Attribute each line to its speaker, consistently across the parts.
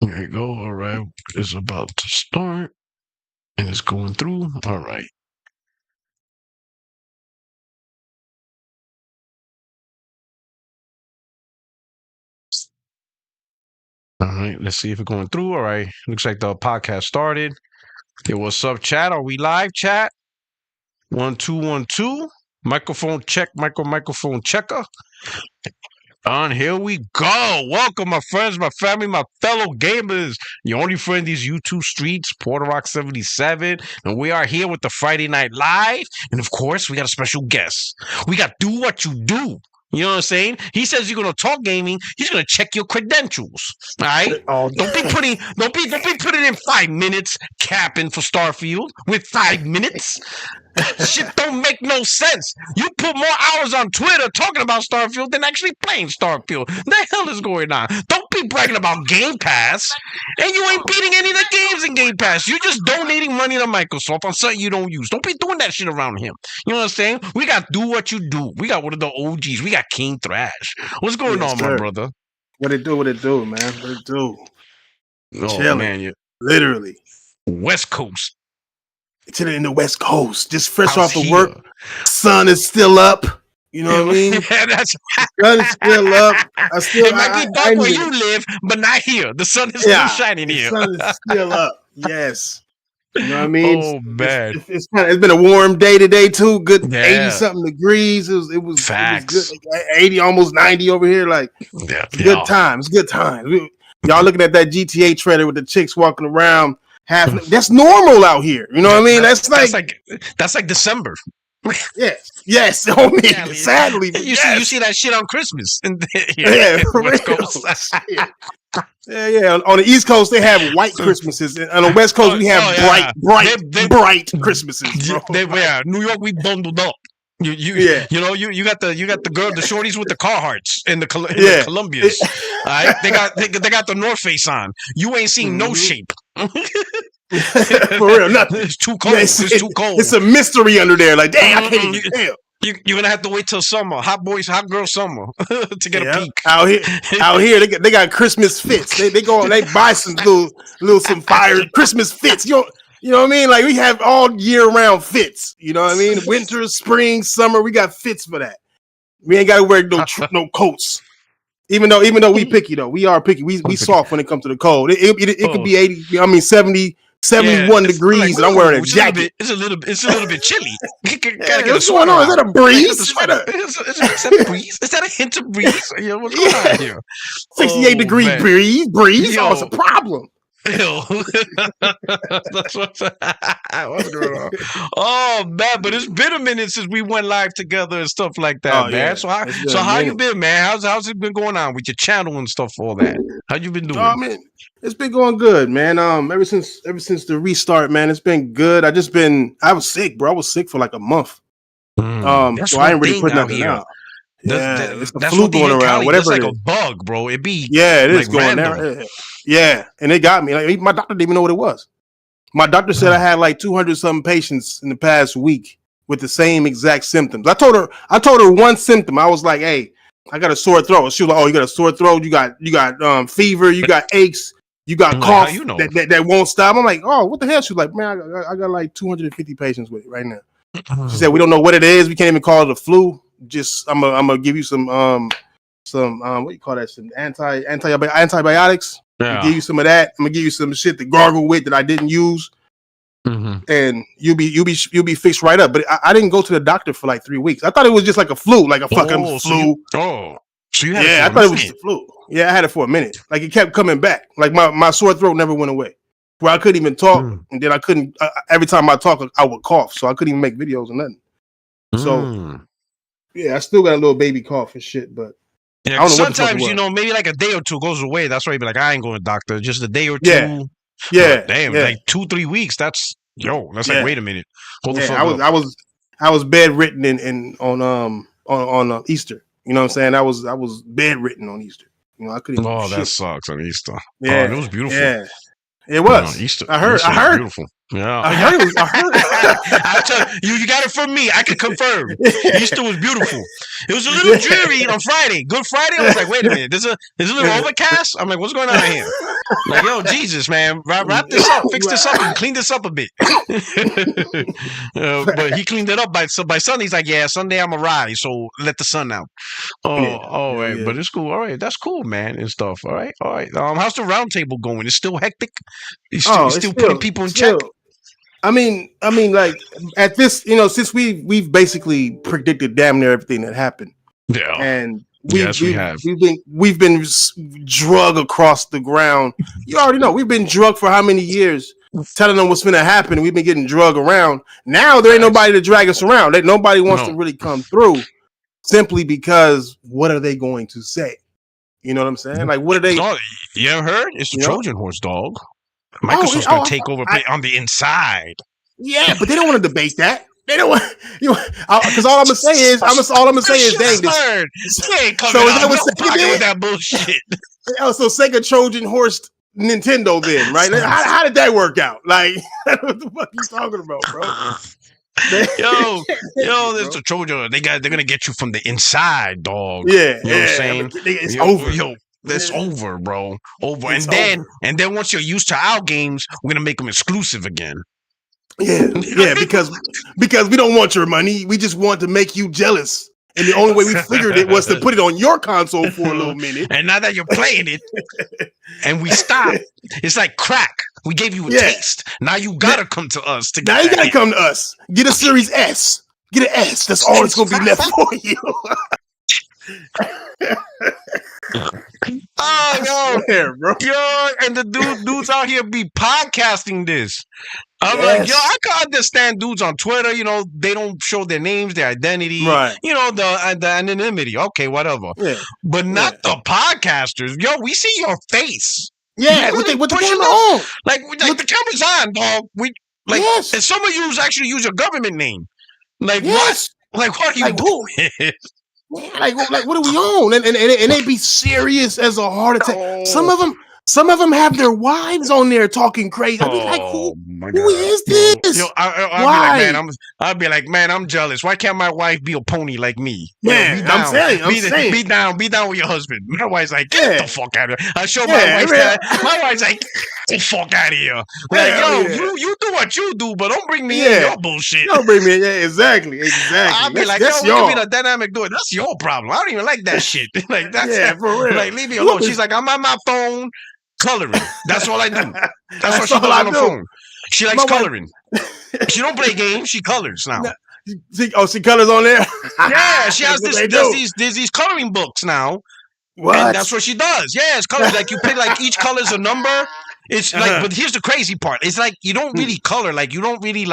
Speaker 1: There you go. All right. It's about to start and it's going through. All right. All right. Let's see if it's going through. All right. Looks like the podcast started. Hey, what's up, chat? Are we live, chat? 1 2 1 2. Microphone check. Microphone checker. And here we go. Welcome, my friends, my family, my fellow gamers. Your only friend these YouTube streets, Puertorock77. And we are here with the Friday Night Live. And of course, we got a special guest. We got Do What You Do. You know what I'm saying? He says you're gonna talk gaming. He's gonna check your credentials. All right. Don't be putting in 5 minutes capping for Starfield with 5 minutes. Shit don't make no sense. You put more hours on Twitter talking about Starfield than actually playing Starfield. The hell is going on? Don't be bragging about Game Pass. And you ain't beating any of the games in Game Pass. You're just donating money to Microsoft on something you don't use. Don't be doing that shit around him. You know what I'm saying? We got Do What You Do. We got one of the OGs. We got King Thrash. What's going on, my brother?
Speaker 2: What it do, man? What it do?
Speaker 1: Oh, chilling, man.
Speaker 2: Literally.
Speaker 1: West Coast.
Speaker 2: Chilling in the West Coast. Just fresh off of work. Sun is still up. You know what I mean?
Speaker 1: That's
Speaker 2: sun is still up.
Speaker 1: It might be dark where you live, but not here. The sun is still shining here.
Speaker 2: The sun is still up. Yes. You know what I mean?
Speaker 1: Oh man,
Speaker 2: it's been a warm day today too. Good 80-something degrees. It was
Speaker 1: facts.
Speaker 2: It was good. 80, almost 90 over here. Like good times. Good times. Y'all looking at that GTA trailer with the chicks walking around. That's normal out here. You know what I mean? That's like
Speaker 1: December.
Speaker 2: Yes. Oh man, sadly,
Speaker 1: you see that shit on Christmas.
Speaker 2: For West Coast. Yeah. On the East Coast, they have white Christmases, and on the West Coast, we have bright Christmases.
Speaker 1: New York, we bundled up. You got the girl, the shorties with the Carhartts and the Columbias. All right, they got the North Face on. You ain't seen no shape.
Speaker 2: For real, nothing.
Speaker 1: It's too cold. It's too cold.
Speaker 2: It's a mystery under there. Like, damn, I can't even tell.
Speaker 1: You're gonna have to wait till summer, hot girl summer, to get a peek.
Speaker 2: Out here, they got Christmas fits. They go and they buy some some fire Christmas fits. You know what I mean? Like we have all year round fits. You know what I mean? Winter, spring, summer, we got fits for that. We ain't got to wear no coats. Even though we picky though, we are picky. We soft when it comes to the cold. It could be 80. 70. 71 degrees, like, and I'm wearing a jacket.
Speaker 1: It's a little bit chilly.
Speaker 2: What's going on? Is that a breeze?
Speaker 1: Is that a breeze? Is that a hint of breeze? What's going on here?
Speaker 2: 68 degree breeze. Yo. Oh, it's a problem.
Speaker 1: That's what's going on. Oh man, but it's been a minute since we went live together and stuff like that, man. Yeah. So how you been, man? How's it been going on with your channel and stuff, all that? How you been doing?
Speaker 2: Oh man, it's been going good, man. Ever since the restart, man, it's been good. I was sick, bro. I was sick for like a month. So I ain't really put nothing out. It's the flu going around. Whatever,
Speaker 1: it's like a bug, bro. It be
Speaker 2: it is going there. Yeah, and it got me. Like my doctor didn't even know what it was. My doctor said I had like 200-something patients in the past week with the same exact symptoms. I told her one symptom. I was like, "Hey, I got a sore throat." She was like, "Oh, you got a sore throat? You got fever? You got aches? You got cough that won't stop?" I'm like, "Oh, what the hell?" She was like, "Man, I got like 250 patients with it right now." She said, "We don't know what it is. We can't even call it a flu. Just I'm gonna give you some what do you call that? Some antibiotics. Yeah. I'll give you some of that. I'm gonna give you some shit to gargle with that I didn't use, and you'll be fixed right up." But I didn't go to the doctor for like 3 weeks. I thought it was just like a flu, like a fucking flu.
Speaker 1: So you had
Speaker 2: I thought it was the flu. Yeah, I had it for a minute. Like it kept coming back. Like my sore throat never went away. Where I couldn't even talk, and then I couldn't. Every time I talk, I would cough, so I couldn't even make videos or nothing. So yeah, I still got a little baby cough and shit, but.
Speaker 1: Yeah, sometimes maybe like a day or two goes away. That's why you'd be like, I ain't going to the doctor. Just a day or two.
Speaker 2: Yeah.
Speaker 1: Damn, like 2-3 weeks. That's like, wait a minute. Hold the fuck
Speaker 2: up. I was bedridden on Easter. You know what I'm saying? I was bedridden on Easter. You know, I couldn't.
Speaker 1: Oh, that sucks on Easter.
Speaker 2: Yeah,
Speaker 1: it was beautiful.
Speaker 2: Yeah, it was.
Speaker 1: Easter.
Speaker 2: I heard.
Speaker 1: Beautiful. Yeah,
Speaker 2: I heard.
Speaker 1: I tell you got it from me. I can confirm. Easter was beautiful. It was a little dreary on Friday. Good Friday. I was like, wait a minute. There's a little overcast. I'm like, what's going on here? Like, yo, Jesus, man, wrap this up, fix this up, and clean this up a bit. But he cleaned it up by Sunday. He's like, yeah, Sunday I'm a rise, so let the sun out. All right, but it's cool. All right, that's cool, man, and stuff. All right. How's the round table going? It's still hectic. He's still putting people in check.
Speaker 2: I mean, like at this, since we've basically predicted damn near everything that happened.
Speaker 1: Yeah,
Speaker 2: and
Speaker 1: we have.
Speaker 2: We've been drug across the ground. You already know we've been drug for how many years, telling them what's going to happen. We've been getting drug around. Now there ain't nobody to drag us around. Nobody wants to really come through, simply because what are they going to say? You know what I'm saying? Like, what are they?
Speaker 1: Dog, you ever heard? It's the Trojan horse, dog. Microsoft's going to take over on the inside.
Speaker 2: Yeah, but they don't want to debate that. They don't want because all I'm gonna say is, dang this.
Speaker 1: Ain't coming out with that bullshit.
Speaker 2: So Sega Trojan horse Nintendo then, right? How did that work out? Like, what the fuck are you talking about, bro?
Speaker 1: Yo, this the Trojan. They're gonna get you from the inside, dog.
Speaker 2: Yeah,
Speaker 1: you know what I'm saying?
Speaker 2: It's over.
Speaker 1: It's over, bro. Over. And then once you're used to our games, we're gonna make them exclusive again.
Speaker 2: Yeah, because we don't want your money. We just want to make you jealous. And the only way we figured it was to put it on your console for a little minute.
Speaker 1: And now that you're playing it, and we stop, it's like crack. We gave you a taste. Now you gotta come to us to get.
Speaker 2: Now you gotta come to us. Get a Series S. Get an S. That's all it's gonna be left for you.
Speaker 1: Oh
Speaker 2: swear, bro.
Speaker 1: Yo, and the dudes out here be podcasting this. I'm like, yo, I can understand dudes on Twitter, they don't show their names, their identity,
Speaker 2: right?
Speaker 1: The anonymity. Okay, whatever. Yeah. But not the podcasters. Yo, we see your face.
Speaker 2: Yeah, with the camera on.
Speaker 1: Like the camera's on, dog. And some of you actually use your government name. Like what? Like what are you doing?
Speaker 2: Like what are we on? And they be serious as a heart attack. Oh. Some of them have their wives on there talking crazy. I be like, who is this?
Speaker 1: Yo, I'd be like, man, I'm jealous. Why can't my wife be a pony like me?
Speaker 2: Man, I'm saying.
Speaker 1: Be down with your husband. My wife's like, get the fuck out of here. I show my wife that. My wife's like, get the fuck out of here. Like, you do what you do, but don't bring me in your bullshit.
Speaker 2: Don't bring me in. Yeah, exactly.
Speaker 1: I'd be like, we can be the dynamic dude. That's your problem. I don't even like that shit. Like, that's
Speaker 2: for real.
Speaker 1: Like, leave me alone. She's like, I'm on my phone. Coloring. That's all I do. That's what she does on the phone. She likes coloring. She don't play games. She colors now.
Speaker 2: She colors on there?
Speaker 1: Yeah, she has these coloring books now.
Speaker 2: What?
Speaker 1: And that's what she does. Yeah, it's colors. Like you pick each color's a number. It's like, but here's the crazy part. It's like you don't really color. Like you don't really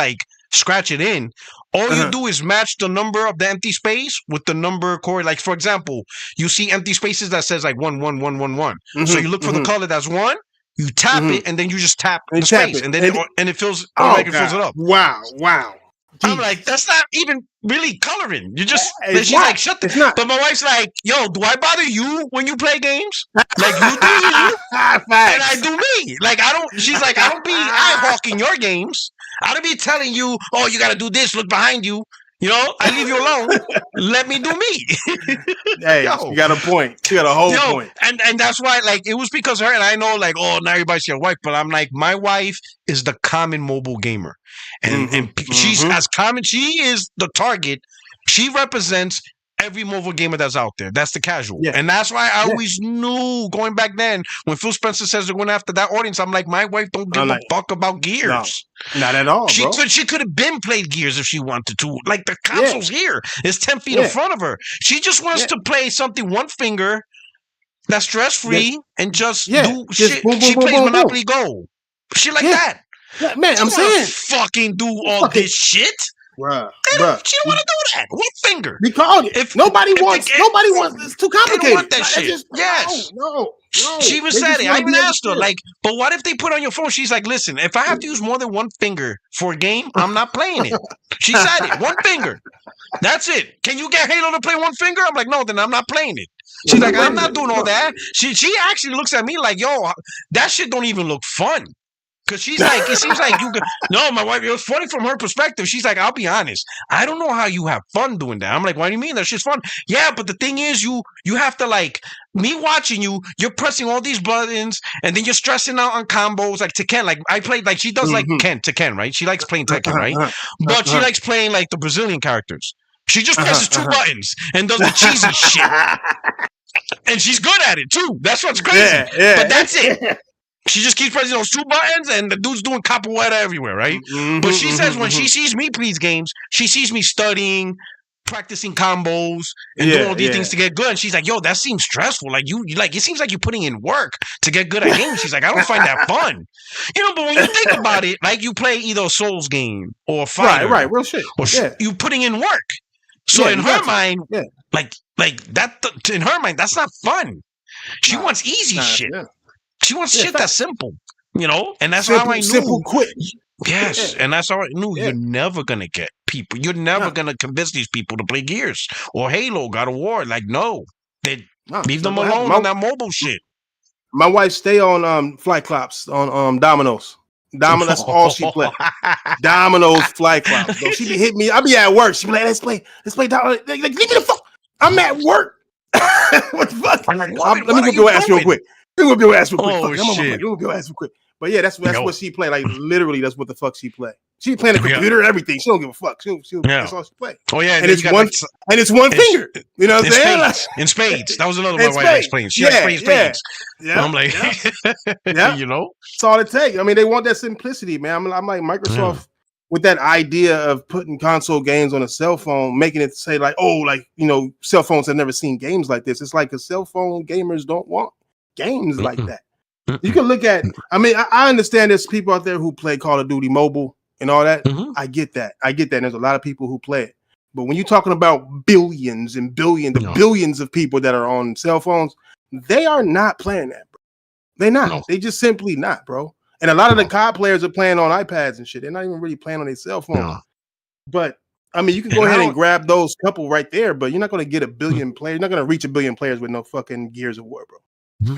Speaker 1: scratch it in. All you do is match the number of the empty space with the number core. Like, for example, you see empty spaces that says 1, 1, 1, 1, 1. So you look for the color that's 1, you tap it, and then you just tap the space, and then it fills it up.
Speaker 2: Wow.
Speaker 1: I'm like, that's not even really coloring. You just she's like, shut the. But my wife's like, yo, do I bother you when you play games? Like you do you, and I do me. Like I don't. She's like, I don't be eye hawking your games. I don't be telling you, oh, you got to do this. Look behind you. I leave you alone. Let me do me.
Speaker 2: Hey, you got a point. You got a whole point.
Speaker 1: And that's why, it was because of her. And I know, now everybody's your wife, but I'm like, my wife is the common mobile gamer, and she's as common. She is the target. She represents every mobile gamer that's out there. That's the casual. Yeah. And that's why I always knew going back then when Phil Spencer says they're going after that audience, I'm like, my wife don't give a fuck about Gears.
Speaker 2: No, not at all.
Speaker 1: She could have been played Gears if she wanted to. Like the console's here. It's 10 feet in front of her. She just wants to play something one finger that's stress free and just do shit.
Speaker 2: Boom,
Speaker 1: she
Speaker 2: boom,
Speaker 1: plays
Speaker 2: boom,
Speaker 1: Monopoly Go. Shit like that.
Speaker 2: Yeah, man, I'm saying
Speaker 1: fucking do all this shit.
Speaker 2: Bruh.
Speaker 1: She don't want to do that. One finger.
Speaker 2: We called it. Nobody wants. It's too complicated.
Speaker 1: They don't want that shit.
Speaker 2: No.
Speaker 1: She even said it. I even asked her, but what if they put on your phone? She's like, listen, if I have to use more than one finger for a game, I'm not playing it. She said it. One finger. That's it. Can you get Halo to play one finger? I'm like, no, then I'm not playing it. She's like, I'm not doing all that. She actually looks at me like, yo, that shit don't even look fun. Because she's like, it seems like you could. No, my wife, it was funny from her perspective. She's like, I'll be honest. I don't know how you have fun doing that. I'm like, what do you mean? That shit's fun. Yeah, but the thing is, you have to like, me watching you, you're pressing all these buttons and then you're stressing out on combos like Tekken. Like, I played, like, she does like Tekken, right? She likes playing Tekken, right? But she likes playing like the Brazilian characters. She just presses two buttons and does the cheesy shit. And she's good at it too. That's what's crazy. Yeah. But that's it. She just keeps pressing those two buttons, and the dude's doing capoeira everywhere, right? But she says when she sees me play these games, she sees me studying, practicing combos, and doing all these things to get good. And she's like, "Yo, that seems stressful. Like you like it seems like you're putting in work to get good at games." She's like, "I don't find that fun." But when you think about it, like you play either a Souls game or a fighter,
Speaker 2: right, real shit.
Speaker 1: Or you putting in work. So in her mind, like that, in her mind, that's not fun. She wants easy shit. Yeah. She wants shit that's simple, and that's how I knew.
Speaker 2: Simple, quick.
Speaker 1: Yes, and that's how I knew you're never gonna get people. You're never gonna convince these people to play Gears or Halo, God of War. Like, no, leave them alone on that mobile shit.
Speaker 2: My wife stay on Flight Clops on Domino's. That's all she play. Domino's Flight Clops. So she be hit me. I be at work. She be like, let's play Domino's. Like, leave me the fuck. I'm at work. What the fuck?
Speaker 1: I'm like,
Speaker 2: let me go ask real quick. Let me go ask real quick.
Speaker 1: Oh, shit.
Speaker 2: Let me go ask real quick. But yeah, that's what she play. Like literally, that's what the fuck she play. She playing the computer and everything. She don't give a fuck. That's all she play.
Speaker 1: Oh yeah,
Speaker 2: and it's one finger. You know what I'm saying?
Speaker 1: In spades. That was another one my wife explained. She likes spades. Yeah. I'm like,
Speaker 2: That's all it takes. I mean, they want that simplicity, man. I'm like Microsoft with that idea of putting console games on a cell phone, making it say like, cell phones have never seen games like this. It's like a cell phone gamers don't want games like that. You can look at, I understand there's people out there who play Call of Duty mobile and all that. I get that. And there's a lot of people who play it. But when you're talking about billions and billions of people that are on cell phones, they are not playing that, bro. They're not. No. They just simply not, bro. And a lot of the COD players are playing on iPads and shit. They're not even really playing on their cell phone. No. But you can go ahead and grab those couple right there, but you're not going to get a billion players. You're not going to reach a billion players with no fucking Gears of War, bro.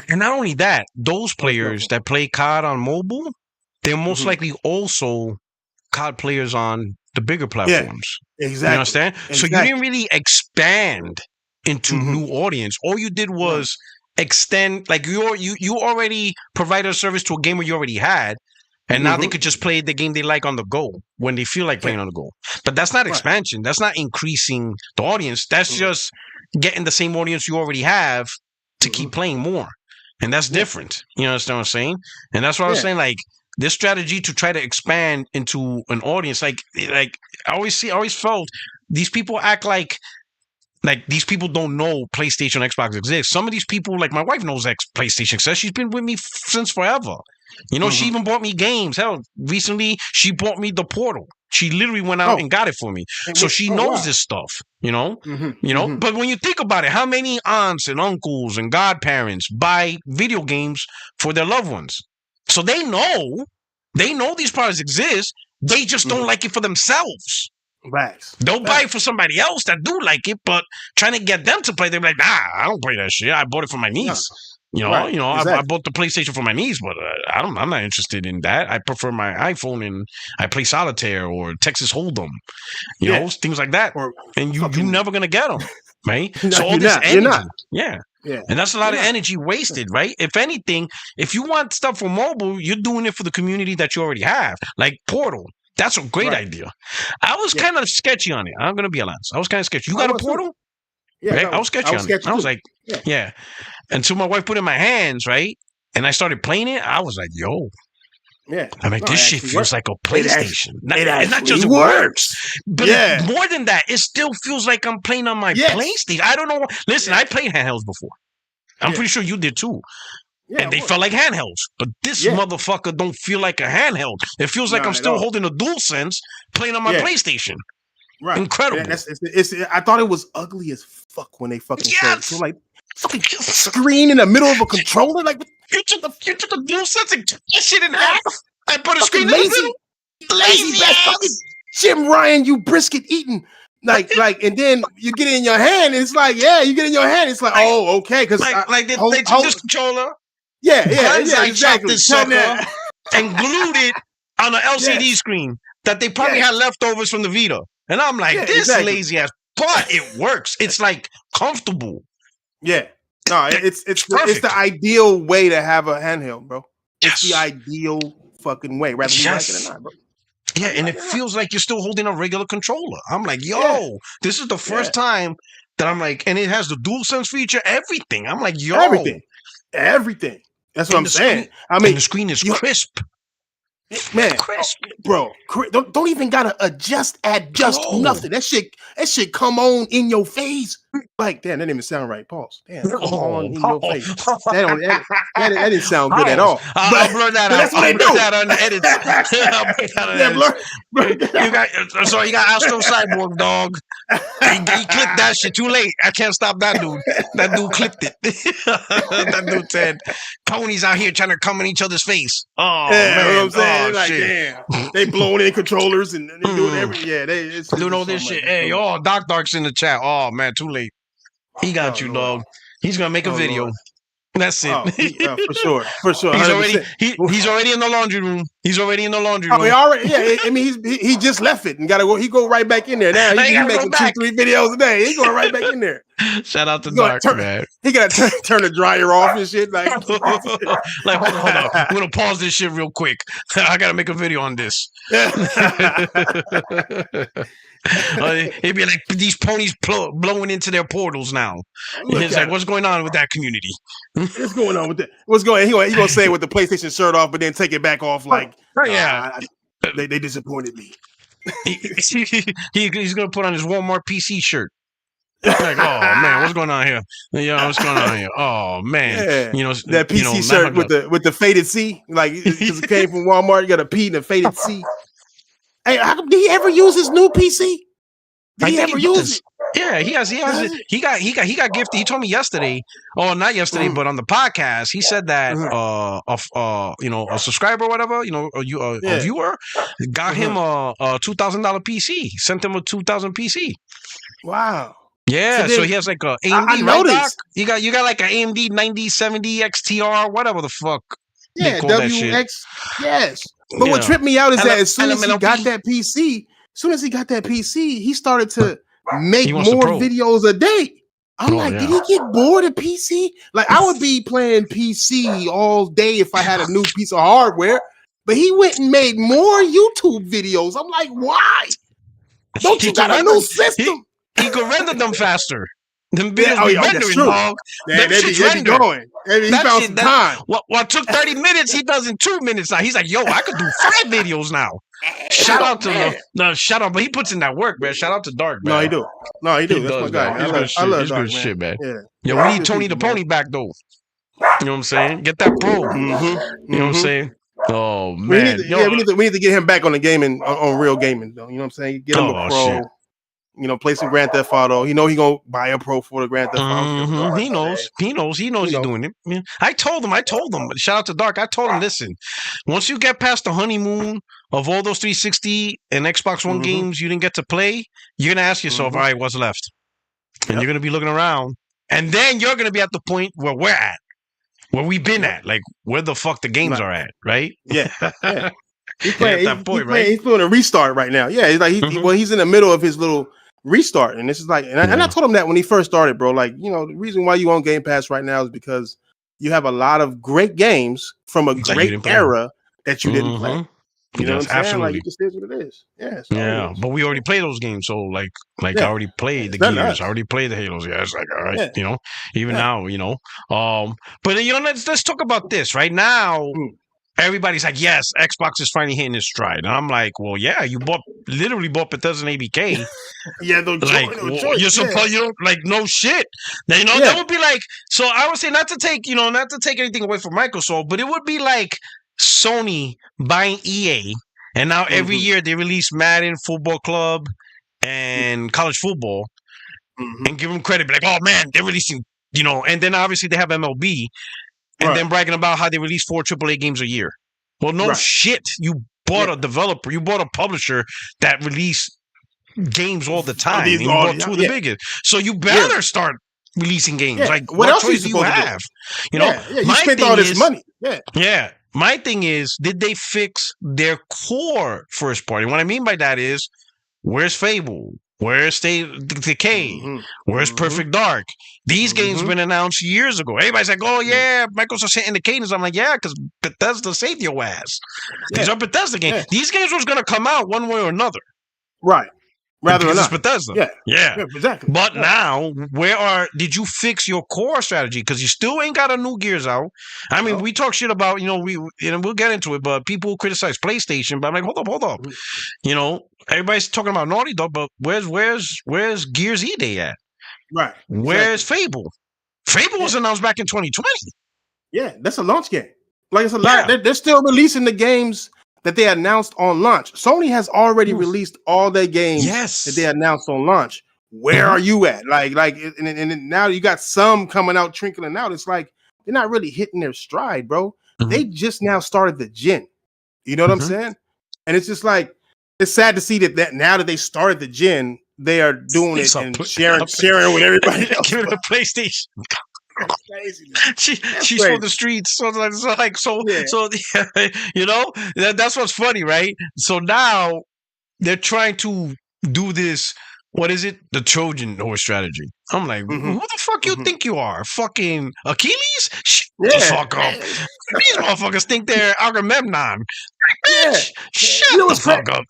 Speaker 1: And not only that, those players that play COD on mobile, they're most likely also COD players on the bigger platforms.
Speaker 2: Yeah, exactly.
Speaker 1: You understand? Exactly. So you didn't really expand into new audience. All you did was extend, like you already provided a service to a gamer you already had, and now they could just play the game they like on the go when they feel like playing on the go. But that's not expansion. That's not increasing the audience. That's just getting the same audience you already have to keep playing more. And that's different. You understand what I'm saying? And that's what I was saying, like this strategy to try to expand into an audience, like I always felt these people act like these people don't know PlayStation, Xbox exists. Some of these people, like my wife knows PlayStation exists. She's been with me since forever. She even bought me games. Hell, recently she bought me the Portal. She literally went out and got it for me. So she knows this stuff, But when you think about it, how many aunts and uncles and godparents buy video games for their loved ones? So they know these products exist. They just don't like it for themselves. They'll buy it for somebody else that do like it, but trying to get them to play, they're like, nah, I don't play that shit. I bought it for my niece. Exactly. I bought the PlayStation for my niece, but I'm not interested in that. I prefer my iPhone and I play Solitaire or Texas Hold'em, things like that. And you're never gonna get them, right? So all this energy, yeah. And that's a lot of energy wasted, right? If anything, if you want stuff for mobile, you're doing it for the community that you already have, like Portal. That's a great idea. I was kind of sketchy on it. I'm gonna be honest. I was kind of sketchy. You got a Portal?
Speaker 2: Yeah,
Speaker 1: right? I was sketchy on it. I was like, Until my wife put it in my hands, right? And I started playing it, I was like, yo.
Speaker 2: Yeah.
Speaker 1: I'm like, this shit feels like a PlayStation.
Speaker 2: It
Speaker 1: not just works. But more than that, it still feels like I'm playing on my PlayStation. I don't know. Listen, I played handhelds before. I'm pretty sure you did too. Yeah, and they felt like handhelds. But this motherfucker don't feel like a handheld. It feels like I'm still holding a DualSense playing on my PlayStation. Right. Incredible.
Speaker 2: I thought it was ugly as fuck when they fucking showed it. So like fucking screen in the middle of a controller. Like
Speaker 1: you took the DualSense and took that shit in half and put a screen in the middle.
Speaker 2: Lazy fucking Jim Ryan, you brisket eating. Like, and then you get it in your hand, and it's like, you get it in your hand. It's like, oh, okay, because
Speaker 1: they took this controller.
Speaker 2: Yeah, exactly.
Speaker 1: and glued it on an LCD screen that they probably had leftovers from the Vita. And I'm like, this lazy ass, but it works. It's like comfortable.
Speaker 2: Yeah. No, it's the ideal way to have a handheld, bro. It's the ideal fucking way, whether you like it or not, bro.
Speaker 1: Yeah, and it feels like you're still holding a regular controller. I'm like, yo, this is the first time that I'm like, and it has the DualSense feature, everything. I'm like, yo.
Speaker 2: Everything. That's what I'm saying. I mean,
Speaker 1: the screen is crisp.
Speaker 2: Man, bro, don't even gotta adjust nothing. That shit come on in your face. Like, damn, that didn't even sound right. Pause. Damn, come on in your face. That didn't sound good at all.
Speaker 1: I'll blur that out.
Speaker 2: That's what they do.
Speaker 1: That on the edits. You got Astro Cyborg, dog. He clipped that shit too late. I can't stop that dude. That dude clipped it. That dude said, "Ponies out here trying to come in each other's face." Oh, man.
Speaker 2: You know what I'm saying? Like, damn, they blowing in controllers and they doing everything.
Speaker 1: Doing all this shit. Hey, Dark's in the chat. Oh man, too late. He got you, dog. He's gonna make a video. Lord. That's it. For sure. He's already in the laundry room. He already. I mean, he just left it and gotta go. He go right back in there now. He's making 2-3 videos a day. He's going right back in there. Shout out to Dark, man.
Speaker 2: He gotta turn the dryer off and shit. Like,
Speaker 1: hold on. I'm gonna pause this shit real quick. I gotta make a video on this. It'd be like these ponies blowing into their portals now. It's like, what's going on with that community?
Speaker 2: What's going on with that? What's going on? He gonna say it with the PlayStation shirt off, but then take it back off like, they disappointed me.
Speaker 1: He's gonna put on his Walmart PC shirt. Like, oh man, what's going on here? What's going on here? Oh man,
Speaker 2: that PC shirt with the faded C, like because it came from Walmart. You got a P and a faded C. Hey, did he ever use his new PC? Did he ever use it?
Speaker 1: Yeah, he has it. He got gifted. He told me yesterday. Oh, not yesterday, but on the podcast, he said that a subscriber or whatever, a viewer got him a $2,000 PC. Sent him a $2,000 PC.
Speaker 2: Wow.
Speaker 1: Yeah, so he has like a AMD.
Speaker 2: I noticed.
Speaker 1: You got like an AMD 9070 XTR, whatever the fuck.
Speaker 2: Yeah, WX. Yes. But what tripped me out is that as soon as he got that PC, he started to make more videos a day. I'm like, did he get bored of PC? Like, I would be playing PC all day if I had a new piece of hardware, but he went and made more YouTube videos. I'm like, why? Don't you got a new system?
Speaker 1: He could render them faster. Them videos be rendering, dog.
Speaker 2: They be going. He found some time.
Speaker 1: What took 30 minutes, he does in 2 minutes now. He's like, yo, I could do 5 videos now. Shout out to but he puts in that work, man. Shout out to Dark, man.
Speaker 2: No, he do. That's my guy. I love Dark, man.
Speaker 1: Shit, man. Yeah, we need Tony the Pony back, though. You know what I'm saying? Get that pro. You know what I'm saying? Oh, man.
Speaker 2: We need to get him back on the gaming, on real gaming, though. You know what I'm saying? Get him a pro. Shit. Play some Grand Theft Auto. He gonna buy a pro for the Grand Theft Auto.
Speaker 1: He knows he's doing it. Yeah. I told him. Shout out to Dark. I told him, listen, once you get past the honeymoon of all those 360 and Xbox One games you didn't get to play, you're gonna ask yourself, all right, what's left? And you're gonna be looking around, and then you're gonna be at the point where we're at, where we've been at, like where the fuck the games are at, right?
Speaker 2: Yeah. He's playing a restart right now. Yeah, he's like he's in the middle of his little restart, and this is like, and I told him that when he first started, bro. Like, the reason why you on Game Pass right now is because you have a lot of great games from a great era that you didn't play. You know what I'm saying? Like, it just is what it is.
Speaker 1: Yeah, but we already played those games, so like I already played the Gears, I already played the Halos. Yeah, it's like, all right, even now, but let's talk about this right now. Everybody's like, yes, Xbox is finally hitting its stride. And I'm like, well, yeah, you literally bought Bethesda and ABK.
Speaker 2: No choice.
Speaker 1: You're supposed, no shit. That would be like, so I would say not to take anything away from Microsoft, but it would be like Sony buying EA. And now every year they release Madden, Football Club, and college football and give them credit. Be like, oh man, they're releasing, and then obviously they have MLB. And then bragging about how they release 4 AAA games a year. Well, no shit. You bought a developer. You bought a publisher that release games all the time. And you bought 2 of the biggest. So you better start releasing games. Like, what else choice do you have?
Speaker 2: You spent all this money.
Speaker 1: Yeah. my thing is, did they fix their core first party? What I mean by that is, where's Fable? Where's State Decay? Where's Perfect Dark? These games been announced years ago. Everybody's like, oh yeah, Microsoft's hitting the cadence. I'm like, yeah, because Bethesda saved your ass. These are Bethesda games. These games was going to come out one way or another.
Speaker 2: Right. Rather than
Speaker 1: it's Bethesda. Yeah.
Speaker 2: Exactly.
Speaker 1: But now, did you fix your core strategy? Because you still ain't got a new Gears out. I mean, we talk shit about, we'll get into it, but people criticize PlayStation. But I'm like, hold up. Everybody's talking about Naughty Dog, but where's Gears E-Day at?
Speaker 2: Right.
Speaker 1: Where's Fable? Fable was announced back in 2020.
Speaker 2: Yeah, that's a launch game. Like, it's a lot. They're still releasing the games that they announced on launch. Sony has already released all their games that they announced on launch. Where are you at? And now you got some coming out, trickling out. It's like they're not really hitting their stride, bro. They just now started the gen. You know what I'm saying? And it's just like, it's sad to see that now that they started the gen, they are doing it and sharing with everybody else.
Speaker 1: Give it a PlayStation.
Speaker 2: That's crazy.
Speaker 1: She's from the streets, that's what's funny, right? So now they're trying to do this. What is it? The Trojan horse strategy. I'm like, who the fuck you think you are? Fucking Achilles? Shut the fuck up. These motherfuckers think they're Agamemnon. Bitch, shut the fuck up.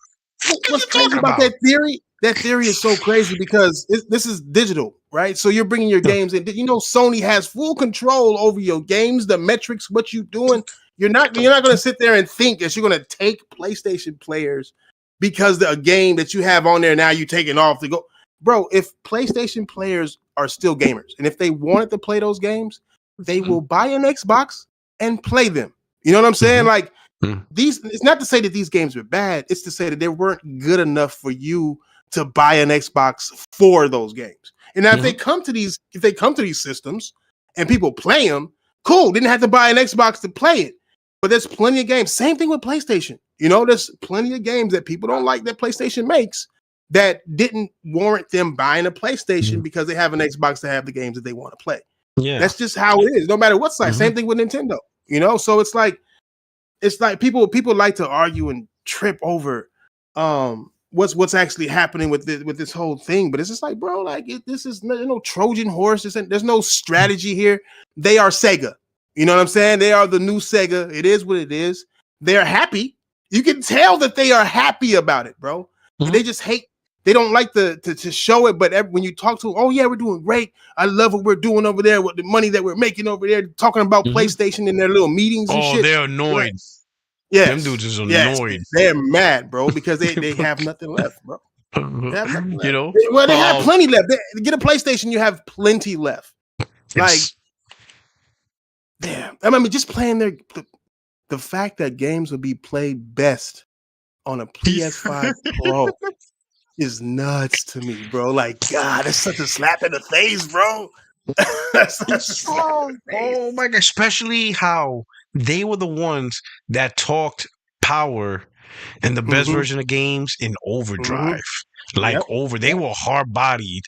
Speaker 2: What's crazy about that theory? That theory is so crazy because this is digital, right? So you're bringing your games in. Sony has full control over your games, the metrics, what you're doing. You're not going to sit there and think that you're going to take PlayStation players because a game that you have on there now you taking off to go. Bro, if PlayStation players are still gamers and if they wanted to play those games, they will buy an Xbox and play them. You know what I'm saying? Like it's not to say that these games were bad. It's to say that they weren't good enough for you to buy an Xbox for those games. And now if they come to these systems and people play them, cool. Didn't have to buy an Xbox to play it. But there's plenty of games. Same thing with PlayStation. There's plenty of games that people don't like that PlayStation makes that didn't warrant them buying a PlayStation because they have an Xbox to have the games that they want to play. Yeah. That's just how it is, no matter what side. Same thing with Nintendo. So it's like people like to argue and trip over what's actually happening with this whole thing, but it's just like, bro, this is no Trojan horse. There's no strategy here. They are Sega. You know what I'm saying? They are the new Sega. It is what it is. They're happy. You can tell that they are happy about it, bro. They just hate. They don't like to show it, but when you talk to them, oh yeah, we're doing great. I love what we're doing over there with the money that we're making over there, talking about PlayStation in their little meetings and shit.
Speaker 1: Oh, they're annoyed.
Speaker 2: Yeah,
Speaker 1: them dudes is annoyed.
Speaker 2: Yes, they're mad, bro, because they have nothing left, bro. They have nothing left. They have plenty left. Get a PlayStation, you have plenty left. Damn. I mean, just playing the fact that games will be played best on a PS5 Pro is nuts to me, bro. Like, God, that's such a slap in the face, bro.
Speaker 1: Oh my God, especially how they were the ones that talked power and the best version of games in overdrive. They were hard-bodied,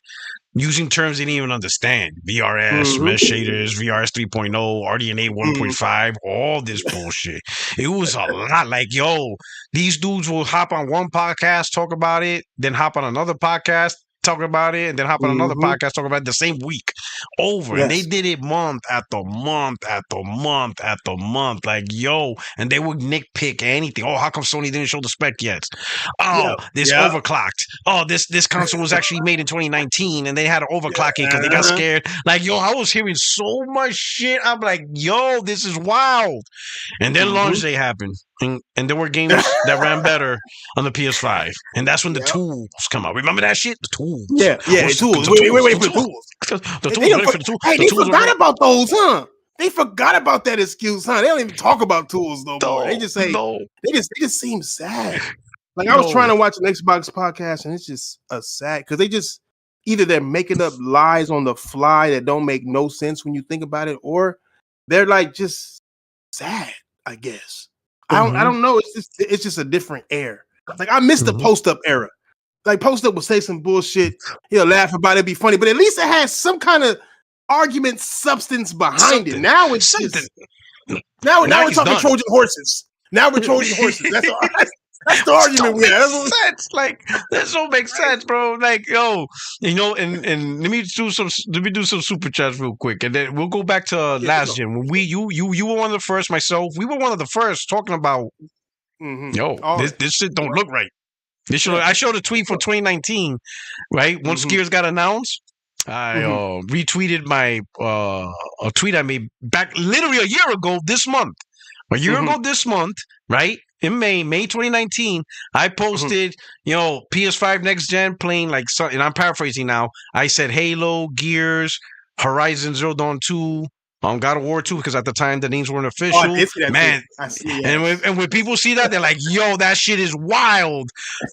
Speaker 1: using terms they didn't even understand. VRS, mesh shaders, VRS 3.0, RDNA 1.5, all this bullshit. It was a lot. Like, yo, these dudes will hop on one podcast, talk about it, then hop on another podcast, talk about it, and then hop on another podcast, talk about it the same week over. Yes. And they did it month after month after month after month. Like, yo, and they would nitpick anything. Oh, how come Sony didn't show the spec yet? Oh, this overclocked. Oh, this console was actually made in 2019 and they had to overclock it because they got scared. Like, yo, I was hearing so much shit. I'm like, yo, this is wild. And then launch day happened. And there were games that ran better on the PS5. And that's when the tools come out. Remember that shit? The tools.
Speaker 2: Yeah, the tools. Wait for the tools. They forgot about those, huh? They forgot about that excuse, huh? They don't even talk about tools no more. They just say, they just seem sad. Like, I was trying to watch an Xbox podcast, and it's just sad. Because they just, either they're making up lies on the fly that don't make no sense when you think about it, or they're like just sad, I guess. I don't know. It's just a different air. Like, I miss the post-up era. Like, post-up would say some bullshit. He'll laugh about it, be funny, but at least it has some kind of argument substance behind it. Now it's just Now we're talking
Speaker 1: done.
Speaker 2: Trojan horses. Now we're Trojan horses. That's the argument we have.
Speaker 1: Sense. Like that don't make sense, bro. Like, yo, and let me do some super chats real quick, and then we'll go back to last gen when you were one of the first. Myself, we were one of the first talking about. This shit don't look right. This should. I showed a tweet from 2019, right? Once Gears got announced, I retweeted my a tweet I made back literally a year ago this month. A year ago this month, right? In May 2019, I posted, PS5 next gen playing like, and I'm paraphrasing now. I said Halo, Gears, Horizon Zero Dawn 2, God of War 2, because at the time the names weren't official.
Speaker 2: I did see that,
Speaker 1: man.
Speaker 2: I see that.
Speaker 1: And when people see that, they're like, yo, that shit is wild.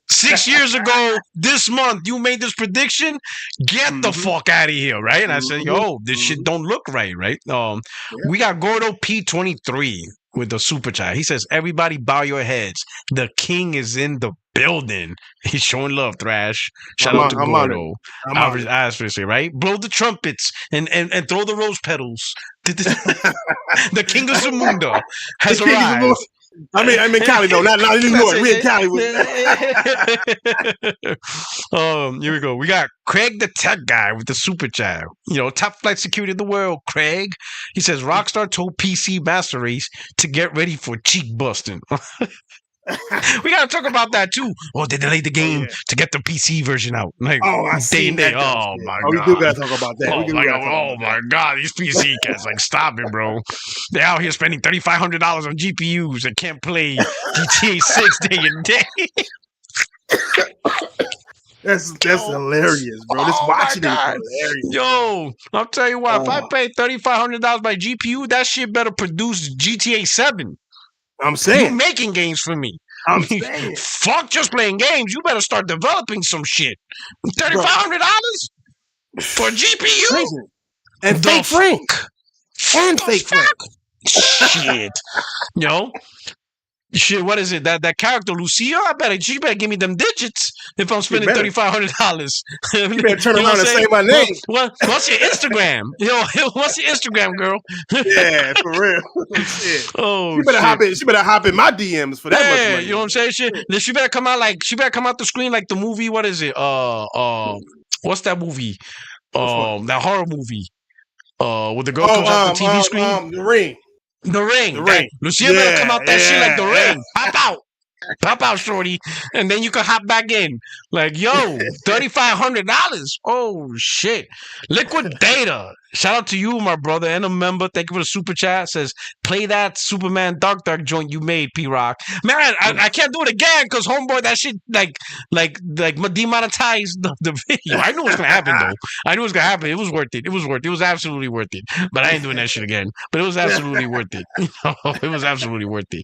Speaker 1: 6 years ago, this month, you made this prediction. Get the fuck out of here, right? And I said, yo, this shit don't look right? We got Gordo P23 with the super chat. He says, everybody bow your heads. The king is in the building. He's showing love, Thrash. Shout out to Gordo. Average ass for say, right? Blow the trumpets and throw the rose petals. The king of Zamunda has arrived.
Speaker 2: I'm in Cali though, not anymore. We in Cali.
Speaker 1: Here we go. We got Craig the tech guy with the super chat. Top flight security in the world, Craig. He says Rockstar told PC Master Race to get ready for cheek busting. We gotta talk about that too. They delayed the game to get the PC version out. Like,
Speaker 2: I see that.
Speaker 1: Oh my god.
Speaker 2: We do gotta talk about that.
Speaker 1: Oh my god, these PC cats, like, stop it, bro. They're out here spending $3,500 on GPUs and can't play GTA 6 day and day.
Speaker 2: That's hilarious, bro. Just watching it is hilarious.
Speaker 1: Yo, I'll tell you what, if I pay $3,500 by GPU, that shit better produce GTA 7.
Speaker 2: I'm saying.
Speaker 1: You're making games for me.
Speaker 2: I'm saying.
Speaker 1: Fuck just playing games. You better start developing some shit. $3,500 for GPU?
Speaker 2: Crazy. And fake Frank. And fake Frank.
Speaker 1: Shit. Shit, what is it? That character, Lucia? She better give me them digits if I'm spending $3,500.
Speaker 2: You better turn around and say my name.
Speaker 1: What's your Instagram? What's your Instagram, girl?
Speaker 2: Yeah, for real. Shit.
Speaker 1: Oh,
Speaker 2: she better hop in my DMs for that much money.
Speaker 1: You know what I'm saying? She better come out the screen like the movie. What is it? What's that movie? That horror movie. With the girl comes off the TV screen.
Speaker 2: The Ring.
Speaker 1: The Ring. Lucia better come out that shit like The Ring. Pop out, shorty. And then you can hop back in. Like, yo, $3,500. Oh, shit. Liquid Data. Shout out to you, my brother, and a member. Thank you for the super chat. Says, play that Superman Dark joint you made, P-Rock. Man, I can't do it again because homeboy, that shit like demonetized the video. I knew it was gonna happen though. I knew it was gonna happen. It was worth it. It was absolutely worth it. But I ain't doing that shit again. But it was absolutely worth it. It was absolutely worth it.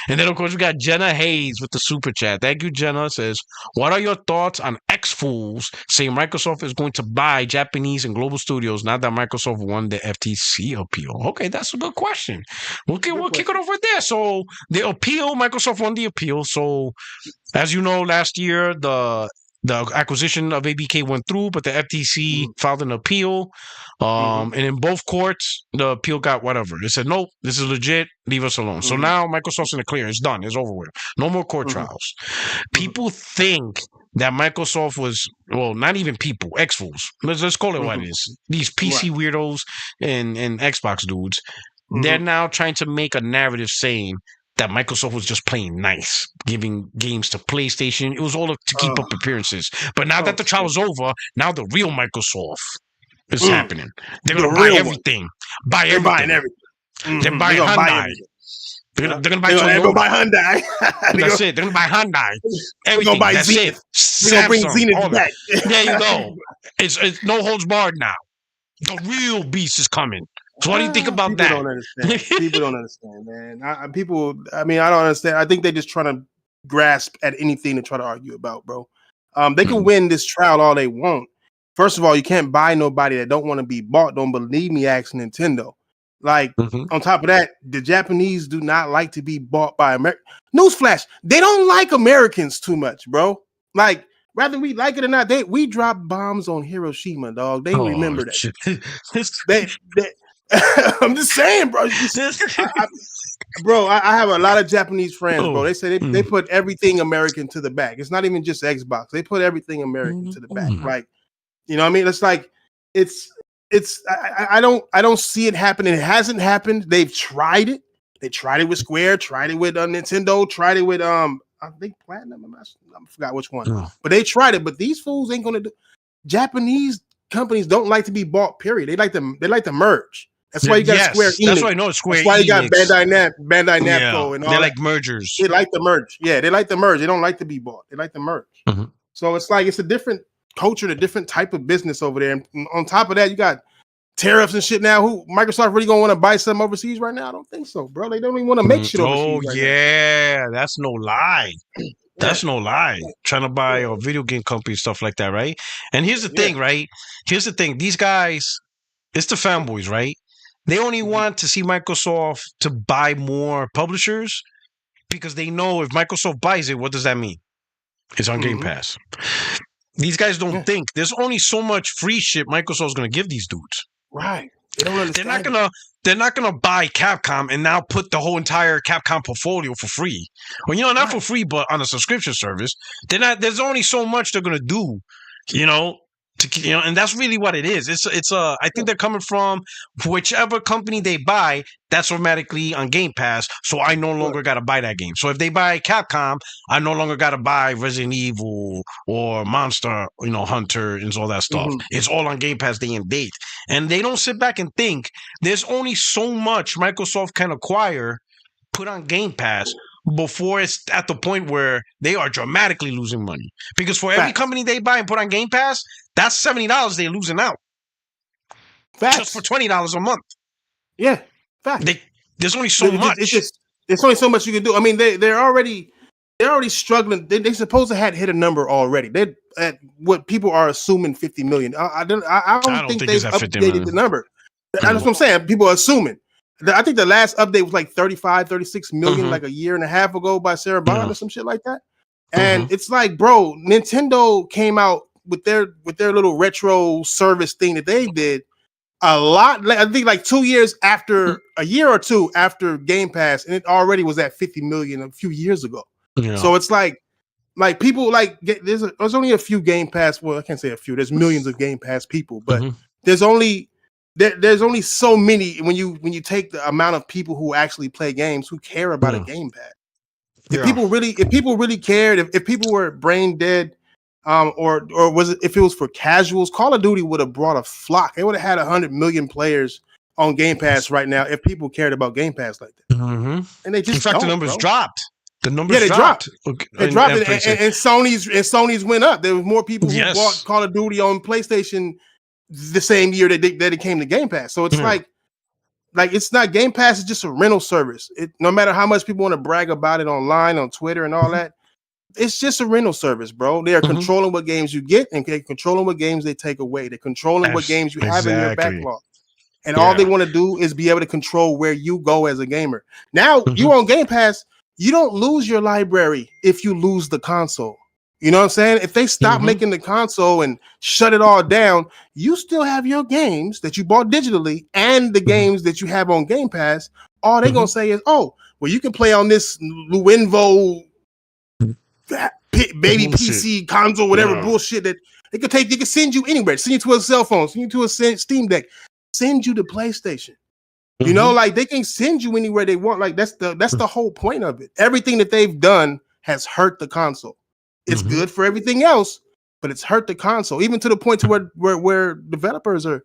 Speaker 1: And then of course we got Jenna Hayes with the super chat. Thank you, Jenna. Says, what are your thoughts on X-Fools saying Microsoft is going to buy Japanese and global studios now that Microsoft won the FTC appeal? Okay, that's a good question. We'll kick it over there. So the appeal, Microsoft won the appeal. So as you know, last year the acquisition of ABK went through, but the FTC filed an appeal. And in both courts, the appeal got whatever. They said, nope, this is legit. Leave us alone. So now Microsoft's in the clear. It's done. It's over with. No more court trials. People think that Microsoft was, well, not even people, X-Fools. Let's call it what it is. These PC weirdos and Xbox dudes, they're now trying to make a narrative saying that Microsoft was just playing nice, giving games to PlayStation. It was all to keep up appearances. But now that the trial is over, now the real Microsoft is happening. They're going to buy everything.
Speaker 2: They're buying everything.
Speaker 1: They're buying Hyundai. They're going to buy Toyota.
Speaker 2: They're going to buy Hyundai.
Speaker 1: That's it. They're going to buy Hyundai.
Speaker 2: Everything. Buy
Speaker 1: That's
Speaker 2: Zenith.
Speaker 1: it.
Speaker 2: They're going to bring Zenith back.
Speaker 1: There you go. It's no holds barred now. The real beast is coming. So what do you think about that?
Speaker 2: People don't understand, man. I don't understand. I think they're just trying to grasp at anything to try to argue about, bro. They can win this trial all they want. First of all, you can't buy nobody that don't want to be bought. Don't believe me, ask Nintendo. Like, on top of that, the Japanese do not like to be bought by America. Newsflash, they don't like Americans too much, bro. Like, whether we like it or not, we dropped bombs on Hiroshima, dog. They remember that. I'm just saying, bro. I have a lot of Japanese friends, bro. They say they put everything American to the back. It's not even just Xbox. They put everything American to the back. Like, you know what I mean? It's like I don't see it happening. It hasn't happened. They've tried it. They tried it with Square, tried it with Nintendo, tried it with I think Platinum. I forgot which one. But they tried it. But these fools ain't gonna do. Japanese companies don't like to be bought. Period. They like to merge. That's why you got Square Enix.
Speaker 1: That's why I know Square Enix.
Speaker 2: That's why you got Bandai Namco and all.
Speaker 1: They
Speaker 2: that.
Speaker 1: like mergers.
Speaker 2: They like to merge. Yeah, they like to merge. They don't like to be bought. They like to merge. So it's like it's a different culture, a different type of business over there. And on top of that, you got tariffs and shit now. Who Microsoft really gonna want to buy something overseas right now? I don't think so, bro. They don't even want to make shit overseas. Now.
Speaker 1: That's no lie. That's no lie. Trying to buy a video game company, stuff like that, right? And here's the thing, right? Here's the thing. These guys, it's the fanboys, right? They only want to see Microsoft to buy more publishers because they know if Microsoft buys it, what does that mean? It's on Game Pass. These guys don't think there's only so much free shit Microsoft's going to give these dudes.
Speaker 2: Right. They don't understand.
Speaker 1: They're not gonna buy Capcom and now put the whole entire Capcom portfolio for free. Well, not for free, but on a subscription service. There's only so much they're gonna do, and that's really what it is. I think they're coming from whichever company they buy, that's automatically on Game Pass. So I no longer gotta buy that game. So if they buy Capcom, I no longer gotta buy Resident Evil or Monster, Hunter and all that stuff. It's all on Game Pass day and date. And they don't sit back and think there's only so much Microsoft can acquire, put on Game Pass before it's at the point where they are dramatically losing money. Because for every company they buy and put on Game Pass, that's $70 they're losing out. Just for $20 a month.
Speaker 2: Yeah.
Speaker 1: There's only so much.
Speaker 2: There's only so much you can do. I mean, they're already struggling. They supposed to have hit a number already. They're at what people are assuming 50 million. I don't think they've updated the number. That's what I'm saying. People are assuming. I think the last update was like 35, 36 million, like a year and a half ago by Sarah Bond or some shit like that. And it's like, bro, Nintendo came out with their little retro service thing that they did a lot. I think like 2 years after, a year or two after Game Pass, and it already was at 50 million a few years ago. So it's like people there's only a few Game Pass. Well, I can't say a few. There's millions of Game Pass people, but there's only so many when you take the amount of people who actually play games who care about a Game Pass. If people really cared, if people were brain dead, or was it if it was for casuals, Call of Duty would have brought a flock. They would have had 100 million players on Game Pass right now if people cared about Game Pass like that. And they just
Speaker 1: in fact the numbers dropped. The numbers
Speaker 2: they dropped. They dropped it, and Sony's went up. There was more people who bought Call of Duty on PlayStation the same year that it came to Game Pass. So it's like it's not Game Pass is just a rental service. No matter how much people want to brag about it online, on Twitter and all that, it's just a rental service, bro. They are controlling what games you get and they're controlling what games they take away. They're controlling what games you have in your backlog. And all they want to do is be able to control where you go as a gamer. Now, you on Game Pass, you don't lose your library if you lose the console. You know what I'm saying? If they stop making the console and shut it all down, you still have your games that you bought digitally and the games that you have on Game Pass. All they're going to say is, oh, well, you can play on this Lenovo baby PC console, whatever bullshit that they can send you anywhere. Send you to a cell phone, send you to a Steam Deck, send you to PlayStation. You know, like they can send you anywhere they want. Like that's the whole point of it. Everything that they've done has hurt the console. It's good for everything else, but it's hurt the console, even to the point to where developers are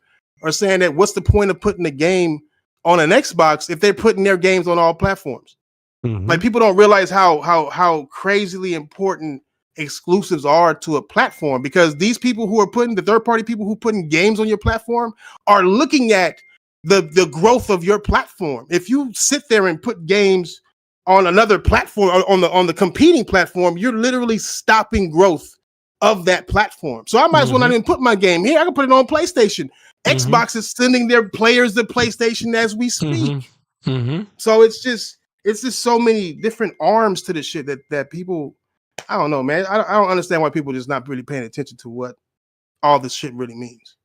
Speaker 2: saying that what's the point of putting a game on an Xbox if they're putting their games on all platforms? Like people don't realize how crazily important exclusives are to a platform, because these people who are putting the third-party people who putting games on your platform are looking at the growth of your platform. If you sit there and put games on another platform, on the competing platform, you're literally stopping growth of that platform. So I might as well not even put my game here. I can put it on PlayStation. Xbox is sending their players to PlayStation as we speak. So it's just so many different arms to this shit that people, I don't know, man. I don't understand why people just not really paying attention to what all this shit really means.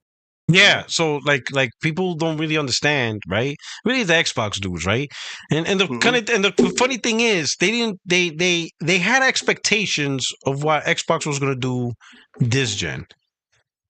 Speaker 1: Yeah, so like people don't really understand, right? Really, the Xbox dudes, right? And the
Speaker 2: Mhm.
Speaker 1: kind of and the funny thing is, they had expectations of what Xbox was going to do this gen.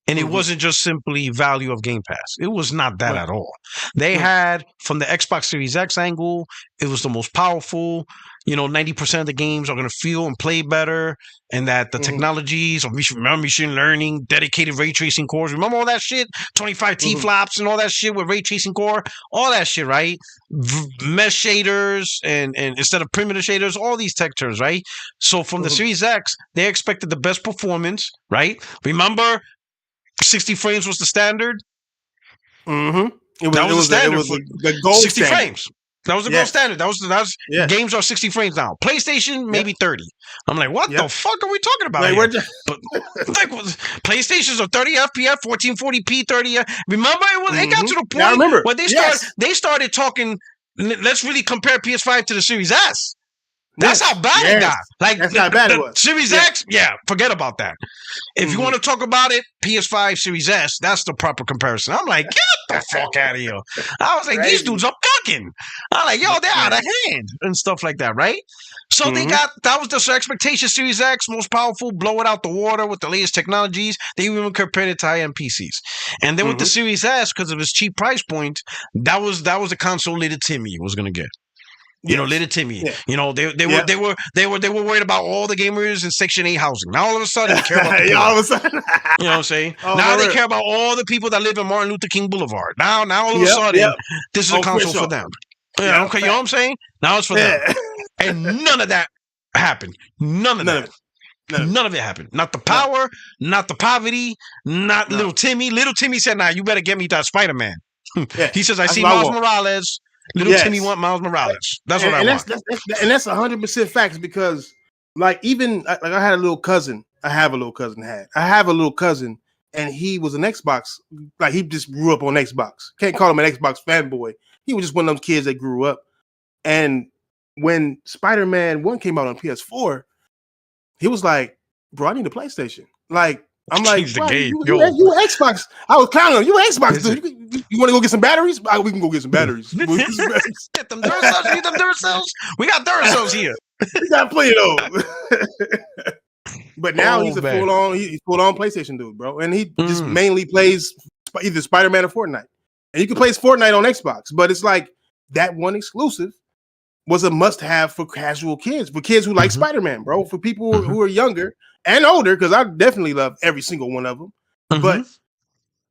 Speaker 1: And it
Speaker 2: Mhm.
Speaker 1: wasn't just simply value of Game Pass. It was not that
Speaker 2: Right.
Speaker 1: at all. They
Speaker 2: Right.
Speaker 1: had, from the Xbox Series X angle, it was the most powerful. 90% of the games are going to feel and play better, and that the
Speaker 2: Mhm.
Speaker 1: technologies of machine learning, dedicated ray tracing cores. Remember all that shit? 25 T
Speaker 2: Mhm.
Speaker 1: flops and all that shit with ray tracing core, all that shit, right? Mesh shaders and instead of primitive shaders, all these textures, right? So from the
Speaker 2: Mhm.
Speaker 1: Series X, they expected the best performance, right? Remember, 60 frames was the standard.
Speaker 2: Mhm.
Speaker 1: That was the
Speaker 2: It
Speaker 1: standard
Speaker 2: was
Speaker 1: for
Speaker 2: the gold
Speaker 1: 60
Speaker 2: standard.
Speaker 1: frames. That was the gold
Speaker 2: Yes.
Speaker 1: standard. That was
Speaker 2: Yes.
Speaker 1: games are 60 frames now. PlayStation
Speaker 2: Yep.
Speaker 1: maybe 30. I'm like, what the
Speaker 2: Yep.
Speaker 1: fuck are we talking about
Speaker 2: Like,
Speaker 1: here?
Speaker 2: we're just,
Speaker 1: But like, PlayStations are 30 FPS, 1440p, 30. Remember, it got to the
Speaker 2: Yeah, I
Speaker 1: point
Speaker 2: remember.
Speaker 1: where
Speaker 2: Yes.
Speaker 1: they started talking. Let's really compare PS5 to the Series S. That's
Speaker 2: Yes.
Speaker 1: how bad it
Speaker 2: Yes.
Speaker 1: got. Like
Speaker 2: That's how bad it
Speaker 1: the
Speaker 2: was.
Speaker 1: Series
Speaker 2: Yeah.
Speaker 1: X, yeah, forget about that. If you want to talk about it, PS5, Series S, that's the proper comparison. I'm like, get the fuck out of here. I was like, these
Speaker 2: Crazy.
Speaker 1: dudes are fucking. I'm like, yo, they're out of hand and stuff like that, right? So that was the expectation. Series X, most powerful, blow it out the water with the latest technologies. They even compared it to high-end PCs. And then with the Series S, because of its cheap price point, that was the console little Timmy was gonna get. Little Timmy.
Speaker 2: Yeah.
Speaker 1: They were worried about all the gamers in Section 8 housing. Now all of a sudden they care about the poor.
Speaker 2: All of a sudden.
Speaker 1: You know what I'm saying? Now they care about all the people that live in Martin Luther King Boulevard. Now all of a sudden, this is a console for them. You know what I'm saying? Now it's for them. And none of that happened. None of that. None of it happened. Not the power, not the poverty, not little Timmy. Little Timmy said, nah, you better get me that Spider-Man. He says, I see Miles Morales. Little Timmy want Miles Morales. That's what I want.
Speaker 2: And that's 100% facts, because like I had a little cousin. I have a little cousin, and he was an Xbox. Like, he just grew up on Xbox. Can't call him an Xbox fanboy. He was just one of those kids that grew up. And when Spider-Man 1 came out on PS4, he was like, bro, I need a PlayStation. Like, I'm like, you Xbox. I was counting on you, Xbox dude. You want to go get some batteries? We can go get some batteries.
Speaker 1: Get them Duracells. You need them Duracells? We got Duracells here.
Speaker 2: We got plenty of those. But now he's a full on PlayStation dude, bro. And he just mainly plays either Spider-Man or Fortnite. And you can play Fortnite on Xbox, but it's like that one exclusive was a must-have for casual kids, for kids who like Spider-Man, bro. For people who are younger and older, because I definitely love every single one of them. But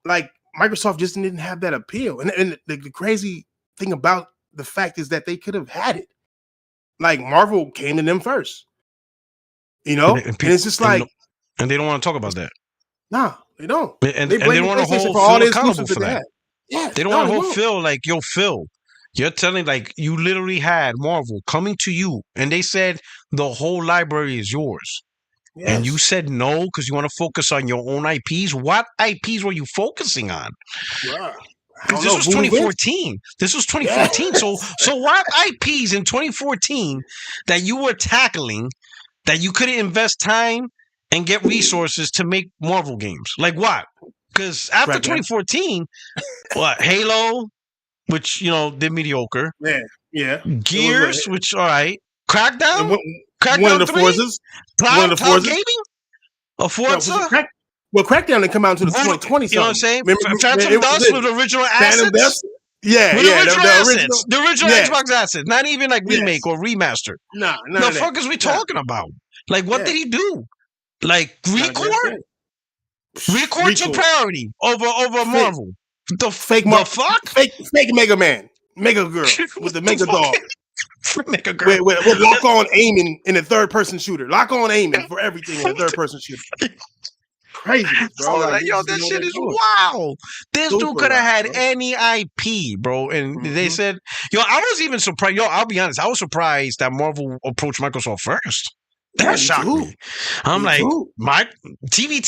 Speaker 2: like, Microsoft just didn't have that appeal. And the crazy thing about the fact is that they could have had it. Like, Marvel came to them first. And it's just like,
Speaker 1: and they don't want to talk about that.
Speaker 2: Nah, they don't.
Speaker 1: And they don't want to hold Phil accountable for that.
Speaker 2: Yeah,
Speaker 1: they don't want to hold Phil like, yo, Phil, you're telling, like, you literally had Marvel coming to you, and they said the whole library is yours. Yes. And you said no because you want to focus on your own IPs. What IPs were you focusing on?
Speaker 2: Yeah.
Speaker 1: This was 2014. This was 2014. Yes. So what IPs in 2014 that you were tackling that you couldn't invest time and get resources to make Marvel games? Like what? Because after 2014, what? Halo, which, did mediocre.
Speaker 2: Yeah.
Speaker 1: Gears, which, all right. Crackdown? Crackdown
Speaker 2: one of the
Speaker 1: 3?
Speaker 2: Forzas.
Speaker 1: Cloud Gaming? A Forza?
Speaker 2: Crackdown didn't come out until the 2020.
Speaker 1: You know what I'm saying? Phantom Dust with original assets?
Speaker 2: Yeah,
Speaker 1: with original assets. The original Xbox assets. Not even like remake or remaster.
Speaker 2: No,
Speaker 1: the fuck is we talking about? Like, what did he do? Like, Record? Record took priority over Marvel. The fuck?
Speaker 2: Fake Mega Man. Mega Girl with the Mega Dog.
Speaker 1: Mega Girl.
Speaker 2: With lock-on aiming in a third-person shooter. Lock-on aiming for everything in a third-person shooter. Crazy, bro.
Speaker 1: Like, yo, that shit is wild. This dude could have had any IP, bro. And they said, yo, I was even surprised. Yo, I'll be honest. I was surprised that Marvel approached Microsoft first. That shocked me. I'm like, TV.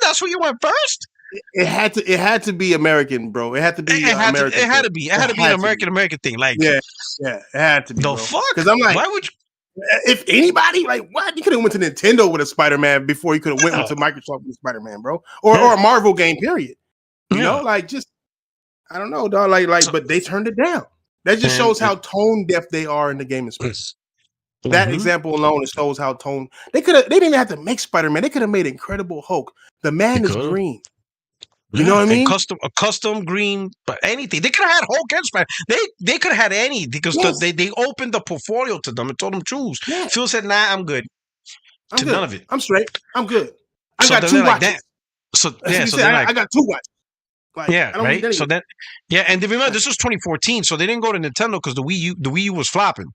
Speaker 1: That's where you went first.
Speaker 2: It had to be American, bro. It had to be American.
Speaker 1: It had to be an American thing. Like,
Speaker 2: yeah, it had to be.
Speaker 1: The fuck?
Speaker 2: Because I'm like,
Speaker 1: why would you?
Speaker 2: If anybody, like, what? You could have went to Nintendo with a Spider-Man before you could have went to Microsoft with Spider-Man, bro, or a Marvel game. Period. You know,
Speaker 1: Yeah.
Speaker 2: like just I don't know, dog. Like, but they turned it down. That just shows how tone deaf they are in the gaming space. That example alone shows how tone they didn't even have to make Spider-Man. They could have made Incredible Hulk. The man is green. You know what I mean?
Speaker 1: A custom green, but anything. They could have had Hulk and Spider. They could have had any because they opened the portfolio to them and told them choose.
Speaker 2: Yeah.
Speaker 1: Phil said, "Nah, I'm good.
Speaker 2: I'm good.
Speaker 1: None of it.
Speaker 2: I'm straight. I'm good. I
Speaker 1: So
Speaker 2: got
Speaker 1: then
Speaker 2: 2
Speaker 1: they're like,
Speaker 2: watches.
Speaker 1: So
Speaker 2: I got 2 watches. Like,
Speaker 1: yeah, right. So then, and remember, this was 2014, so they didn't go to Nintendo because the Wii U was flopping.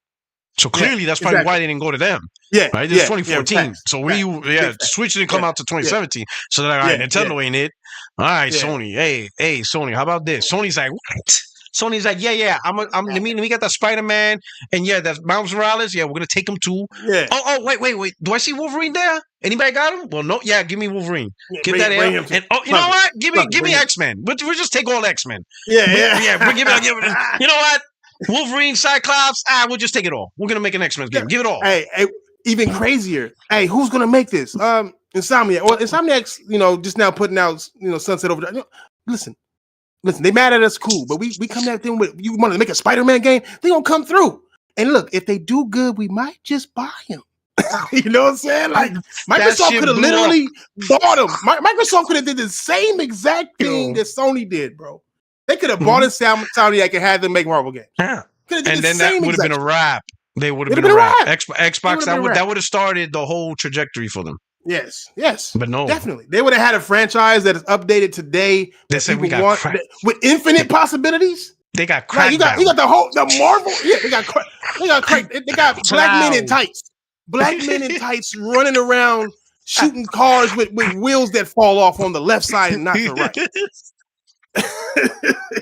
Speaker 1: So clearly, that's probably why they didn't go to them.
Speaker 2: Yeah,
Speaker 1: right. This is 2014, so Wii U, Switch didn't come out to 2017. So they're like, all right, Nintendo ain't it. All right, Sony. Hey, Sony, how about this? Sony's like, what? Sony's like, yeah. Let me get that Spider-Man, and that Miles Morales. Yeah, we're gonna take him too.
Speaker 2: Yeah.
Speaker 1: Oh, wait. Do I see Wolverine there? Anybody got him? Well, no. Yeah, give me Wolverine. Get that in. And you know what? Give me X-Men. We'll just take all X-Men.
Speaker 2: Yeah.
Speaker 1: Give it. You know what? Wolverine, Cyclops. We'll just take it all. We're gonna make an X-Men game. Give it all.
Speaker 2: Hey, even crazier. Hey, who's gonna make this? Insomniac. Well, Insomniac's, just now putting out, Sunset Overdrive. Listen, they mad at us, cool, but we come at them with, you want to make a Spider-Man game, they gonna come through. And look, if they do good, we might just buy them. You know what I'm saying? Like, Microsoft could have literally bought them. Microsoft could have did the same exact thing that Sony did, bro. They could have bought Insomniac and had them make Marvel games.
Speaker 1: Yeah. And then that would have been a wrap. They would have been a wrap. Xbox, that would have started the whole trajectory for them.
Speaker 2: Yes.
Speaker 1: But no.
Speaker 2: Definitely. They would have had a franchise that is updated today.
Speaker 1: They said we got cracked.
Speaker 2: With infinite possibilities.
Speaker 1: They got cracked.
Speaker 2: Like you got the Marvel. Yeah, they got cracked. They got black men in tights. Black men in tights running around shooting cars with wheels that fall off on the left side and not the right.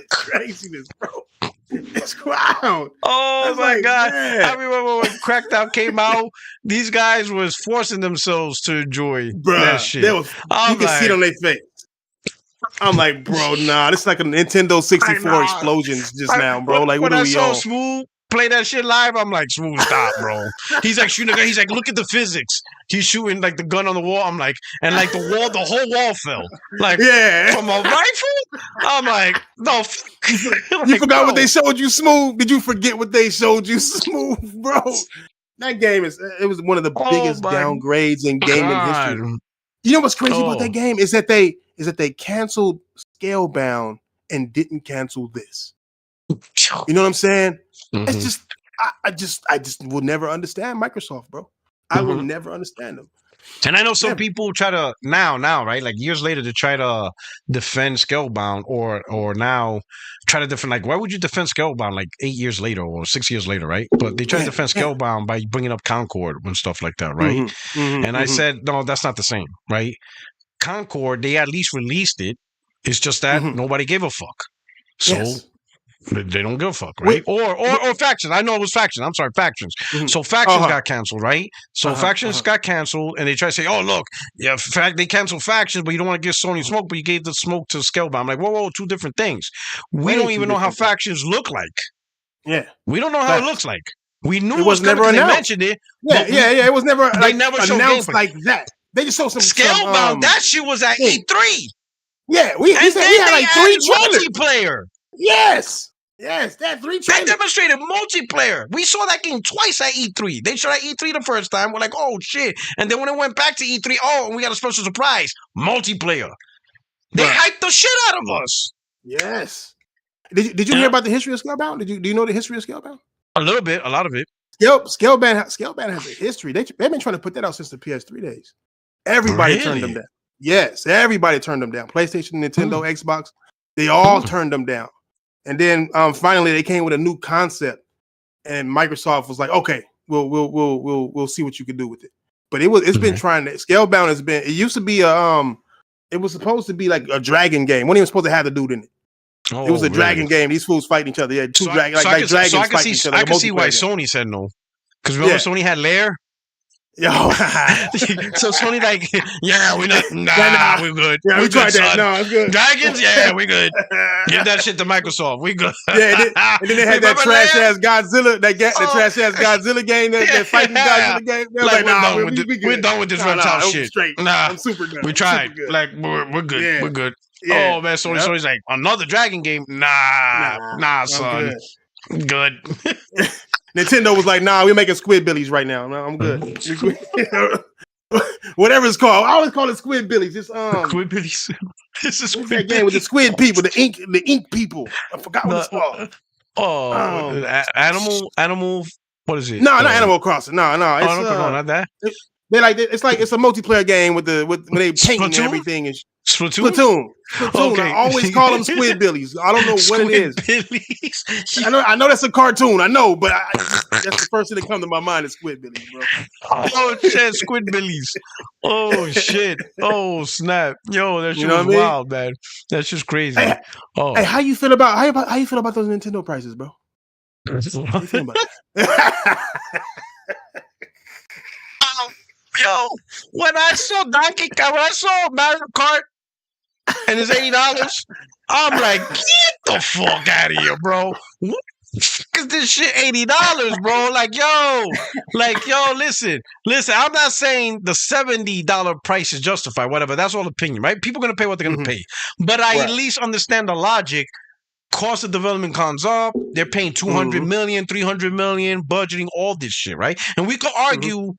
Speaker 2: Craziness, bro. It's wild.
Speaker 1: Oh my God. Man. I remember when Crackdown came out, these guys was forcing themselves to enjoy that shit. You
Speaker 2: can see it on their face. I'm like, bro, nah, this is like a Nintendo 64 explosions just now, bro. Like, what are we on?
Speaker 1: Smooth play that shit live, I'm like, Smooth, stop, bro. He's like shooting a gun. He's like, look at the physics. He's shooting like the gun on the wall. I'm like, and like the whole wall fell. Like, from a rifle? I'm like, no.
Speaker 2: You forgot what they showed you, Smooth? Did you forget what they showed you, Smooth, bro? That game it was one of the biggest downgrades in gaming history. You know what's crazy about that game is that they canceled Scalebound and didn't cancel this. You know what I'm saying? It's just I just will never understand Microsoft, bro. I will never understand them.
Speaker 1: And I know some people try to now, right? Like years later to try to defend Scalebound or now try to defend, like, why would you defend Scalebound like 8 years later or 6 years later, right? But they try to defend Scalebound by bringing up Concord and stuff like that, right? And I said, no, that's not the same, right? Concord, they at least released it. It's just that nobody gave a fuck. So they don't give a fuck, right? Or Factions. I know it was Factions. I'm sorry, Factions. So Factions got canceled, right? So Factions got canceled, and they try to say, oh, look, they canceled Factions, but you don't want to give Sony smoke, but you gave the smoke to Scalebound. I'm like, whoa, two different things. We don't even know how Factions look like.
Speaker 2: Yeah.
Speaker 1: We don't know how it looks like. We knew
Speaker 2: it was never announced.
Speaker 1: They mentioned it.
Speaker 2: Yeah. It was never
Speaker 1: never
Speaker 2: announced like that. They just showed some
Speaker 1: Scalebound. That shit was at E3.
Speaker 2: Yeah, we had like 3 trailers.
Speaker 1: Multiplayer.
Speaker 2: Yes, that 3 trailers.
Speaker 1: They demonstrated multiplayer. We saw that game twice at E3. They showed at E3 the first time. We're like, oh shit. And then when it went back to E3, and we got a special surprise. Multiplayer. They hyped the shit out of us.
Speaker 2: Yes. Did you hear about the history of Scalebound? Do you know the history of Scalebound?
Speaker 1: A little bit, a lot of it.
Speaker 2: Scalebound has a history. They've been trying to put that out since the PS3 days. Everybody turned them down. Yes, everybody turned them down. PlayStation, Nintendo, Xbox, they all turned them down. And then finally they came with a new concept, and Microsoft was like, "Okay, we'll see what you can do with it." But it's been trying to Scalebound has been. It used to be it was supposed to be like a dragon game. Wasn't even supposed to have the dude in it. It was a dragon game. These fools fighting each other. Yeah, dragons fighting each other.
Speaker 1: I can see why Sony said no. Because remember Sony had Lair?
Speaker 2: Yo.
Speaker 1: So Sony like, we're not. We're good.
Speaker 2: Yeah, we tried that.
Speaker 1: Son.
Speaker 2: No, it's good.
Speaker 1: Dragons? we good. Give that shit to Microsoft. We good.
Speaker 2: And then they had that trash ass Godzilla, the trash ass Godzilla game, that fighting Godzilla game.
Speaker 1: Like, we're done with this reptile shit.
Speaker 2: Straight.
Speaker 1: Nah,
Speaker 2: I'm super done.
Speaker 1: We tried. Like we're good. Yeah. We're good.
Speaker 2: Yeah.
Speaker 1: Oh man, so
Speaker 2: Yep.
Speaker 1: he's like, another Dragon game? Nah,
Speaker 2: I'm
Speaker 1: son.
Speaker 2: good.
Speaker 1: Good.
Speaker 2: Nintendo was like, nah, we're making Squidbillies right now. I'm good. Whatever it's called. I always call it Squidbillies. It's
Speaker 1: Squidbillies. This is
Speaker 2: what's that game with the squid people, the ink people. I forgot what it's called.
Speaker 1: Animal. What is it?
Speaker 2: No, not Animal Crossing. No, it's
Speaker 1: no, not that.
Speaker 2: It's a multiplayer game with when they paint and everything. And Splatoon. Okay. I always call them Squidbillies. I don't know what it is. I know that's a cartoon. I know, but that's the first thing that comes to my mind is Squidbillies, bro.
Speaker 1: Oh shit, Squidbillies. Oh shit. Oh snap. Yo, that shit was wild, man. That's just crazy.
Speaker 2: Hey, how you feel about those Nintendo prices, bro? How you feel about that?
Speaker 1: Yo, when I saw Mario Kart and it's $80, I'm like, get the fuck out of here, bro. Cause this shit $80, bro. Like, yo, listen. I'm not saying the $70 price is justified, whatever. That's all opinion, right? People are gonna pay what they're gonna pay. But I at least understand the logic. Cost of development comes up. They're paying 200 million, 300 million, budgeting, all this shit, right? And we could argue,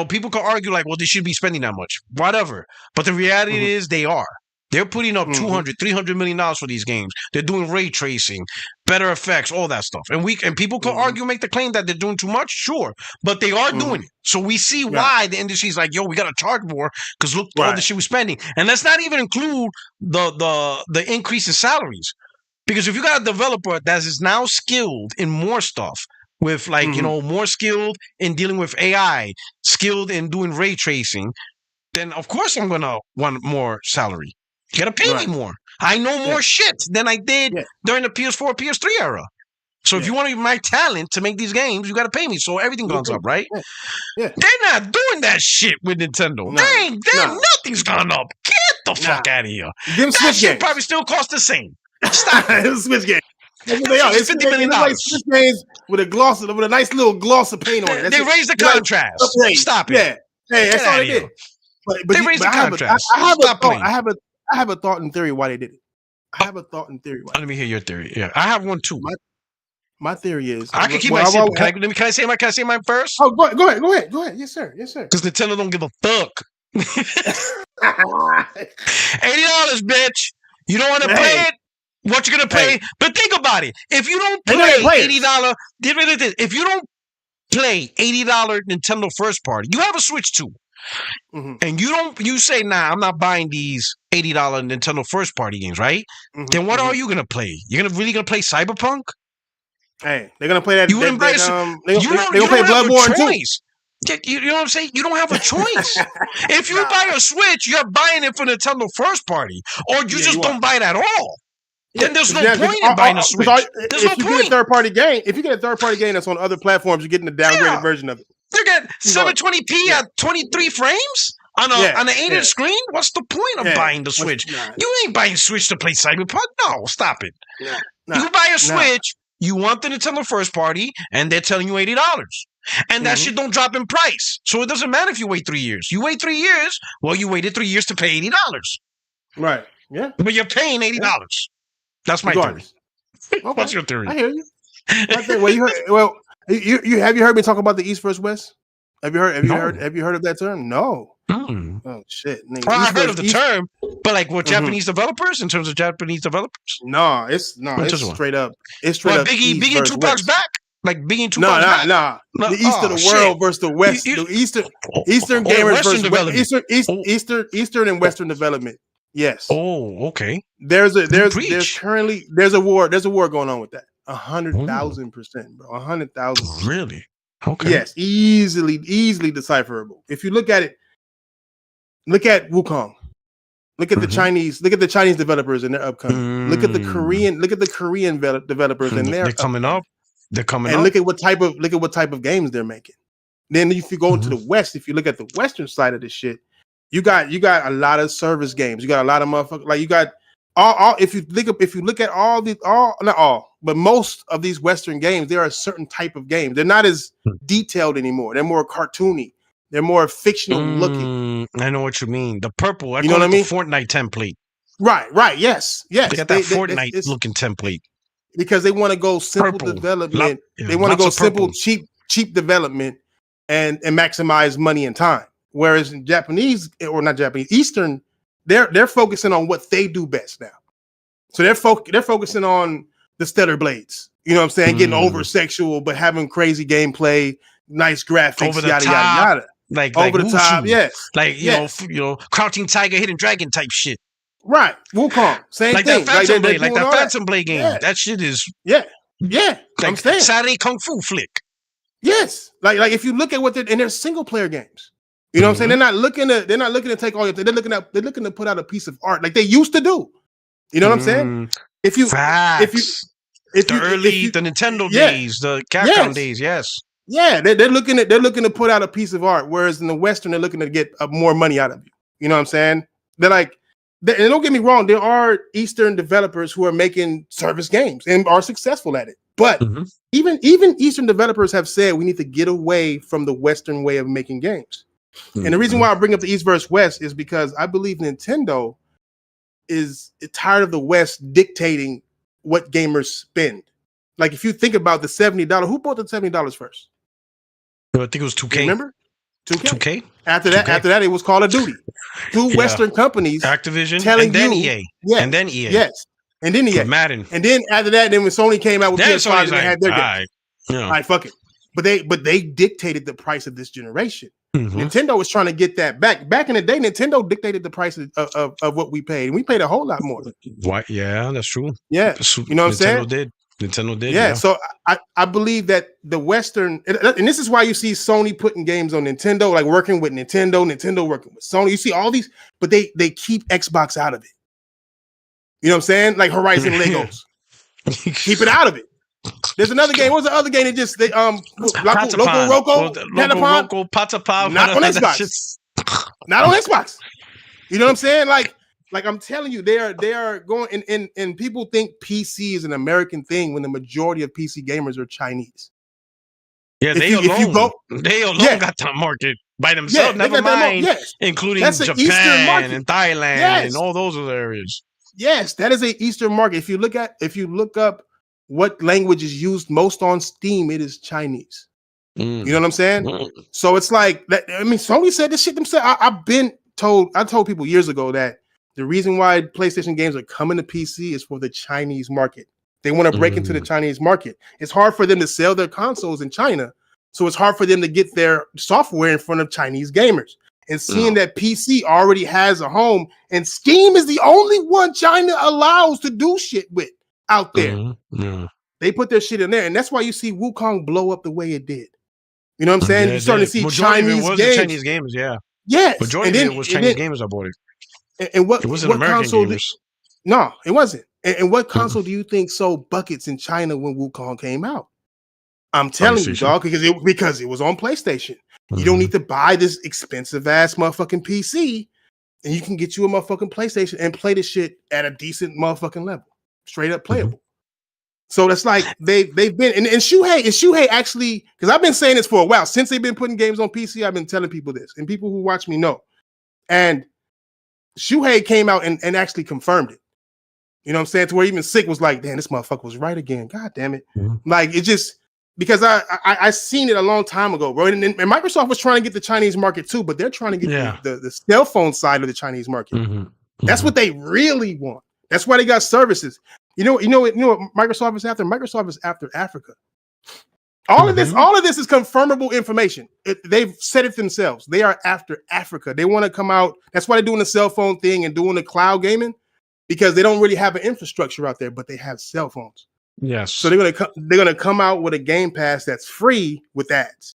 Speaker 1: people could argue like, well, they should be spending that much, whatever. But the reality is they are. They're putting up 200, 300 million dollars for these games. They're doing ray tracing, better effects, all that stuff. And people could argue, make the claim that they're doing too much, sure, but they are doing it. So we see why the industry's like, yo, we gotta charge more because look all the shit we're spending. And let's not even include the increase in salaries. Because if you got a developer that is now skilled in more stuff, with more skilled in dealing with AI, skilled in doing ray tracing, then of course I'm gonna want more salary. You gotta pay me more. I know more shit than I did during the PS4, PS3 era. So if you want my talent to make these games, you gotta pay me. So everything goes up, right? Yeah. They're not doing that shit with Nintendo. Nothing's gone up. Get the fuck out of here. That shit probably still costs the same. Stop it.
Speaker 2: Switch game. They are. It's $50 million. Like Switch games with a nice little gloss of paint on it.
Speaker 1: They raised the contrast. Stop it.
Speaker 2: Yeah. Hey, that's all they did. But
Speaker 1: they raised the contrast.
Speaker 2: I have a thought and theory why they did it. I have a thought and theory.
Speaker 1: Let me hear your theory. Yeah, I have one too.
Speaker 2: My theory is
Speaker 1: I can keep my simple. Can I say mine first?
Speaker 2: Oh, go ahead. Yes, sir.
Speaker 1: Because Nintendo don't give a fuck. $80, bitch. You don't want to play it? What you gonna pay? But think about it. If you don't play $80, if you don't play $80 Nintendo first party, you have a Switch 2. And you say, nah, I'm not buying these $80 Nintendo first party games, right? Then what are you gonna play? You're really gonna play Cyberpunk?
Speaker 2: Hey, they're gonna play that.
Speaker 1: You wouldn't buy
Speaker 2: they're gonna play Bloodborne too.
Speaker 1: You know what I'm saying? You don't have a choice. If you buy a Switch, you're buying it for Nintendo first party, or you just don't buy it at all. Then there's no point in buying a Switch. There's no point.
Speaker 2: If you get a third party game that's on other platforms, you're getting the downgraded version of it.
Speaker 1: You get 720p at 23 frames on an 8-inch screen. What's the point of buying the Switch? You ain't buying Switch to play Cyberpunk. No, stop it. You buy a Switch, you want the Nintendo first party, and they're telling you $80. And that shit don't drop in price. So it doesn't matter if you wait 3 years. You wait 3 years, well, you waited 3 years to pay $80.
Speaker 2: Right. Yeah.
Speaker 1: But you're paying $80. That's my theory.
Speaker 2: Okay.
Speaker 1: What's your theory?
Speaker 2: I hear you. You have you heard me talk about the East versus West? Have you heard of that term? No. Oh shit.
Speaker 1: I heard of the term, but like what Japanese developers in terms of Japanese developers?
Speaker 2: No, it's straight up. It's straight up.
Speaker 1: Biggie and Tupac's back. Like Biggie and Tupac's back.
Speaker 2: No. The East of the world versus the West. The Eastern gamers versus Eastern and Western development. Yes.
Speaker 1: Oh, okay.
Speaker 2: There's a war going on with that. 100,000%, bro. 100,000.
Speaker 1: Really? Okay.
Speaker 2: Yes, easily decipherable. If you look at it, look at Wukong. Look at the Chinese. Look at the Chinese developers and their upcoming. Look at the Korean. Look at the Korean developers and
Speaker 1: they're coming up. They're coming
Speaker 2: and
Speaker 1: up.
Speaker 2: Look at what type of games they're making. Then if you go into the West, if you look at the Western side of this shit, you got a lot of service games. You got a lot of motherfuckers. Like you got all. If you look at not all, but most of these Western games, they are a certain type of game. They're not as detailed anymore. They're more cartoony. They're more fictional looking.
Speaker 1: I know what you mean. The purple. You know what I mean? Fortnite template.
Speaker 2: Right. Yes.
Speaker 1: They got that Fortnite
Speaker 2: it's
Speaker 1: looking template.
Speaker 2: because they want to go simple
Speaker 1: Purple.
Speaker 2: development. They want to go simple, cheap development and maximize money and time. Whereas in Japanese, or not Japanese, Eastern, they're focusing on what they do best now. So they're focusing on the stellar blades. You know what I'm saying? Getting over sexual, but having crazy gameplay, nice graphics,
Speaker 1: over the
Speaker 2: yada
Speaker 1: top,
Speaker 2: yada yada.
Speaker 1: Like
Speaker 2: over the
Speaker 1: Wushu.
Speaker 2: top, yes.
Speaker 1: Like you know, Crouching Tiger, Hidden Dragon type shit.
Speaker 2: Right, Wukong, same
Speaker 1: like
Speaker 2: thing.
Speaker 1: That Phantom Blade, like that
Speaker 2: Phantom
Speaker 1: Blade game.
Speaker 2: Yeah.
Speaker 1: That shit is
Speaker 2: like
Speaker 1: I'm saying Saturday Kung Fu flick.
Speaker 2: Yes, like if you look at what they're single player games. You know what I'm saying? They're not looking to take all your. They're looking to put out a piece of art like they used to do. You know what I'm saying? The Nintendo
Speaker 1: days, the Capcom days, yes.
Speaker 2: Yeah, they're looking to put out a piece of art, whereas in the Western they're looking to get more money out of you. You know what I'm saying? They're like, and don't get me wrong, there are Eastern developers who are making service games and are successful at it. But even Eastern developers have said we need to get away from the Western way of making games. And the reason why I bring up the East versus West is because I believe Nintendo is tired of the West dictating what gamers spend. Like if you think about the $70, who bought the $70 first?
Speaker 1: I think it was 2K.
Speaker 2: Remember? 2K.
Speaker 1: 2K.
Speaker 2: After that, it was Call of Duty. Two Western companies,
Speaker 1: Activision,
Speaker 2: telling
Speaker 1: and then
Speaker 2: you,
Speaker 1: EA,
Speaker 2: yes,
Speaker 1: and then EA,
Speaker 2: yes, and then EA,
Speaker 1: Madden,
Speaker 2: and then after that, then when Sony came out with PS5, they had their game. All right, fuck it. But they dictated the price of this generation. Nintendo was trying to get that back. Back in the day, Nintendo dictated the price of what we paid, and we paid a whole lot more.
Speaker 1: What? Yeah, that's true.
Speaker 2: Yeah, you know what I'm saying?
Speaker 1: Nintendo did.
Speaker 2: Yeah, so I believe that the Western, and this is why you see Sony putting games on Nintendo, like working with Nintendo working with Sony. You see all these, but they keep Xbox out of it. You know what I'm saying? Like Horizon Legos. Keep it out of it. There's another game. What was the other game that just Loco
Speaker 1: Patapon?
Speaker 2: Not on Xbox. Not on Xbox. You know what I'm saying? Like I'm telling you, they are going and people think PC is an American thing when the majority of PC gamers are Chinese.
Speaker 1: Yeah, they alone got that market by themselves. Never mind, including Japan and Thailand and all those other areas.
Speaker 2: Yes, that is an Eastern market. If you look up what language is used most on Steam, it is Chinese. You know what I'm saying? So it's like that. I mean, Sony said this shit themselves. I told people years ago that the reason why PlayStation games are coming to PC is for the Chinese market. They want to break into the Chinese market. It's hard for them to sell their consoles in China, so it's hard for them to get their software in front of Chinese gamers. And seeing that PC already has a home, and Steam is the only one China allows to do shit with out there. They put their shit in there, and that's why you see Wukong blow up the way it did. You know what I'm saying? You're starting to see Chinese
Speaker 1: games. Yeah.
Speaker 2: Yes.
Speaker 1: Majority of it was Chinese gamers I bought it.
Speaker 2: And what
Speaker 1: American
Speaker 2: console? No, it wasn't. And what console do you think sold buckets in China when Wukong came out? I'm telling you, dog, because it was on PlayStation. You don't need to buy this expensive ass motherfucking PC, and you can get you a motherfucking PlayStation and play this shit at a decent motherfucking level, straight up playable. So that's like they've been and Shuhei actually, because I've been saying this for a while since they've been putting games on PC. I've been telling people this, and people who watch me know. And Shuhei came out and actually confirmed it. You know what I'm saying? To where even Sick was like, damn, this motherfucker was right again. God damn it. Like, it just, because I seen it a long time ago, bro. And Microsoft was trying to get the Chinese market too, but they're trying to get the cell phone side of the Chinese market. That's what they really want. That's why they got services. You know what Microsoft is after? Microsoft is after Africa. All of this is confirmable information. They've said it themselves. They are after Africa. They want to come out. That's why they're doing the cell phone thing and doing the cloud gaming, because they don't really have an infrastructure out there, but they have cell phones.
Speaker 1: Yes.
Speaker 2: So they're gonna come out with a Game Pass that's free with ads.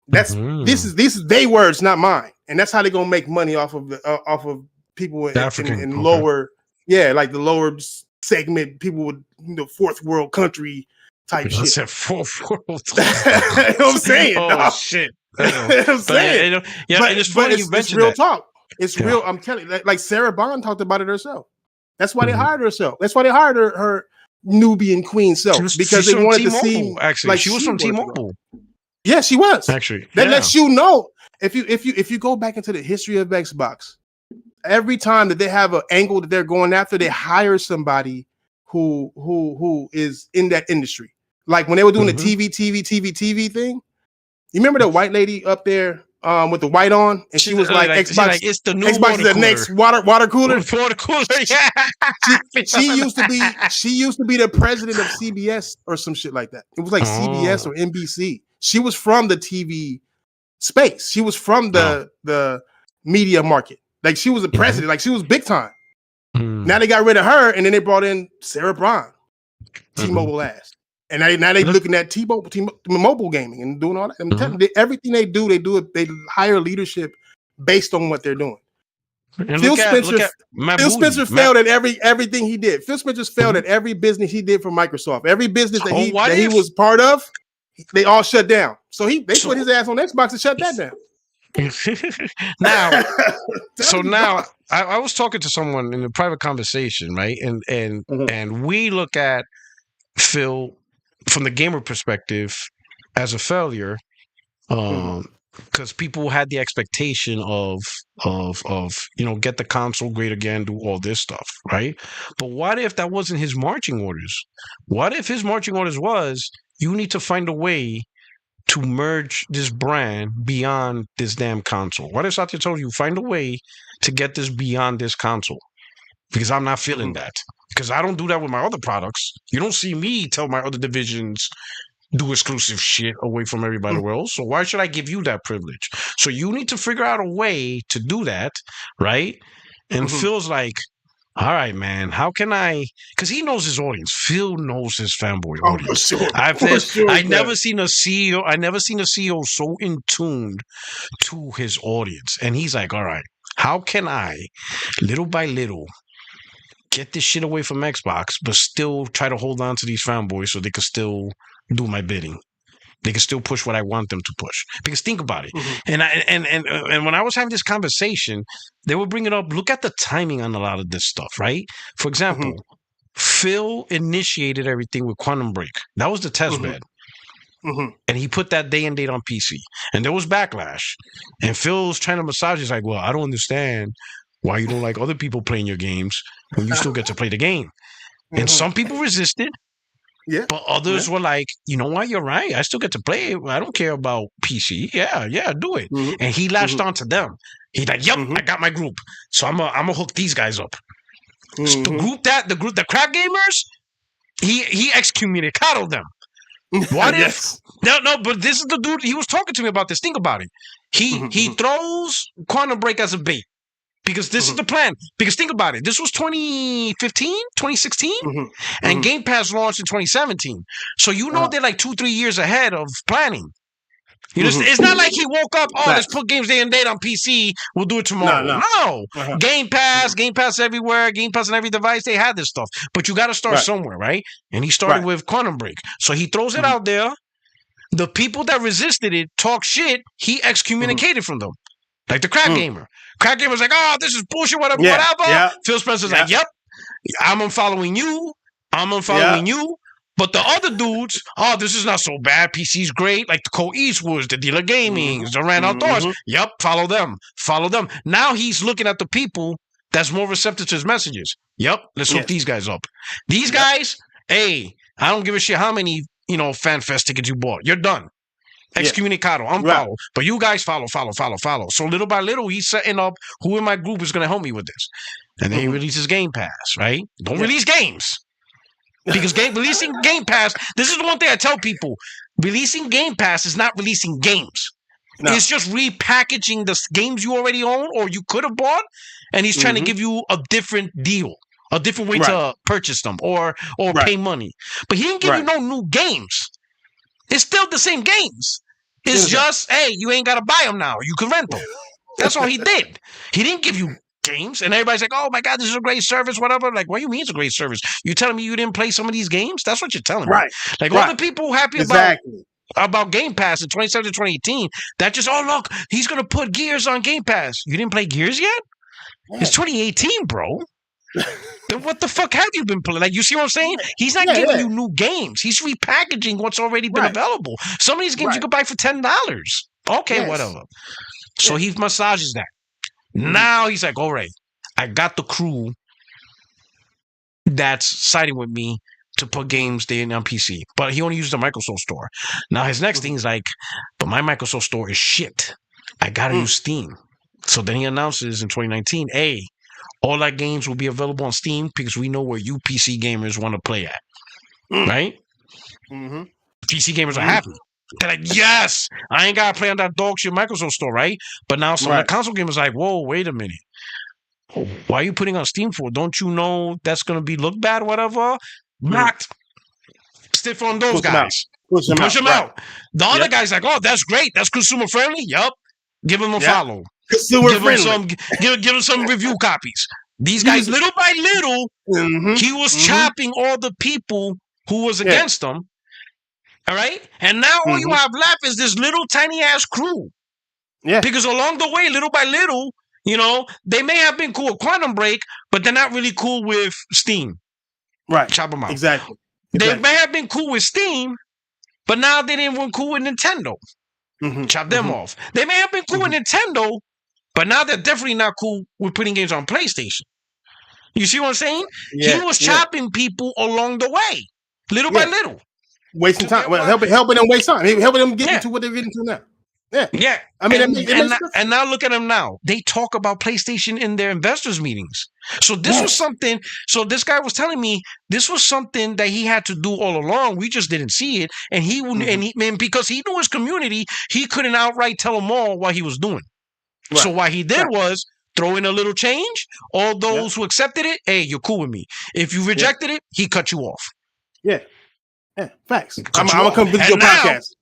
Speaker 2: This is their words, not mine. And that's how they're gonna make money off of people in lower, like the lower segment, people with fourth world country type shit.
Speaker 1: Said fourth world.
Speaker 2: You know what I'm saying?
Speaker 1: Oh shit!
Speaker 2: You know what I'm saying? It's real talk. It's real. I'm telling you, like Sarah Bond talked about it herself. That's why they hired herself. That's why they hired her Nubian queen self, because they wanted to see.
Speaker 1: Actually, like she was from T-Mobile.
Speaker 2: Yeah, she was.
Speaker 1: Actually,
Speaker 2: that lets you know if you go back into the history of Xbox. every time that they have an angle that they're going after, they hire somebody who is in that industry. Like when they were doing the TV thing. You remember the white lady up there with the white on, and she was like, Xbox,
Speaker 1: it's the new
Speaker 2: Xbox is the next water cooler.
Speaker 1: Water cooler, yeah.
Speaker 2: She used to be the president of CBS or some shit like that. It was like CBS or NBC. She was from the TV space. She was from the media market. Like she was the president. Like she was big time. Now they got rid of her, and then they brought in Sarah Braun, T-Mobile ass. And now they looking at T-Mobile gaming and doing all that. I'm telling you, everything they do it. They hire leadership based on what they're doing. Phil Spencer failed at everything he did. Phil Spencer failed at every business he did for Microsoft. Every business that he was part of, they all shut down. So they put his ass on Xbox and shut that down.
Speaker 1: Now, I was talking to someone in a private conversation, right? And we look at Phil from the gamer perspective as a failure, because people had the expectation of get the console great again, do all this stuff, right? But what if that wasn't his marching orders? What if his marching orders was, you need to find a way to merge this brand beyond this damn console? What if Satya told you, find a way to get this beyond this console? Because I'm not feeling that. Because I don't do that with my other products. You don't see me tell my other divisions do exclusive shit away from everybody else. So why should I give you that privilege? So you need to figure out a way to do that, right? And Phil's like, all right, man, how can I? Because he knows his audience. Phil knows his fanboy audience. I've never seen a CEO so in tuned to his audience. And he's like, all right, how can I, little by little, get this shit away from Xbox, but still try to hold on to these fanboys so they can still do my bidding? They can still push what I want them to push. Because think about it. And when I was having this conversation, they were bringing up, look at the timing on a lot of this stuff, right? For example, Phil initiated everything with Quantum Break. That was the test bed. And he put that day and date on PC. And there was backlash. And Phil's trying to massage. He's like, well, I don't understand why you don't like other people playing your games when you still get to play the game. And some people resisted. Yeah. But others were like, you know what? You're right. I still get to play. I don't care about PC. Yeah, do it. And he latched onto them. He's like, yep, I got my group. So I'm gonna hook these guys up. So the crack gamers, he excommunicated them. What if no, but this is the dude, he was talking to me about this. Think about it. He throws Quantum Break as a bait. Because this is the plan. Because think about it. This was 2015, 2016, and Game Pass launched in 2017. So they're like 2-3 years ahead of planning. It's not like he woke up, let's put games day and date on PC, we'll do it tomorrow. No. Game Pass everywhere, Game Pass on every device, they had this stuff. But you got to start somewhere, right? And he started with Quantum Break. So he throws it out there. The people that resisted it talk shit, he excommunicated from them. Like the crack gamer. Crack gamer's like, this is bullshit, whatever. Phil Spencer's like, yep, I'm unfollowing you. But the other dudes, this is not so bad. PC's great. Like the Cole Eastwoods, the Dealer Gaming, the Rand Outdoors. Yep, follow them. Now he's looking at the people that's more receptive to his messages. Yep, let's hook these guys up. These guys, hey, I don't give a shit how many, FanFest tickets you bought. You're done. Excommunicado, unfollow. But you guys follow. So little by little, he's setting up who in my group is going to help me with this. And then he releases Game Pass, right? Don't release games. Because releasing Game Pass, this is the one thing I tell people. Releasing Game Pass is not releasing games. No. It's just repackaging the games you already own or you could have bought. And he's trying to give you a different deal. A different way to purchase them or pay money. But he didn't give you no new games. It's still the same games. It's just, hey, you ain't got to buy them now. You can rent them. That's all he did. He didn't give you games. And everybody's like, oh, my God, this is a great service, whatever. Like, what do you mean it's a great service? You telling me you didn't play some of these games? That's what you're telling me. Like, all the people happy about Game Pass in 2017 to 2018, that just, look, he's going to put Gears on Game Pass. You didn't play Gears yet? It's 2018, bro. Then what the fuck have you been playing? Like, you see what I'm saying? He's not giving you new games. He's repackaging what's already been available. Some of these games you could buy for $10. Okay, whatever. So he massages that. Now he's like, all right, I got the crew that's siding with me to put games there on PC, but he only uses the Microsoft Store. Now his next thing is like, but my Microsoft Store is shit. I gotta use Steam. So then he announces in 2019, hey, all our games will be available on Steam because we know where you PC gamers want to play at, right? PC gamers are happy. They're like, yes, I ain't gotta play on that dog shit Microsoft Store, right? But now some of the console gamers are like, whoa, wait a minute. Why are you putting on Steam for? Don't you know that's gonna be look bad or whatever? Not stiff on those guys. Push them out. The other guy's like, oh, that's great. That's consumer friendly. Yup. Give him a follow.
Speaker 2: Consumer friendly.
Speaker 1: Give him some review copies. These guys, little by little, he was chopping all the people who was against him. All right? And now all you have left is this little tiny ass crew. Yeah. Because along the way, little by little, you know, they may have been cool with Quantum Break, but they're not really cool with Steam.
Speaker 2: Right.
Speaker 1: Chop them out.
Speaker 2: Exactly.
Speaker 1: They may have been cool with Steam, but now they didn't want cool with Nintendo. Chop them off. They may have been cool with Nintendo, but now they're definitely not cool with putting games on PlayStation. You see what I'm saying? Yeah, he was chopping people along the way, little by little.
Speaker 2: Wasting time. Well, helping them waste time. Helping them get into what they're getting to now. Yeah. I mean,
Speaker 1: and now look at them now. They talk about PlayStation in their investors meetings. So this was something. So this guy was telling me this was something that he had to do all along. We just didn't see it, and and because he knew his community, he couldn't outright tell them all what he was doing. Right. So what he did was throw in a little change. All those who accepted it, hey, you're cool with me. If you rejected it, he cut you off.
Speaker 2: Yeah, facts. I'm gonna come visit your podcast.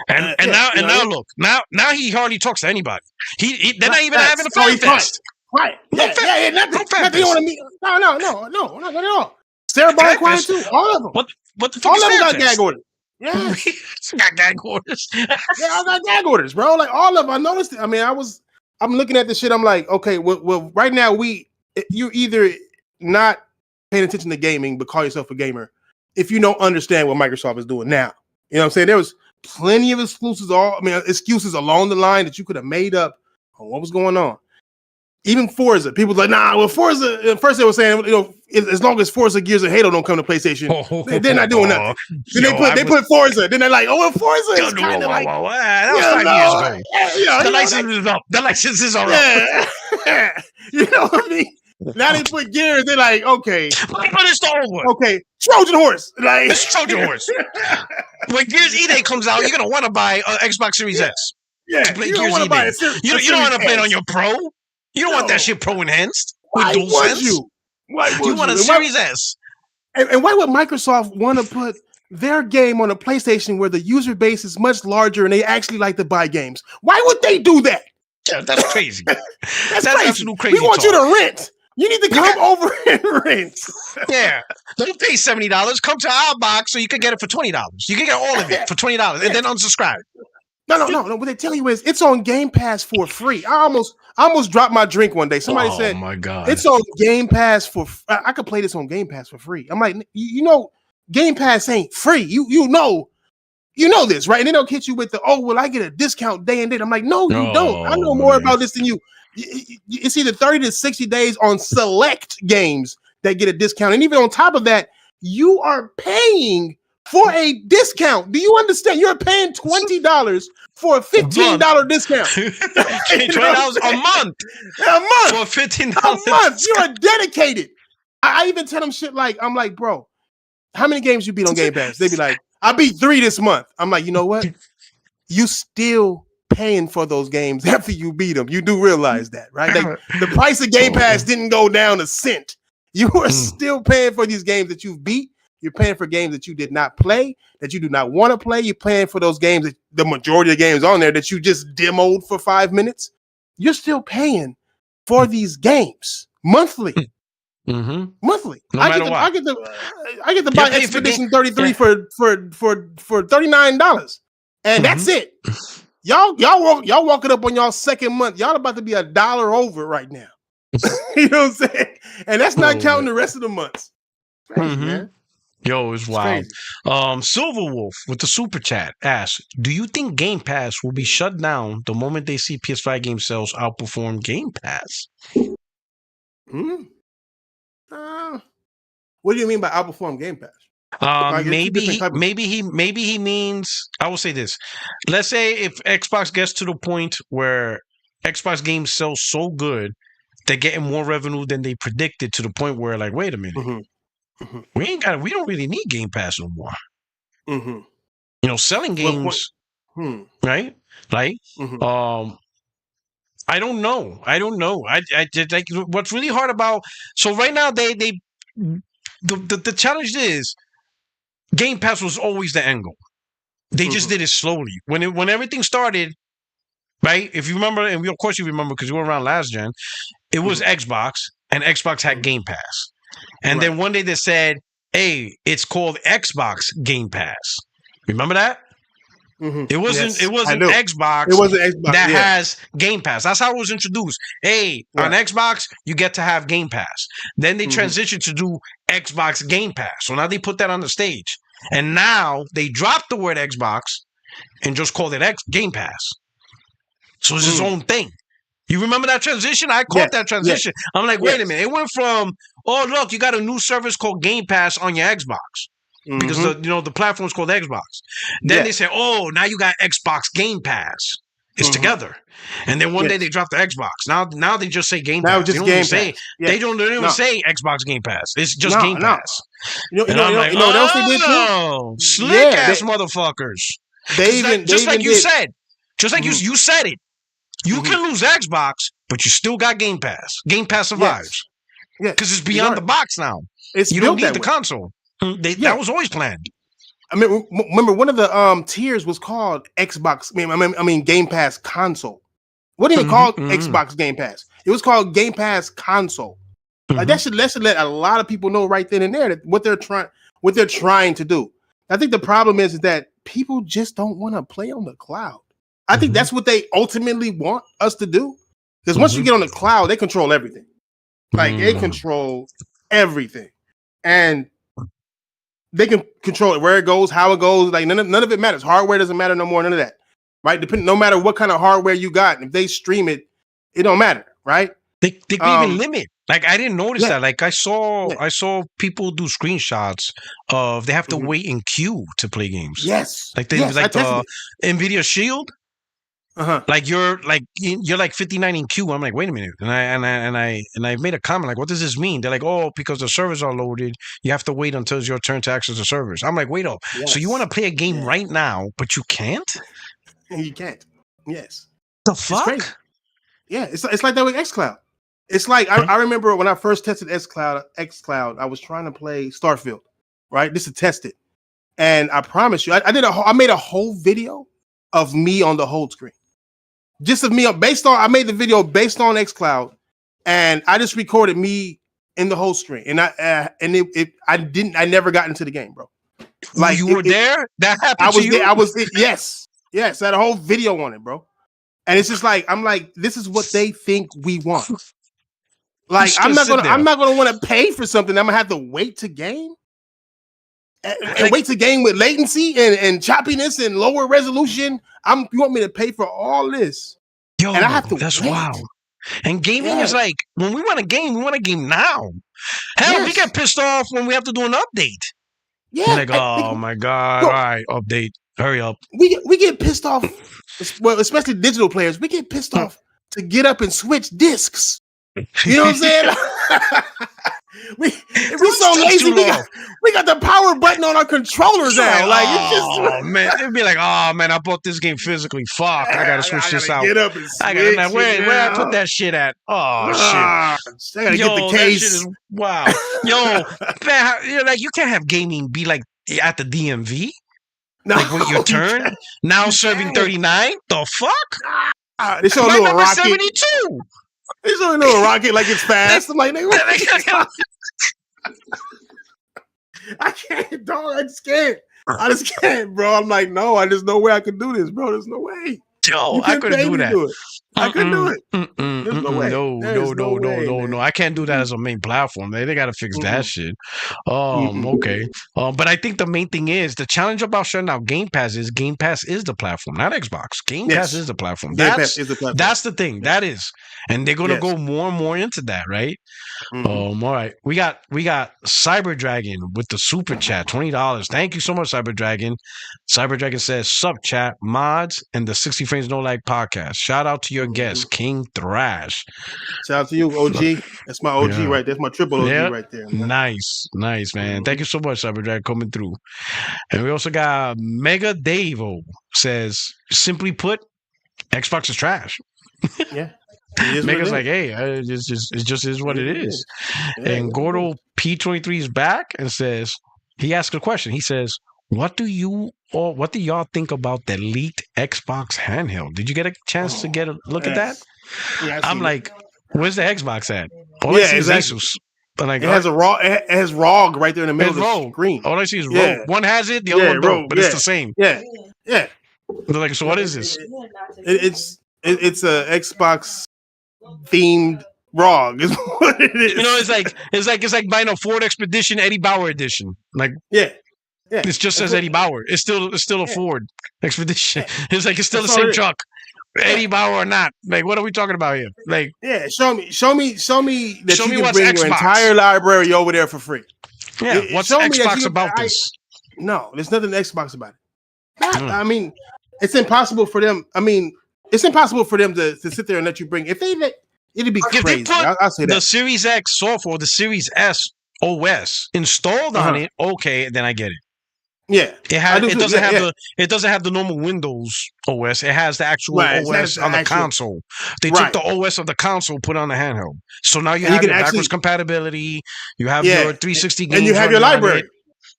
Speaker 1: And now look, now he hardly talks to anybody. They're not even having a fan fest.
Speaker 2: Right. Yeah. Nothing on me. No, not at all. Sarah Ball quiet too. All of them.
Speaker 1: What the fuck?
Speaker 2: All of them got gag orders. Yeah.
Speaker 1: Got gag orders.
Speaker 2: I got gag orders, bro. Like all of them. I noticed it. I mean, I'm looking at this shit. I'm like, okay, well, right now you're either not paying attention to gaming, but call yourself a gamer if you don't understand what Microsoft is doing now. You know what I'm saying? There was plenty of excuses along the line that you could have made up on what was going on. Even Forza, people like, nah, well, Forza, at first they were saying, you know, as long as Forza Gears of Halo don't come to PlayStation, they're not doing nothing. Then they put Forza, then they're like, oh, well, Forza is kind of like,
Speaker 1: that was 5 years ago. The license is up. The licenses are up.
Speaker 2: You know what I mean? Now they put Gears, they're like, okay.
Speaker 1: But it's the old one.
Speaker 2: Okay, Trojan horse. Like,
Speaker 1: it's Trojan horse. When Gears E-Day comes out, you're going to want to buy an Xbox Series S.
Speaker 2: Yeah,
Speaker 1: to play Gears E-Day. You don't want to play it on your Pro. You don't want that shit Pro enhanced.
Speaker 2: Why would you?
Speaker 1: You want a Series S.
Speaker 2: And why would Microsoft want to put their game on a PlayStation where the user base is much larger and they actually like to buy games? Why would they do that?
Speaker 1: Yeah, that's crazy.
Speaker 2: That's crazy. Absolute crazy. We want you to rent. You need to come over and rent.
Speaker 1: Yeah. Don't pay $70. Come to our box so you can get it for $20. You can get all of it for $20 and then unsubscribe.
Speaker 2: No. What they tell you is it's on Game Pass for free. I almost dropped my drink one day. Somebody said,
Speaker 1: my God,
Speaker 2: it's on Game Pass I could play this on Game Pass for free. I'm like, you know, Game Pass ain't free. You know this, right? And then they'll hit you with I get a discount day and date. I'm like, no, you don't. I know more about this than you. It's either 30 to 60 days on select games that get a discount. And even on top of that, you are paying for a discount. Do you understand? You're paying $20 for a $15 discount.
Speaker 1: $20 a month.
Speaker 2: A month.
Speaker 1: For $15
Speaker 2: a month. You are dedicated. I even tell them shit like, I'm like, bro, how many games you beat on Game Pass? They be like, I beat 3 this month. I'm like, you know what? You still paying for those games after you beat them. You do realize that, right? Like, the price of Game Pass didn't go down a cent. You are still paying for these games that you've beat. You're paying for games that you did not play, that you do not want to play. You're paying for those games, that the majority of the games on there that you just demoed for 5 minutes. You're still paying for these games monthly. Monthly.
Speaker 1: No
Speaker 2: I
Speaker 1: matter
Speaker 2: get to buy Expedition 33 for $39. And that's it. Y'all walking up on y'all second month. Y'all about to be $1 over right now. You know what I'm saying? And that's not counting the rest of the months. Crazy, man.
Speaker 1: Yo, it's wild. Silver Wolf with the super chat asks, do you think Game Pass will be shut down the moment they see PS5 game sales outperform Game Pass?
Speaker 2: What do you mean by outperform Game Pass? Like,
Speaker 1: Maybe he means. I will say this. Let's say if Xbox gets to the point where Xbox games sell so good, they're getting more revenue than they predicted, to the point where, like, wait a minute, we don't really need Game Pass no more. Selling games, right? Like, I don't know. I just, like, what's really hard about. So right now the challenge is Game Pass was always the angle. They just did it slowly. When everything started, right? If you remember, and of course you remember because you were around last gen, it was Xbox, and Xbox had Game Pass. And then one day they said, hey, it's called Xbox Game Pass. Remember that? It wasn't Xbox.
Speaker 2: It wasn't Xbox
Speaker 1: that has Game Pass. That's how it was introduced. Hey, on Xbox, you get to have Game Pass. Then they transitioned to do Xbox Game Pass. So now they put that on the stage. And now they dropped the word Xbox and just called it Game Pass. So it's its own thing. You remember that transition? I caught that transition. I'm like, wait a minute. It went from, oh, look, you got a new service called Game Pass on your Xbox. Because the platform's called Xbox. Then they say, oh, now you got Xbox Game Pass. It's together. And then one day they drop the Xbox. Now they just say Game Pass. They don't even say Xbox Game Pass. It's just Game Pass.
Speaker 2: You know what else they did too?
Speaker 1: Slick ass motherfuckers. Just like you said. Just like you said it. You can lose Xbox, but you still got Game Pass. Game Pass survives. Because it's beyond the box now. You don't need the console. That was always planned.
Speaker 2: I mean, remember one of the tiers was called Xbox. I mean, Game Pass console. What did it called Xbox Game Pass? It was called Game Pass console. Like that should let a lot of people know right then and there that what they're trying to do. I think the problem is that people just don't want to play on the cloud. I think that's what they ultimately want us to do. Because once you get on the cloud, they control everything. Like they control everything, and they can control it, where it goes, how it goes. Like none of it matters. Hardware doesn't matter no more. None of that, right? No matter what kind of hardware you got, if they stream it, it don't matter, right?
Speaker 1: They can even limit. Like I didn't notice that. Like I saw people do screenshots of they have to wait in queue to play games.
Speaker 2: Yes,
Speaker 1: like the NVIDIA Shield. Like you're like 59 in queue. I'm like, wait a minute, and I made a comment like, what does this mean? They're like, oh, because the servers are loaded, you have to wait until it's your turn to access the servers. I'm like, wait up, so you want to play a game right now, but you can't?
Speaker 2: You can't. Yes.
Speaker 1: The fuck?
Speaker 2: It's like that with xCloud. It's like I remember when I first tested xCloud, I was trying to play Starfield, right? Just to test it, and I promise you, I made a whole video of me on the hold screen. Just of me I made the video based on xCloud, and I just recorded me in the whole screen, and I never got into the game, bro.
Speaker 1: Like you were there? That happened to you?
Speaker 2: I was there. Yes. I had a whole video on it, bro. And it's just like I'm like, this is what they think we want. Like I'm not gonna want to pay for something. I'm gonna have to wait to game. And wait to game with latency and choppiness and lower resolution. You want me to pay for all this?
Speaker 1: Yo, and I have to wait. Wild. And gaming is like, when we want a game now. Hell, we get pissed off when we have to do an update. Yeah. We're like, oh my God. All right, update. Hurry up.
Speaker 2: We get pissed off, well, especially digital players. We get pissed off to get up and switch discs. You know what I'm saying? we so lazy. We got the power button on our controllers now. Like it's just
Speaker 1: man, it'd be like, oh man, I bought this game physically. Fuck, I gotta switch this out.
Speaker 2: Get up and switch
Speaker 1: where I put that shit at? Oh shit!
Speaker 2: I gotta get the case.
Speaker 1: That shit is, wow, yo, man, you're like you can't have gaming be like at the DMV. No, like when your turn now serving 39. The fuck?
Speaker 2: They show a little rocket.
Speaker 1: 72.
Speaker 2: They show a little rocket like it's fast. I'm like, I can't, dog. I just can't, bro. I'm like, no, there's no way I can do this, bro. There's no way.
Speaker 1: Yo, I couldn't do that.
Speaker 2: I couldn't do it. There's no way.
Speaker 1: No. I can't do that as a main platform. They got to fix that shit. Okay. But I think the main thing is the challenge about shutting out Game Pass is the platform, not Xbox. Game Pass is the platform. Pass is the platform. That's the thing. That is, and they're gonna go more and more into that, right? All right. We got Cyber Dragon with the super chat, $20. Thank you so much, Cyber Dragon. Cyber Dragon says, "Sup chat mods and the 60 Frames No Lag podcast. Shout out to your guest, King Thrash.
Speaker 2: Shout out to you, OG. That's my OG right there. That's my triple OG right there. Man.
Speaker 1: Nice, man. Thank you so much, Cyber Dragon, coming through. And we also got Mega Davo says, simply put, Xbox is trash.
Speaker 2: Yeah.
Speaker 1: Mega's like, hey, it just is what it is. And Gordo P23 is back and says, he asked a question. He says, what do y'all think about the leaked Xbox handheld? Did you get a chance to get a look at that? Yeah, I'm like, where's the Xbox at? All I see is Asus. But like, it has
Speaker 2: ROG right there in the middle of the screen.
Speaker 1: All I see is ROG. One has it, the other one don't, but it's the same.
Speaker 2: Yeah.
Speaker 1: They're like, so what is this?
Speaker 2: It's a Xbox themed ROG is what it is.
Speaker 1: You know, it's like buying a Ford Expedition Eddie Bauer edition. Like, it just says Eddie Bauer. It's still a Ford Expedition. It's like it's still the same truck. Eddie Bauer or not. Like, what are we talking about here? Like,
Speaker 2: show me that you can bring your entire library over there for free.
Speaker 1: Yeah, what's Xbox about this?
Speaker 2: No, there's nothing Xbox about it. I mean, it's impossible for them. I mean, it's impossible for them to sit there and let you bring. It'd be crazy. I'll say that.
Speaker 1: The Series X software, the Series S OS installed on it. Okay, then I get it.
Speaker 2: Yeah,
Speaker 1: it doesn't have the normal Windows OS. It has the actual OS on the console. They took the OS of the console, put on the handheld. So now you have your backwards compatibility. You have your 360 games,
Speaker 2: and you have your library.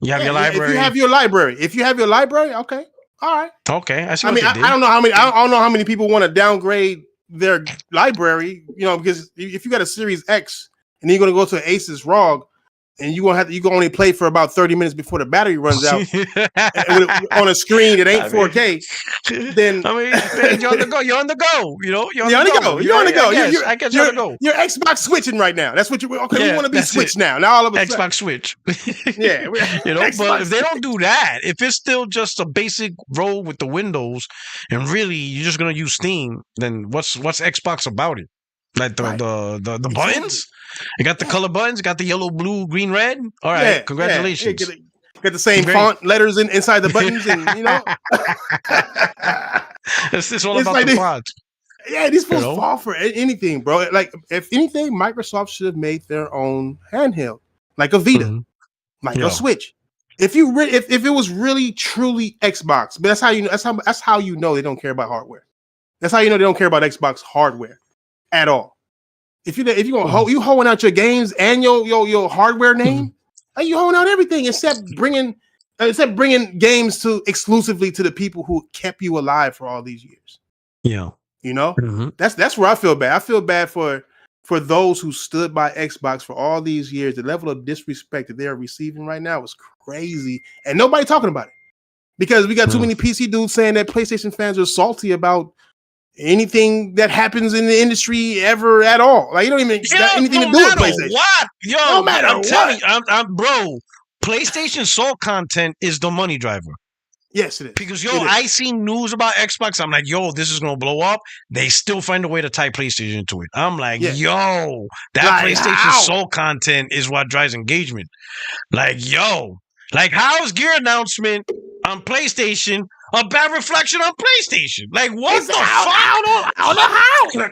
Speaker 1: You have your library.
Speaker 2: If you have your library, okay, all right,
Speaker 1: okay. I see.
Speaker 2: I mean, I don't know how many people want to downgrade their library. You know, because if you got a Series X and then you're going to go to an Asus ROG. And you can only play for about 30 minutes before the battery runs out on a screen that ain't 4K. Then
Speaker 1: you're on the go. You're on the go. You know, you're on the go.
Speaker 2: I guess you're on the go. You're Xbox switching right now. That's what you. Okay, we want to be switched now. Now all of a sudden,
Speaker 1: Xbox Switch.
Speaker 2: Yeah,
Speaker 1: but if they don't do that, if it's still just a basic roll with the Windows, and really you're just gonna use Steam, then what's Xbox about it? Like the buttons. You got the color buttons. You got the yellow, blue, green, red. All right, congratulations.
Speaker 2: Got the same font letters inside the buttons, and you know.
Speaker 1: It's all about the font.
Speaker 2: Yeah, these fools fall for anything, bro. Like, if anything, Microsoft should have made their own handheld, like a Vita, like a Switch. If it was really truly Xbox, but that's how you know they don't care about hardware. That's how you know they don't care about Xbox hardware at all. If you holding out your games and your hardware name, you holding out everything except bringing games exclusively to the people who kept you alive for all these years.
Speaker 1: Yeah,
Speaker 2: you know, that's where I feel bad. I feel bad for those who stood by Xbox for all these years. The level of disrespect that they are receiving right now is crazy, and nobody talking about it because we got too many PC dudes saying that PlayStation fans are salty about anything that happens in the industry ever at all. Like, you don't even got anything to do with PlayStation.
Speaker 1: What? Yo,
Speaker 2: no matter
Speaker 1: I'm
Speaker 2: what.
Speaker 1: telling you, bro, PlayStation Soul content is the money driver.
Speaker 2: Yes, it is.
Speaker 1: Because, I seen news about Xbox. I'm like, this is going to blow up. They still find a way to tie PlayStation into it. I'm like, that PlayStation Soul content is what drives engagement. Like, how's Gear announcement on PlayStation a bad reflection on PlayStation? Like, what the fuck?
Speaker 2: I don't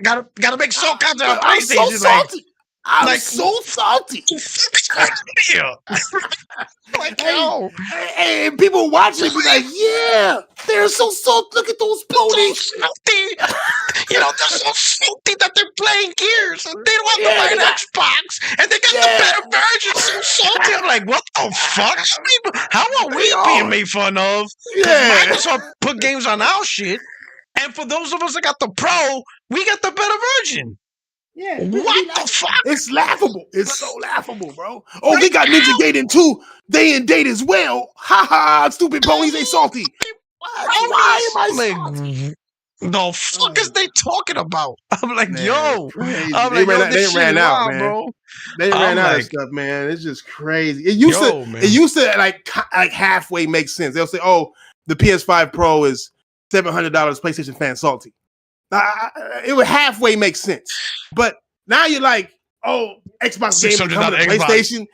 Speaker 2: know how.
Speaker 1: Gotta make soul content on PlayStation.
Speaker 2: I'm so salty. I'm so salty. Hey, people watching be like, yeah, they're so salty. Look at those ponies.
Speaker 1: They're so salty that they're playing Gears and they don't have to buy an Xbox and they got the better version. So salty. I'm like, what the fuck? How are we being made fun of? Microsoft put games on our shit, and for those of us that got the Pro, we got the better version.
Speaker 2: Yeah,
Speaker 1: what the fuck?
Speaker 2: It's laughable. It's so laughable, bro. Oh, they got Ninja Gaiden too. They in date as well. Ha ha! Stupid ponies, they salty. Why am I salty?
Speaker 1: The fuck is they talking about? I'm like,
Speaker 2: Man,
Speaker 1: yo.
Speaker 2: crazy.
Speaker 1: I'm like, yo, this
Speaker 2: They
Speaker 1: shit
Speaker 2: ran out,
Speaker 1: wild,
Speaker 2: man.
Speaker 1: bro.
Speaker 2: They
Speaker 1: I'm
Speaker 2: ran out of
Speaker 1: like,
Speaker 2: stuff, man. It's just crazy.
Speaker 1: man.
Speaker 2: It used to like halfway make sense. They'll say, "Oh, the PS5 Pro is $700. PlayStation fan salty." It would halfway make sense, but now you're like, "Oh, Xbox game will come to PlayStation."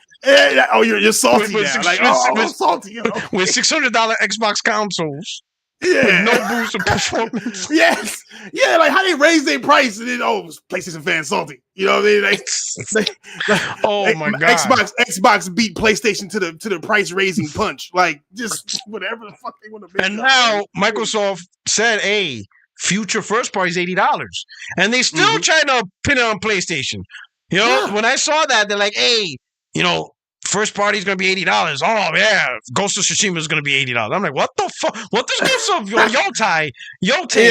Speaker 2: Oh, you're salty now. Like, I'm salty. You know?
Speaker 1: With $600 Xbox consoles.
Speaker 2: Yeah.
Speaker 1: With no boost of performance.
Speaker 2: Yes. Yeah, like how they raise their price and then PlayStation fans salty. You know what I mean?
Speaker 1: Oh my god.
Speaker 2: Xbox beat PlayStation to the price raising punch. Like just whatever the fuck they want to make.
Speaker 1: And now Microsoft said, hey, future first party is $80. And they still trying to pin it on PlayStation. You know, when I saw that, they're like, hey, you know, first party is going to be $80. Oh, yeah. Ghost of Tsushima is going to be $80. I'm like, what the fuck? What does Ghost of Yotai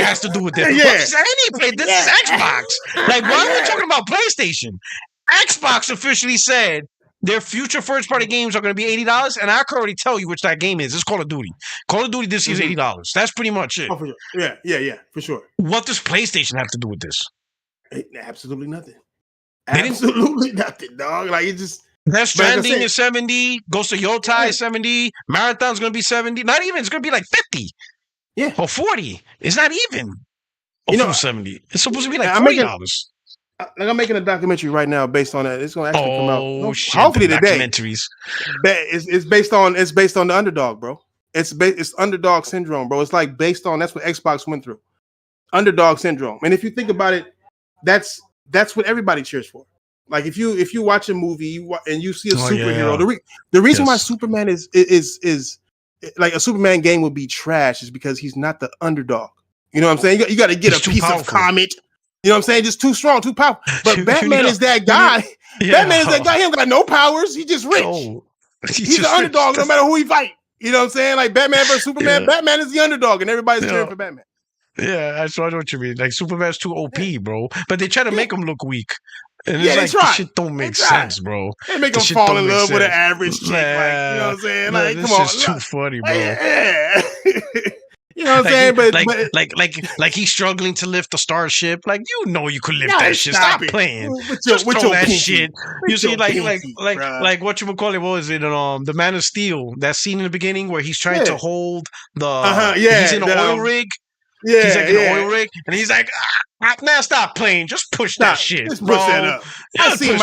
Speaker 1: has to do with this?
Speaker 2: Yeah.
Speaker 1: What does any This is Xbox. Like, why are we talking about PlayStation? Xbox officially said their future first party games are going to be $80. And I can already tell you which that game is. It's Call of Duty. Call of Duty this year is $80. That's pretty much it.
Speaker 2: Oh, for sure. Yeah, for sure.
Speaker 1: What does PlayStation have to do with this?
Speaker 2: Absolutely nothing. Absolutely nothing, dog. Like, it just.
Speaker 1: Death Stranding is 70. Ghost of Yotai is 70. Marathon's going to be 70. Not even. It's going to be like 50.
Speaker 2: Yeah.
Speaker 1: Or 40. It's not even. Full 70. It's supposed to be like $40.
Speaker 2: I'm making a documentary right now based on that. It's going to actually come out.
Speaker 1: Oh, shit.
Speaker 2: Hopefully today.
Speaker 1: Documentaries.
Speaker 2: It's based on the underdog, bro. It's underdog syndrome, bro. It's like based on that's what Xbox went through. Underdog syndrome. And if you think about it, that's what everybody cheers for. Like if you watch a movie and you see a superhero, the reason why Superman is like a Superman game would be trash is because he's not the underdog. You know what I'm saying? You got to get a piece of Comet. You know what I'm saying? Just too strong, too powerful. But Batman is that guy. Batman is that guy. He ain't got no powers. He's just rich. He's the underdog no matter who he fight. You know what I'm saying? Like Batman versus Superman. Batman is the underdog, and everybody's cheering for Batman.
Speaker 1: Yeah, I know what you mean. Like Superman's too OP, bro. But they try to make him look weak. And
Speaker 2: it's
Speaker 1: like, this shit don't make sense, bro.
Speaker 2: They make him fall in love with an average chick. Like, you know what I'm saying? Like,
Speaker 1: this
Speaker 2: come on.
Speaker 1: This is too funny, bro.
Speaker 2: Yeah. You know what I'm saying?
Speaker 1: Like he's struggling to lift the starship. Like, you know you could lift that shit. Stop playing. Just throw that shit. You see, like whatchamacallit, what was it? The Man of Steel, that scene in the beginning where he's trying to hold the he's in an oil rig. Yeah, he's like in an oil rig, and he's like, now stop playing. Just push that shit.
Speaker 2: Just push that up. I seen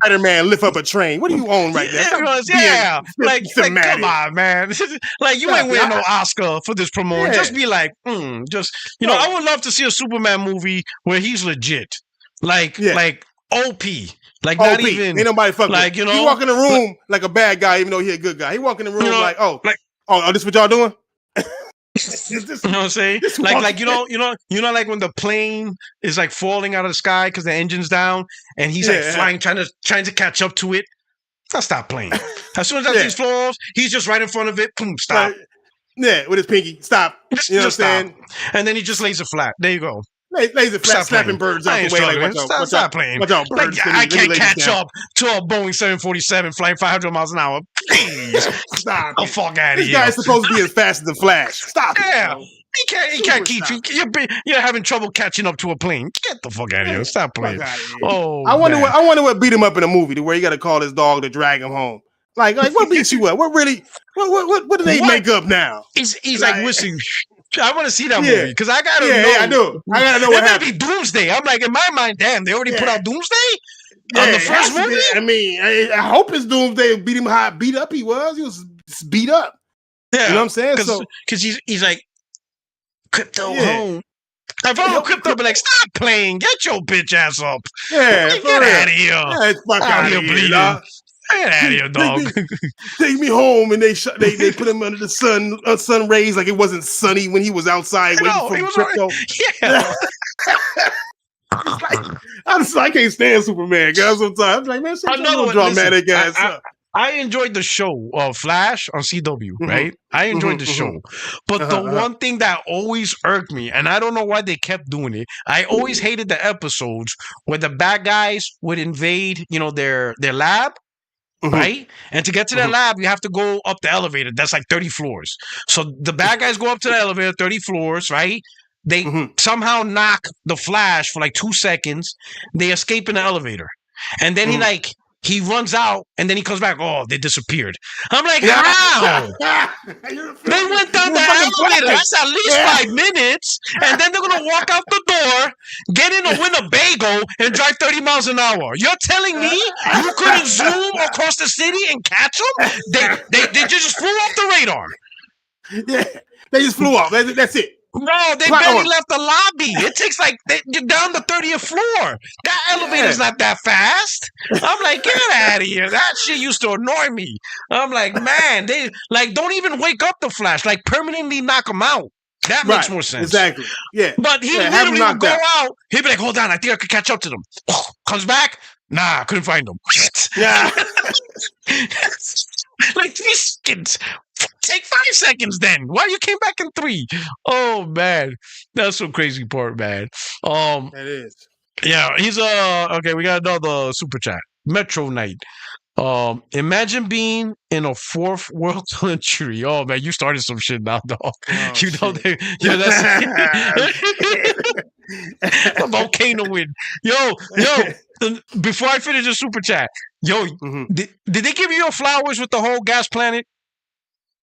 Speaker 2: Spider-Man lift up a train. What do you own right there?
Speaker 1: Like come on, man. Like you ain't winning no Oscar for this promotion. Just be like, I would love to see a Superman movie where he's legit, like OP. Like not even
Speaker 2: ain't nobody fucking.
Speaker 1: Like
Speaker 2: he walk in the room like a bad guy, even though he a good guy. He walk in the room this what y'all doing?
Speaker 1: You know what I'm saying? Like you know, like when the plane is like falling out of the sky because the engine's down, and he's like flying, trying to catch up to it. I'll stop playing. As soon as that thing falls, he's just right in front of it. Boom, stop.
Speaker 2: With his pinky, stop. You know what I'm saying?
Speaker 1: And then he just lays it flat. There you go.
Speaker 2: Lays it flat, slapping birds out the way. Like,
Speaker 1: stop playing. Like, I can't catch up to a Boeing 747 flying 500 miles an hour. Please
Speaker 2: stop.
Speaker 1: The fuck out of here.
Speaker 2: This guy's supposed to be as fast as the Flash. Stop.
Speaker 1: Yeah. He can't keep you. You're having trouble catching up to a plane. Get the fuck out of here. Stop playing. Oh,
Speaker 2: I wonder what beat him up in a movie to where you got to call his dog to drag him home. Like what beats you up? What do they make up now?
Speaker 1: He's like whistling. I want to see that movie because I gotta know.
Speaker 2: I do. I gotta know what happened.
Speaker 1: It might be Doomsday. I'm like, in my mind, damn, they already put out Doomsday on the first movie.
Speaker 2: I mean, I hope it's Doomsday. Beat him how beat up he was. He was beat up.
Speaker 1: Yeah,
Speaker 2: you know what I'm saying?
Speaker 1: Because he's like crypto home. If I'm crypto, be like, stop playing. Get your bitch ass up.
Speaker 2: Yeah,
Speaker 1: get out of here.
Speaker 2: Yeah, fuck out of here, dog.
Speaker 1: Get out of here, dog.
Speaker 2: Take me home, and they put him under the sun rays like it wasn't sunny when he was outside waiting for crypto.
Speaker 1: Yeah.
Speaker 2: I can't stand Superman, guys. Sometimes I'm like, man, another dramatic ass.
Speaker 1: I enjoyed the show Flash on CW, right? I enjoyed the show. But the one thing that always irked me, and I don't know why they kept doing it, I always hated the episodes where the bad guys would invade, their lab, right? And to get to that lab, you have to go up the elevator. That's like 30 floors. So the bad guys go up to the elevator, 30 floors, right? They somehow knock the Flash for like 2 seconds. They escape in the elevator. And then he runs out, and then he comes back. Oh, they disappeared. I'm like, how? They went down the elevator. That's at least 5 minutes. And then they're going to walk out the door, get in a Winnebago, and drive 30 miles an hour. You're telling me you couldn't zoom across the city and catch them? They just flew off the radar.
Speaker 2: Yeah, they just flew off. That's it.
Speaker 1: No, they barely left the lobby. It takes you're down the 30th floor. That elevator's not that fast. I'm like, get out of here. That shit used to annoy me. I'm like, man, they don't even wake up the Flash. Like permanently knock him out. That makes more sense.
Speaker 2: Exactly. Yeah.
Speaker 1: But he literally would go out. He'd be like, hold on, I think I could catch up to them. Comes back. Nah, I couldn't find them.
Speaker 2: Yeah.
Speaker 1: Like 3 seconds. Take 5 seconds then. Why you came back in 3? Oh man, that's some crazy part, man.
Speaker 2: That is.
Speaker 1: Yeah, he's okay. We got another super chat. Metro Knight. Imagine being in a fourth world country. Oh man, you started some shit now, dog. That's a volcano wind. Yo. Before I finish the super chat, did they give you your flowers with the whole gas planet?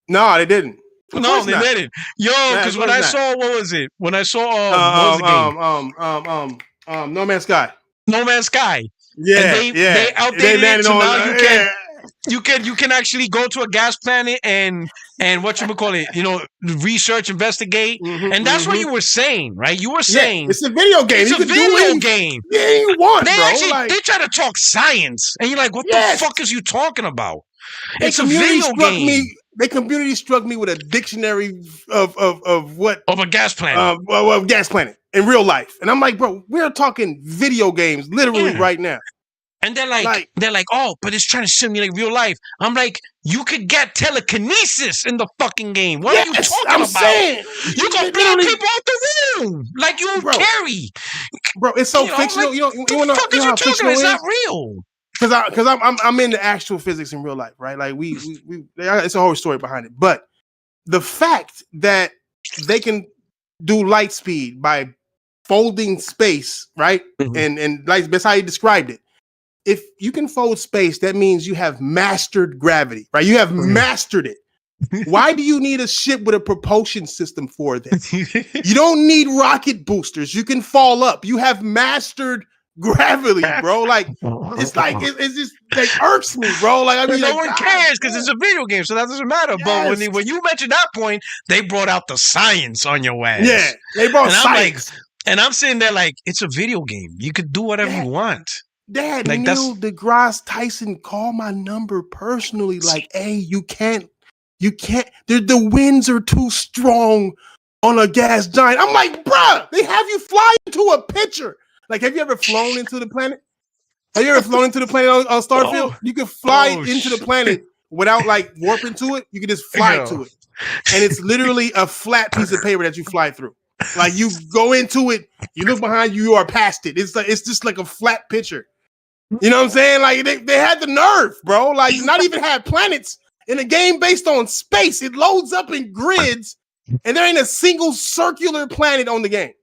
Speaker 2: No, they didn't.
Speaker 1: No, they didn't. Yo, because when I saw, what was it? When I saw what was the game?
Speaker 2: No Man's Sky.
Speaker 1: No Man's Sky.
Speaker 2: Yeah,
Speaker 1: they outdated it, so now you can actually go to a gas planet and whatchamacallit, research, investigate, and that's what you were saying, right? You were saying
Speaker 2: it's a video game.
Speaker 1: It's a video game.
Speaker 2: Yeah, you want,
Speaker 1: they try to talk science, and you're like, what the fuck is you talking about? It's a video game.
Speaker 2: The community struck me with a dictionary of a
Speaker 1: gas planet.
Speaker 2: Of gas planet in real life. And I'm like, bro, we're talking video games literally right now.
Speaker 1: And they're like, oh, but it's trying to simulate real life. I'm like, you could get telekinesis in the fucking game. What are you talking about?
Speaker 2: Saying,
Speaker 1: you can blow people out the room like you carry.
Speaker 2: Bro, it's so fictional.
Speaker 1: Like,
Speaker 2: you want to know how fictional it is?
Speaker 1: It's not real.
Speaker 2: Because I'm into actual physics in real life, right? Like we it's a whole story behind it. But the fact that they can do light speed by folding space, right? And like that's how you described it. If you can fold space, that means you have mastered gravity, right? You have mastered it. Why do you need a ship with a propulsion system for this? You don't need rocket boosters. You can fall up. You have mastered gravity, bro. Like it's just irks me, bro. Like I mean,
Speaker 1: no one cares because it's a video game, so that doesn't matter. Yes. But when you mentioned that point, they brought out the science on your ass.
Speaker 2: Yeah, they brought science.
Speaker 1: And I'm sitting there like, it's a video game. You could do whatever you want.
Speaker 2: Dad, like Neil deGrasse Tyson called my number personally. Like, hey, you can't. The winds are too strong on a gas giant. I'm like, bruh, they have you fly into a pitcher. Like, have you ever flown into the planet? Have you ever flown into the planet on Starfield? You can fly into the planet without like warping to it. You can just fly to it, and it's literally a flat piece of paper that you fly through. Like you go into it, you look behind you, you are past it. It's just like a flat picture. You know what I'm saying? Like they had the nerve, bro. Like not even have planets in a game based on space. It loads up in grids, and there ain't a single circular planet on the game.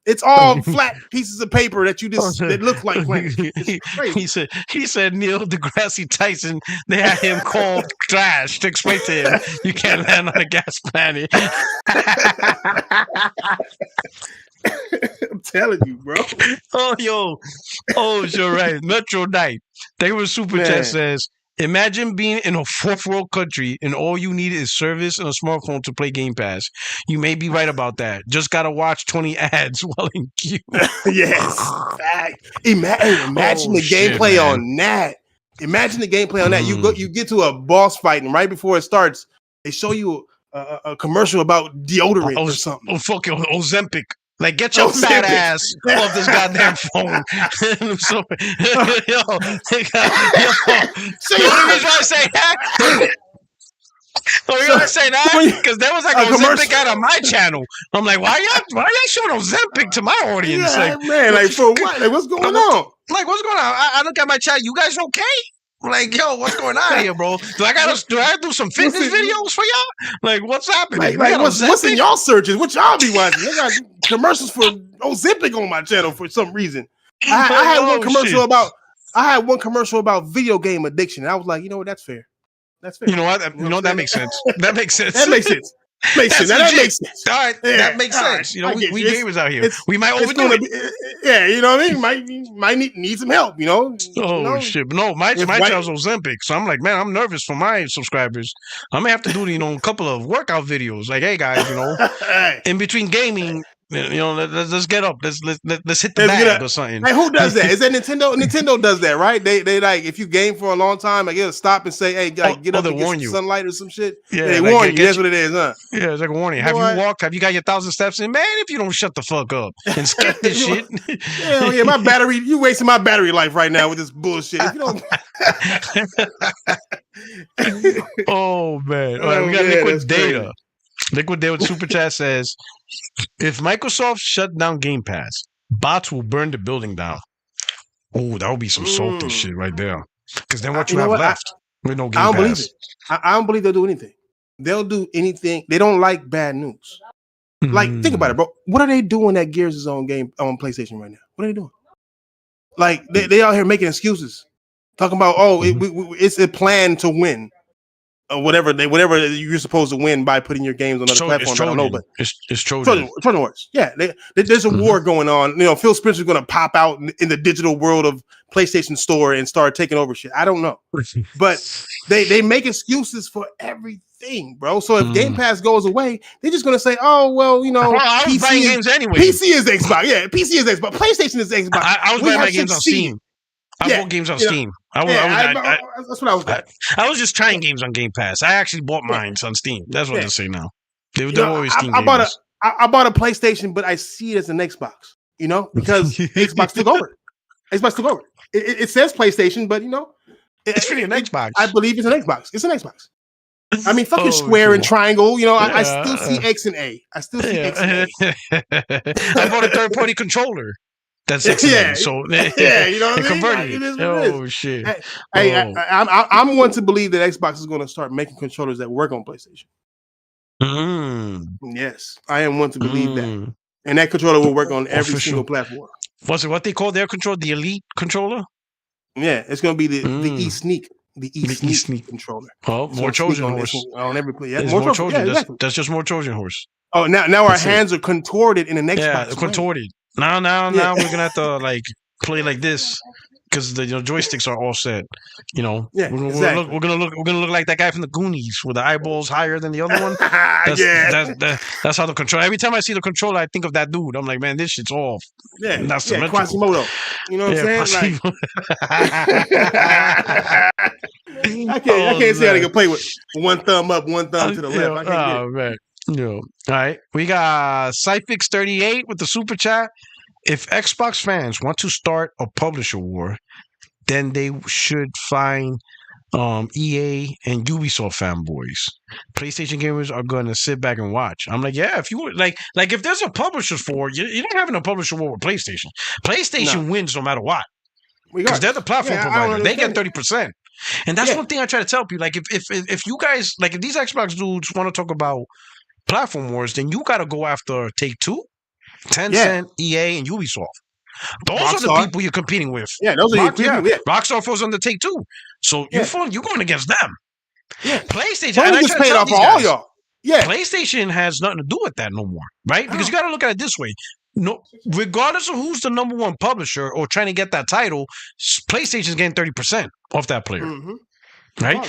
Speaker 2: It's all flat pieces of paper that look like planets.
Speaker 1: He said Neil deGrasse Tyson, they had him call Flash to explain to him you can't land on a gas planet.
Speaker 2: I'm telling you, bro.
Speaker 1: You're right. Metro Knight. They were super chat says, imagine being in a fourth world country and all you need is service and a smartphone to play Game Pass. You may be right about that. Just gotta watch 20 ads while in queue.
Speaker 2: Yes. Imagine the gameplay on that. Imagine the gameplay on that. You get to a boss fight, and right before it starts, they show you a commercial about deodorant or something.
Speaker 1: Fucking Ozempic. Like, get your fat ass off this goddamn phone. So you say that? So you're gonna say that? Because there was like a Ozempic ad on my channel. I'm like, why y'all showing Ozempic to my audience?
Speaker 2: Yeah, like, man, like for what? Like, what's going on?
Speaker 1: Like, what's going on? I look at my chat. You guys okay? Like, yo, what's going on here, bro? Do I do some fitness videos for y'all? Like, what's happening?
Speaker 2: Like what's in y'all searches? What y'all be watching? They got commercials for Ozempic on my channel for some reason. I had one commercial about video game addiction. And I was like, you know what? That's fair. That's fair.
Speaker 1: You know what? That makes sense. That makes sense.
Speaker 2: That makes sense. That makes sense.
Speaker 1: All right, that makes sense. You know, we gamers out here. We might overdo it.
Speaker 2: Yeah, you know what I mean? Might need some help, you know?
Speaker 1: Shit. But no, my channel's Ozempic. So I'm like, man, I'm nervous for my subscribers. I may have to do, a couple of workout videos. Like, hey, guys, in between gaming, let's get up. Let's hit the bag or something.
Speaker 2: Hey, who does that? Is that Nintendo? Nintendo does that, right? They like, if you game for a long time, like, it'll stop and say, hey, get up and get some sunlight or some shit. Yeah, they warn you. That's what it is, huh?
Speaker 1: Yeah, it's like a warning. Have you walked? Have you got your 1,000 steps in? Man, if you don't shut the fuck up and skip this shit.
Speaker 2: Hell yeah, my battery, you wasting my battery life right now with this bullshit. If you don't...
Speaker 1: Oh, man. All right, we got Liquid Data. Crazy. Liquid Data with Super Chat says, if Microsoft shut down Game Pass, bots will burn the building down. Oh, that would be some salty shit right there. Because then what you have left with no Game Pass?
Speaker 2: I don't believe it. I don't believe they'll do anything. They'll do anything. They don't like bad news. Like, think about it, bro. What are they doing that Gears is on PlayStation right now? What are they doing? Like, they out here making excuses. Talking about, it's a plan to win. Whatever you're supposed to win by putting your games on other platforms. I don't know, but
Speaker 1: it's Trojan
Speaker 2: Horse. Yeah, there's a war going on. You know, Phil Spencer's going to pop out in the digital world of PlayStation Store and start taking over shit. I don't know, but they make excuses for everything, bro. So if Game Pass goes away, they're just going to say, "Oh well,
Speaker 1: I was buying games anyway.
Speaker 2: PC is Xbox. Yeah, PC is Xbox. PlayStation is Xbox.
Speaker 1: I was buying my games on Steam. I bought games on Steam.
Speaker 2: That's what I was doing.
Speaker 1: I was just trying games on Game Pass. I actually bought mine on Steam. That's what they say now. They're always Steam games.
Speaker 2: I bought a PlayStation, but I see it as an Xbox, because Xbox took over. Xbox took over. It says PlayStation, but,
Speaker 1: it's really an Xbox.
Speaker 2: I believe it's an Xbox. It's an Xbox. I mean, fucking square and triangle, I still see X and A. I still see X and A.
Speaker 1: I bought a third-party controller. That's excellent. So
Speaker 2: you know what I mean?
Speaker 1: Converted.
Speaker 2: Oh
Speaker 1: shit!
Speaker 2: I'm one to believe that Xbox is going to start making controllers that work on PlayStation. Yes, I am one to believe that, and that controller will work on every single platform.
Speaker 1: Was it what they call their controller? The Elite controller?
Speaker 2: Yeah, it's going to be the E-Sneak. The E-Sneak controller.
Speaker 1: Oh, more Trojan horse
Speaker 2: on every play.
Speaker 1: Yeah, more Trojan. Yeah, exactly. That's just more Trojan horse.
Speaker 2: Oh, now our hands are contorted in an Xbox.
Speaker 1: Yeah, contorted. Now we're gonna have to play like this because the joysticks are all set.
Speaker 2: Exactly.
Speaker 1: We're gonna look like that guy from the Goonies with the eyeballs higher than the other one. That's how the controller. Every time I see the controller, I think of that dude. I'm like, man, this shit's off.
Speaker 2: Yeah, that's Quasimodo. You know what I'm saying? I can't say how they can play with one thumb up, one thumb to the left.
Speaker 1: Man. No. All right. We got Cyfix38 with the super chat. If Xbox fans want to start a publisher war, then they should find EA and Ubisoft fanboys. PlayStation gamers are going to sit back and watch. I'm like, yeah, if you like if there's a publisher's war, you're not having a publisher war with PlayStation. PlayStation wins no matter what. Because they're the platform provider. They get 30%. And that's one thing I try to tell people. Like, if you guys, if these Xbox dudes want to talk about platform wars, then you got to go after Take-Two, Tencent, EA, and Ubisoft. Those are the people you're competing with.
Speaker 2: Yeah, those are your people.
Speaker 1: Rockstar falls under Take-Two. So you're going against them.
Speaker 2: Yeah.
Speaker 1: PlayStation,
Speaker 2: and I just paid off for all y'all. Yeah.
Speaker 1: PlayStation has nothing to do with that no more, right? Because you got to look at it this way. No, regardless of who's the number one publisher or trying to get that title, PlayStation's getting 30% off that player, right?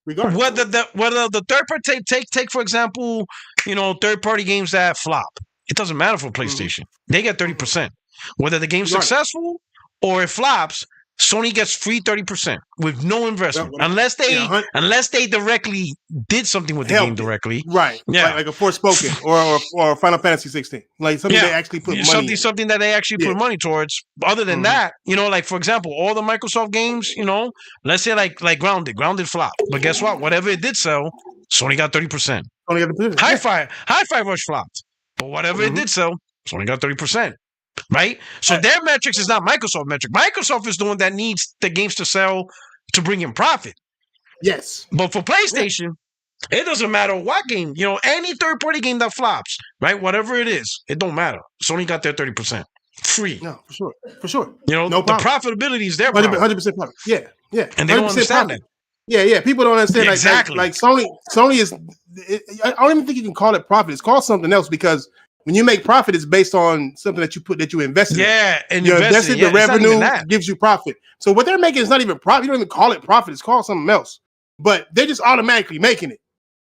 Speaker 1: Whether the third party take for example, third party games that flop, it doesn't matter for PlayStation. They get 30%. Whether the game's successful or it flops, Sony gets free 30% with no investment, unless they directly did something with the game directly.
Speaker 2: Right. Yeah. Like a Forspoken or Final Fantasy 16. Like something they actually put money in.
Speaker 1: Something that they actually put money towards. Other than that, like for example, all the Microsoft games, let's say like Grounded. Grounded flopped. But guess what? Whatever it did sell, Sony got 30%. Hi-Fi Rush flopped. But whatever it did sell, Sony got 30%. Right? So their metrics is not Microsoft metric. Microsoft is the one that needs the games to sell to bring in profit.
Speaker 2: Yes.
Speaker 1: But for PlayStation, it doesn't matter what game, any third-party game that flops, right? Whatever it is, it don't matter. Sony got their 30%. Free.
Speaker 2: No, for sure.
Speaker 1: No
Speaker 2: the
Speaker 1: profitability is their problem.
Speaker 2: 100% profit. Yeah.
Speaker 1: And they don't understand that.
Speaker 2: Yeah. People don't understand.
Speaker 1: Exactly.
Speaker 2: Like Sony is. I don't even think you can call it profit. It's called something else because when you make profit, it's based on something that you invested.
Speaker 1: Yeah,
Speaker 2: and you invested. The revenue gives you profit. So what they're making is not even profit. You don't even call it profit. It's called something else. But they're just automatically making it.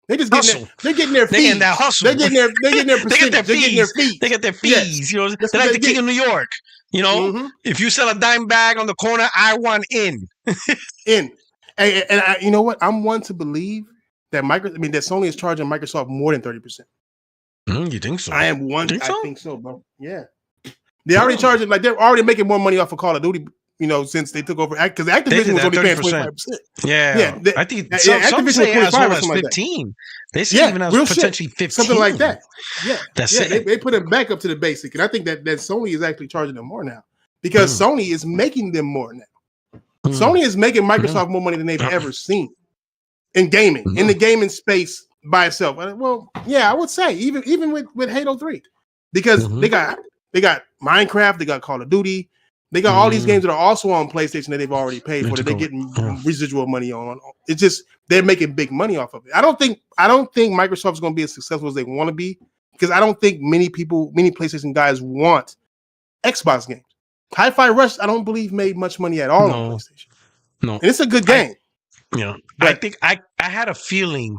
Speaker 2: They're just getting their fees.
Speaker 1: They're getting that hustle.
Speaker 2: They're getting their percentage. They're getting their fees.
Speaker 1: They get their fees. Yes. They're like the king of New York. If you sell a dime bag on the corner, I want in.
Speaker 2: And you know what? I'm one to believe that that Sony is charging Microsoft more than 30%.
Speaker 1: You think so?
Speaker 2: I am one. I think so, bro. Yeah. They already charging they're already making more money off of Call of Duty. Since they took over, because Activision was only paying 25%.
Speaker 1: Yeah. I think Activision say as well as 15. They say even as potentially 15.
Speaker 2: Something like that. Yeah.
Speaker 1: That's it.
Speaker 2: They put it back up to the basic. And I think that Sony is actually charging them more now because Sony is making them more now. Sony is making Microsoft more money than they've ever seen in gaming, in the gaming space by itself. Well, yeah, I would say even with Halo 3 because they got Minecraft, they got Call of Duty. They got all these games that are also on PlayStation that they've already paid for that they're getting residual money on. It's just they're making big money off of it. I don't think Microsoft's going to be as successful as they want to be because I don't think many PlayStation guys want Xbox games. Hi-Fi Rush, I don't believe made much money at all on PlayStation. No, and it's a good game.
Speaker 1: I think I had a feeling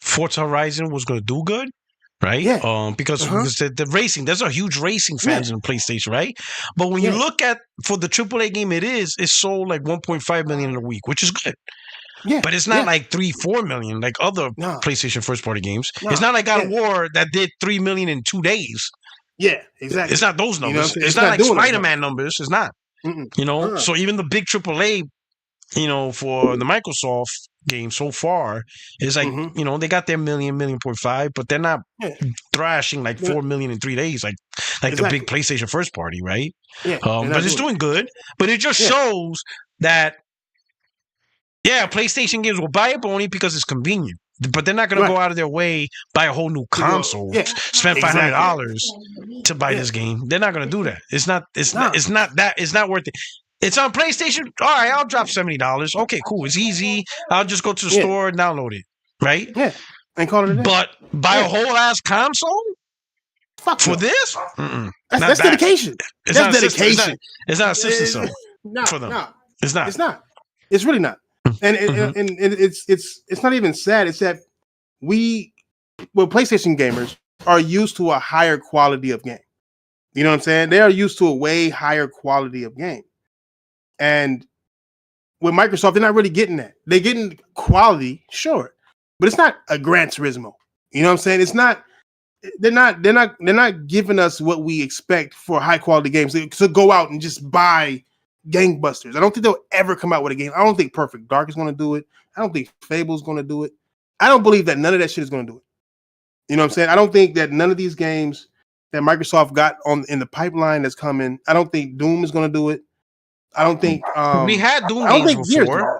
Speaker 1: Forza Horizon was going to do good. Right?
Speaker 2: Yeah.
Speaker 1: Because the racing, there's a huge racing fans in PlayStation, right? But when you look at for the AAA game, it's sold like 1.5 million in a week, which is good. Yeah. But it's not like 3-4 million like other PlayStation first party games. It's not like God of War that did 3 million in 2 days.
Speaker 2: Yeah, exactly.
Speaker 1: It's not those numbers. It's not like Spider-Man numbers. It's not. So even the big AAA, for the Microsoft game so far is like they got their 1.5, but they're not thrashing like 4 million in 3 days like the big PlayStation first party, right? But it's doing good. But it just shows that PlayStation games will buy it, but only because it's convenient. But they're not going to go out of their way buy a whole new console, spend $500 to buy this game. They're not going to do that. It's not worth it. It's on PlayStation. All right, I'll drop $70. Okay, cool. It's easy. I'll just go to the store and download it. Right?
Speaker 2: Yeah. And call it a day.
Speaker 1: But buy a whole ass console for this?
Speaker 2: That's dedication. That's dedication.
Speaker 1: It's not a system for them.
Speaker 2: No,
Speaker 1: it's not.
Speaker 2: It's not. It's really not. And it's not even sad. It's that PlayStation gamers are used to a higher quality of game. You know what I'm saying? They are used to a way higher quality of game. And with Microsoft, they're not really getting that. They're getting quality, sure, but it's not a Gran Turismo. You know what I'm saying? It's not. They're not giving us what we expect for high quality games to go out and just buy gangbusters. I don't think they'll ever come out with a game. I don't think Perfect Dark is going to do it. I don't think Fable's going to do it. I don't believe that none of that shit is going to do it. You know what I'm saying? I don't think that none of these games that Microsoft got in the pipeline that's coming. I don't think Doom is going to do it. I don't think
Speaker 1: we had Doom games before.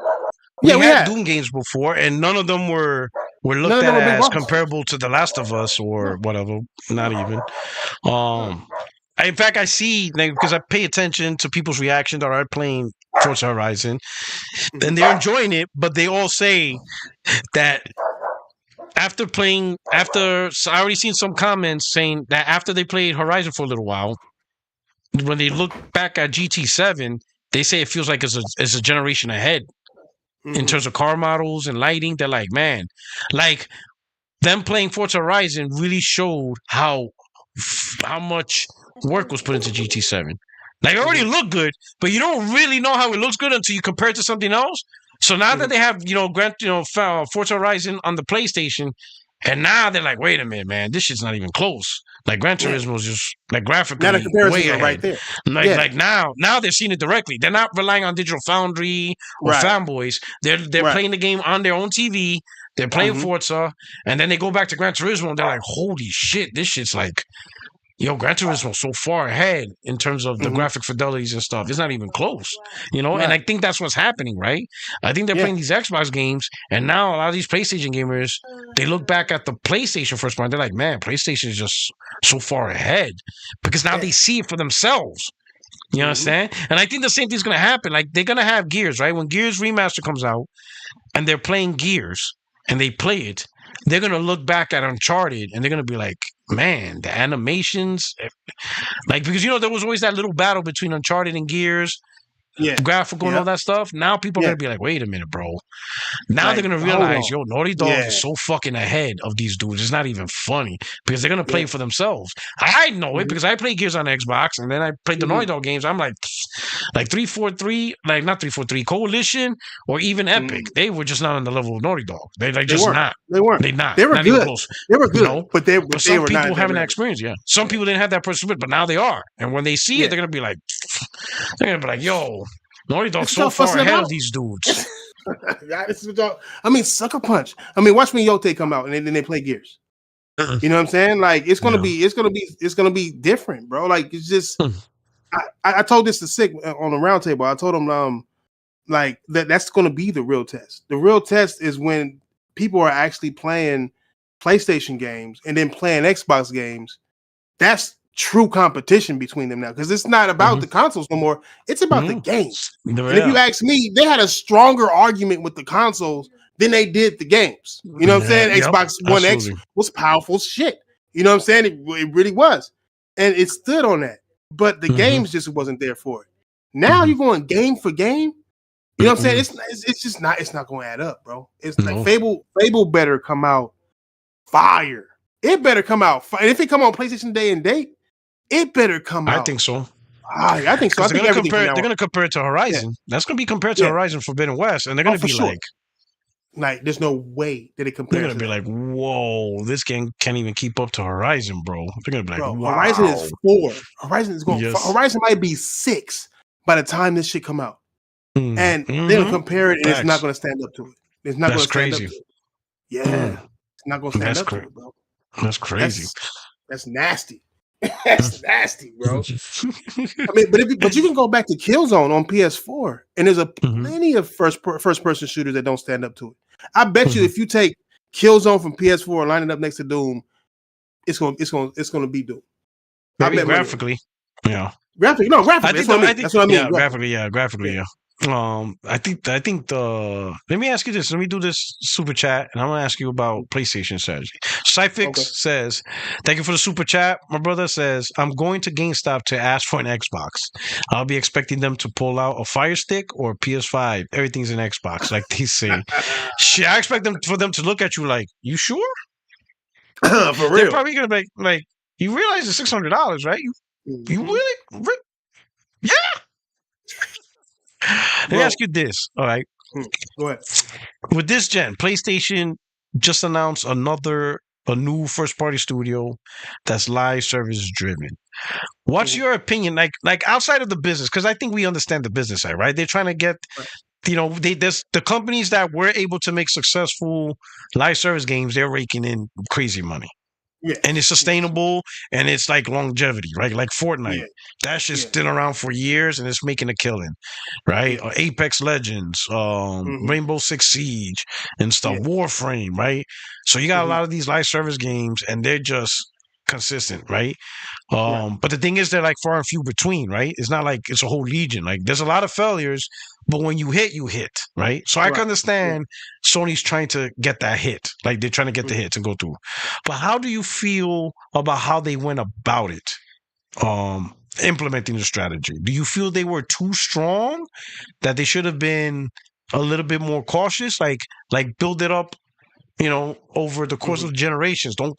Speaker 1: We had Doom games before, and none of them were looked at as comparable to The Last of Us or whatever. Not even. In fact, I see because I pay attention to people's reaction that are playing Forza Horizon, and they're enjoying it, but they all say that after I already seen some comments saying that after they played Horizon for a little while, when they look back at GT7. They say it feels like it's a generation ahead in terms of car models and lighting. They're like, man, like them playing Forza Horizon really showed how much work was put into GT7. Like it already looked good, but you don't really know how it looks good until you compare it to something else. So now that they have, Forza Horizon on the PlayStation, and now they're like, wait a minute, man, this shit's not even close. Like Gran Turismo is just like graphically
Speaker 2: now the comparisons
Speaker 1: way ahead.
Speaker 2: Are right there.
Speaker 1: Like now they're seeing it directly. They're not relying on Digital Foundry or fanboys. They're playing the game on their own TV. They're playing Forza, and then they go back to Gran Turismo and they're like, holy shit, this shit's like yo, Gran Turismo so far ahead in terms of the graphic fidelities and stuff. It's not even close, you know.
Speaker 2: Right.
Speaker 1: And I think that's what's happening, right? I think they're playing these Xbox games, and now a lot of these PlayStation gamers, they look back at the PlayStation first part. They're like, man, PlayStation is just so far ahead because now they see it for themselves. You understand? And I think the same thing's gonna happen. Like they're gonna have Gears, right? When Gears Remaster comes out, and they're playing Gears, and they play it, they're gonna look back at Uncharted, and they're gonna be like, man, the animations, like because there was always that little battle between Uncharted and Gears, graphical and all that stuff. Now people are gonna be like, wait a minute, bro. Now
Speaker 2: Like,
Speaker 1: they're gonna realize, yo, Naughty Dog is so fucking ahead of these dudes. It's not even funny because they're gonna play it for themselves. I know it because I play Gears on Xbox, and then I played the Naughty Dog games. I'm like 343, like not 343, Coalition or even Epic. They were just not on the level of Naughty Dog. They just not.
Speaker 2: They weren't.
Speaker 1: They not.
Speaker 2: They were
Speaker 1: not
Speaker 2: good.
Speaker 1: Even close.
Speaker 2: They were good.
Speaker 1: You know?
Speaker 2: But they
Speaker 1: some
Speaker 2: were
Speaker 1: people
Speaker 2: not
Speaker 1: having that experience. Yeah. Some people didn't have that perspective, but now they are. And when they see it, they're gonna be like, yo. Naughty Dog's so far ahead of these dudes.
Speaker 2: I mean, Sucker Punch. I mean, watch me Yote come out and then they play Gears. You know what I'm saying? Like it's gonna be different, bro. Like it's just. I told this to Sick on the round table. I told him like that's gonna be the real test. The real test is when people are actually playing PlayStation games and then playing Xbox games. That's true competition between them now because it's not about the consoles no more. It's about the games. And if you ask me, they had a stronger argument with the consoles than they did the games. You know what I'm saying? Xbox One X was powerful shit. You know what I'm saying? It really was. And it stood on that. But the games just wasn't there for it. Now you're going game for game. You know what I'm saying? It's just not going to add up, bro. It's like Fable better come out fire. It better come out. And if it come on PlayStation Day and date, it better come out.
Speaker 1: I think so.
Speaker 2: I think so.
Speaker 1: They're going to compare it to Horizon. That's going to be compared to Horizon Forbidden West. And they're going to be
Speaker 2: like, there's no way that it compares.
Speaker 1: They're going to be like, whoa, this game can't even keep up to Horizon, bro. They're going to be like, wow.
Speaker 2: Horizon is 4. Horizon is going. Horizon might be 6 by the time this shit come out. And they'll compare it, and it's not going to stand up to it. It's not going to stand up to it. Yeah. It's not going to stand up to it, bro.
Speaker 1: That's crazy.
Speaker 2: That's nasty. That's nasty, bro. I mean, but you can go back to Killzone on PS4, and there's plenty of first person shooters that don't stand up to it. I bet you if you take Killzone from PS4 and line it up next to Doom, it's gonna be Doom.
Speaker 1: Maybe graphically,
Speaker 2: graphically. That's what I mean.
Speaker 1: Graphically, yeah. I think let me ask you this. Let me do this super chat, and I'm gonna ask you about PlayStation strategy. Cyfix says, "Thank you for the super chat." My brother says, "I'm going to GameStop to ask for an Xbox. I'll be expecting them to pull out a Fire Stick or a PS5. Everything's an Xbox, like they say. Shit, I expect for them to look at you like, you sure?
Speaker 2: For real?
Speaker 1: They're probably gonna be like, you realize it's $600, right? You really? Yeah." Let me ask you this, all right?
Speaker 2: Go ahead.
Speaker 1: With this gen, PlayStation just announced a new first-party studio that's live service driven. What's your opinion, like outside of the business? Because I think we understand the business side, right? They're trying to get, there's the companies that were able to make successful live service games. They're raking in crazy money. Yeah. And it's sustainable and it's like longevity, right? Like Fortnite. Yeah. That shit's been around for years and it's making a killing, right? Yeah. Apex Legends, Rainbow Six Siege and stuff, Warframe, right? So you got a lot of these live service games and they're just consistent, right? But the thing is, they're like far and few between, right? It's not like it's a whole legion. Like there's a lot of failures, but when you hit, right? So I can understand Sony's trying to get that hit. Like they're trying to get the hits and go through. But how do you feel about how they went about it? Implementing the strategy. Do you feel they were too strong? That they should have been a little bit more cautious? Like build it up, over the course of generations. Don't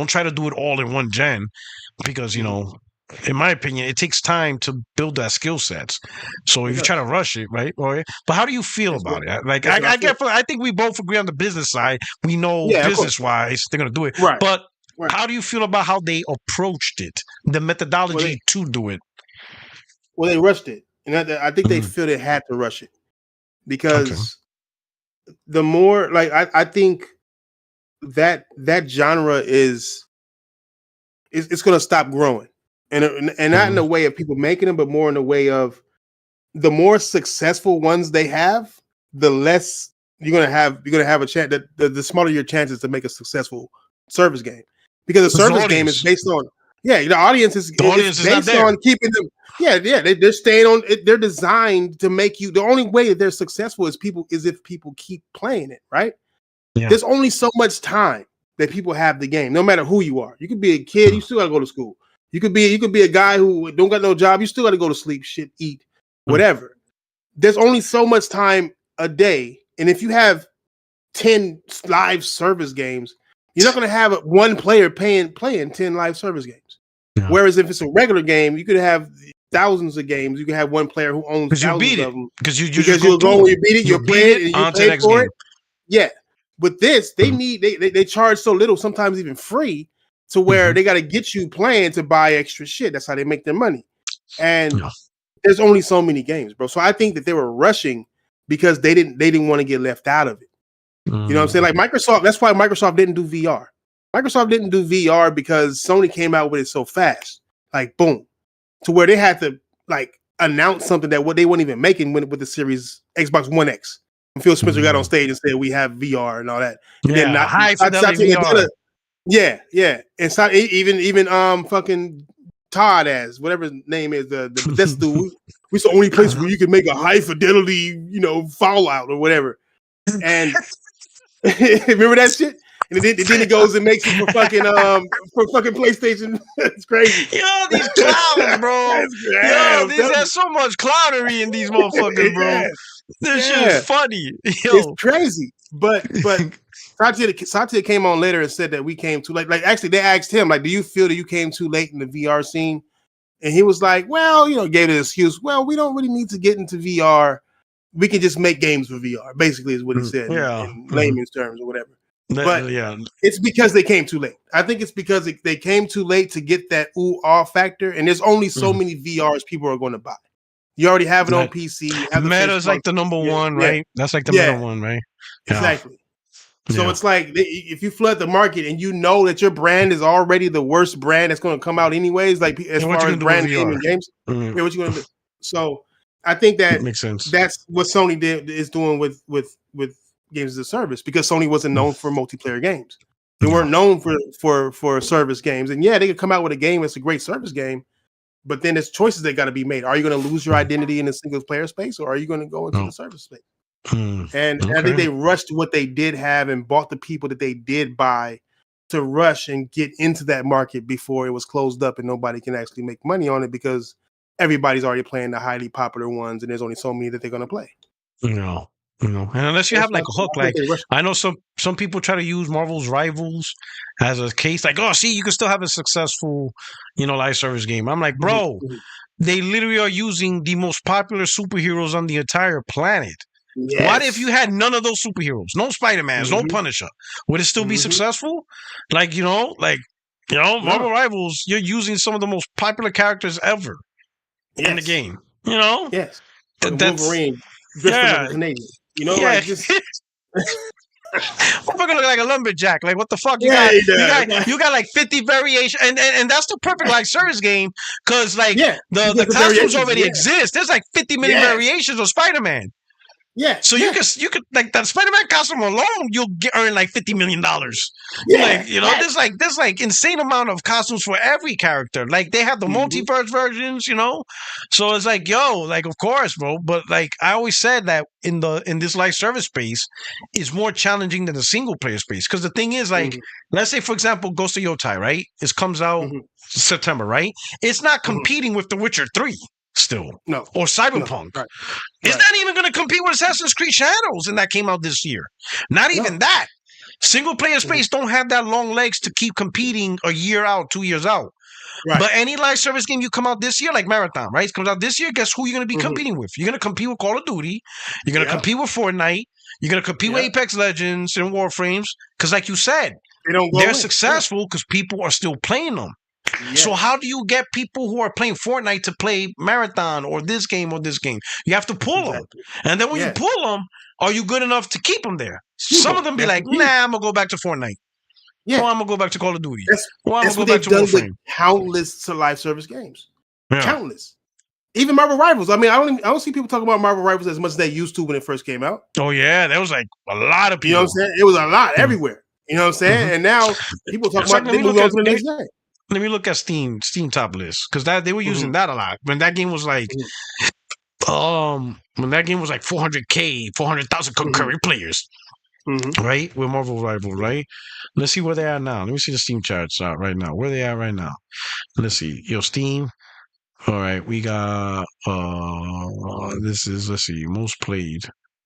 Speaker 1: try to do it all in one gen because, in my opinion, it takes time to build that skill sets. So if you try to rush it, right? But how do you feel about it? Like, I think we both agree on the business side. We know business-wise they're going to do it.
Speaker 2: Right.
Speaker 1: But how do you feel about how they approached it, the methodology to do it?
Speaker 2: Well, they rushed it. And I think they feel they had to rush it because the more, like, I think that genre is it's going to stop growing, and not in the way of people making them, but more in the way of the more successful ones they have, the less you're gonna have. You're gonna have a chance that the smaller your chances to make a successful service game, because a service game is based on the audience is based on keeping them. They're staying on. They're designed to make you. The only way that they're successful is if people keep playing it, right? Yeah. There's only so much time that people have the game, no matter who you are. You could be a kid, you still gotta go to school. You could be a guy who don't got no job, you still gotta go to sleep, shit, eat, whatever. There's only so much time a day, and if you have 10 live service games, you're not gonna have one player playing 10 live service games. Yeah. Whereas if it's a regular game, you could have thousands of games. You can have one player who owns thousands of them. Because you'll go, you beat it, you play it, and you pay for it. Yeah. With this, they charge so little, sometimes even free, to where they got to get you playing to buy extra shit. That's how they make their money. And there's only so many games, bro. So I think that they were rushing because they didn't want to get left out of it. You know what I'm saying? Like Microsoft, that's why Microsoft didn't do VR. Microsoft didn't do VR because Sony came out with it so fast, like boom, to where they had to like announce something that what they weren't even making with the Series Xbox One X. And Phil Spencer got on stage and said we have VR and all that. And then high fidelity VR. Yeah. And so even fucking Todd whatever his name is, that's the the only place where you can make a high fidelity, Fallout or whatever. And remember that shit? And then it goes and makes it for fucking PlayStation. It's crazy.
Speaker 1: Yo, these clowns, bro. There's so much clownery in these motherfuckers, bro. This shit is funny. Yo.
Speaker 2: It's crazy. But Satya came on later and said that we came too late. Like actually they asked him, like, do you feel that you came too late in the VR scene? And he was like, well, gave it an excuse. Well, we don't really need to get into VR. We can just make games for VR, basically is what he said in layman's terms or whatever. But it's because they came too late. I think it's because they came too late to get that ooh-ah factor, and there's only so many VRs people are going to buy. You already have it on PC.
Speaker 1: Meta's like the number one, right? That's like the middle one, right?
Speaker 2: Exactly. So it's like if you flood the market and you know that your brand is already the worst brand that's going to come out anyways, like as far as brand gaming games, what you going to do? So I think that makes sense. That's what Sony is doing with games as a service, because Sony wasn't known for multiplayer games. They weren't known for service games. And they could come out with a game that's a great service game, but then there's choices that got to be made. Are you going to lose your identity in the single player space, or are you going to go into the service space? And I think they rushed what they did have and bought the people that they did buy to rush and get into that market before it was closed up and nobody can actually make money on it, because everybody's already playing the highly popular ones and there's only so many that they're going to play.
Speaker 1: And unless you have like a hook, like I know some people try to use Marvel's Rivals as a case, like, oh, see, you can still have a successful, live service game. I'm like, bro, they literally are using the most popular superheroes on the entire planet. Yes. What if you had none of those superheroes? No Spider-Mans, no Punisher. Would it still be successful? Like, Marvel Rivals, you're using some of the most popular characters ever in the game.
Speaker 2: Yes. That's Wolverine dressed up like a Canadian. Like just
Speaker 1: Motherfucker look like a lumberjack. Like, what the fuck? You got like 50 variations, and that's the perfect like service game, because like the costumes already exist. There's like 50 million variations of Spider-Man.
Speaker 2: Yeah.
Speaker 1: So you could like that Spider-Man costume alone, you'll earn like $50 million. There's like insane amount of costumes for every character. Like they have the multiverse versions, So it's like, of course, bro. But like I always said that in this live service space is more challenging than the single player space. Because the thing is, like, let's say for example, Ghost of Yotai, right? It comes out September, right? It's not competing with The Witcher 3. Still,
Speaker 2: no,
Speaker 1: or Cyberpunk. No. Right. It's not even going to compete with Assassin's Creed Shadows, and that came out this year. Not even that. Single player space don't have that long legs to keep competing a year out, 2 years out. Right. But any live service game you come out this year, like Marathon, right? It comes out this year. Guess who you're going to be competing with? You're going to compete with Call of Duty. You're going to compete with Fortnite. You're going to compete with Apex Legends and Warframes. Because, like you said, they're successful because people are still playing them. Yes. So how do you get people who are playing Fortnite to play Marathon or this game or this game? You have to pull them. And then when you pull them, are you good enough to keep them there? Some of them be like, nah, I'm going to go back to Fortnite.
Speaker 2: Yeah,
Speaker 1: Or I'm gonna go back to Call of Duty. Or I'm
Speaker 2: that's
Speaker 1: gonna
Speaker 2: what
Speaker 1: go back
Speaker 2: they've
Speaker 1: to
Speaker 2: done with
Speaker 1: Warframe.
Speaker 2: countless live service games.
Speaker 1: Yeah.
Speaker 2: Countless. Even Marvel Rivals. I mean, I don't see people talk about Marvel Rivals as much as they used to when it first came out.
Speaker 1: Oh yeah, there was like a lot of people.
Speaker 2: You know what I'm saying? It was a lot everywhere. You know what I'm saying? And now people talk about they move on to the next day.
Speaker 1: Let me look at Steam top list because that they were using that a lot when that game was like, when that game was like 400K, 400,000 concurrent players, right? With Marvel Rivals, right? Let's see where they are now. Let me see the Steam charts out right now. Where they are right now? Let's see. Steam. All right, we got this is let's see, most played.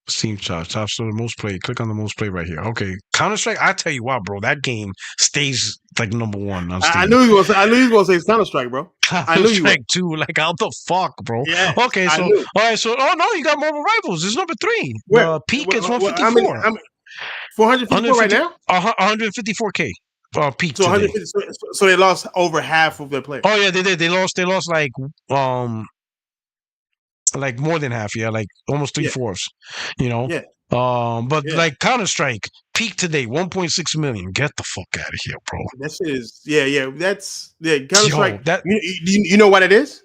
Speaker 1: Steam charts, top store, most played. Click on the most played right here. Okay, Counter-Strike. I tell you what, bro, that game stays like number one on Steam.
Speaker 2: I knew you were gonna say Counter-Strike, bro. I knew you were.
Speaker 1: Counter-Strike 2, like how the fuck, bro?
Speaker 2: Yeah.
Speaker 1: Okay, so all right, so no, you got Mobile Rivals. It's number 3.
Speaker 2: Where?
Speaker 1: The peak is 154.
Speaker 2: How many 454 right now?
Speaker 1: 154K. Peak
Speaker 2: so
Speaker 1: today.
Speaker 2: So they lost over half of their players.
Speaker 1: Oh yeah, they did. They lost like more than half, yeah, like almost 3/4. You know, but like Counter-Strike peak today, 1.6 million. Get the fuck out of here, bro.
Speaker 2: That shit is that's Counter-Strike. You know what it is?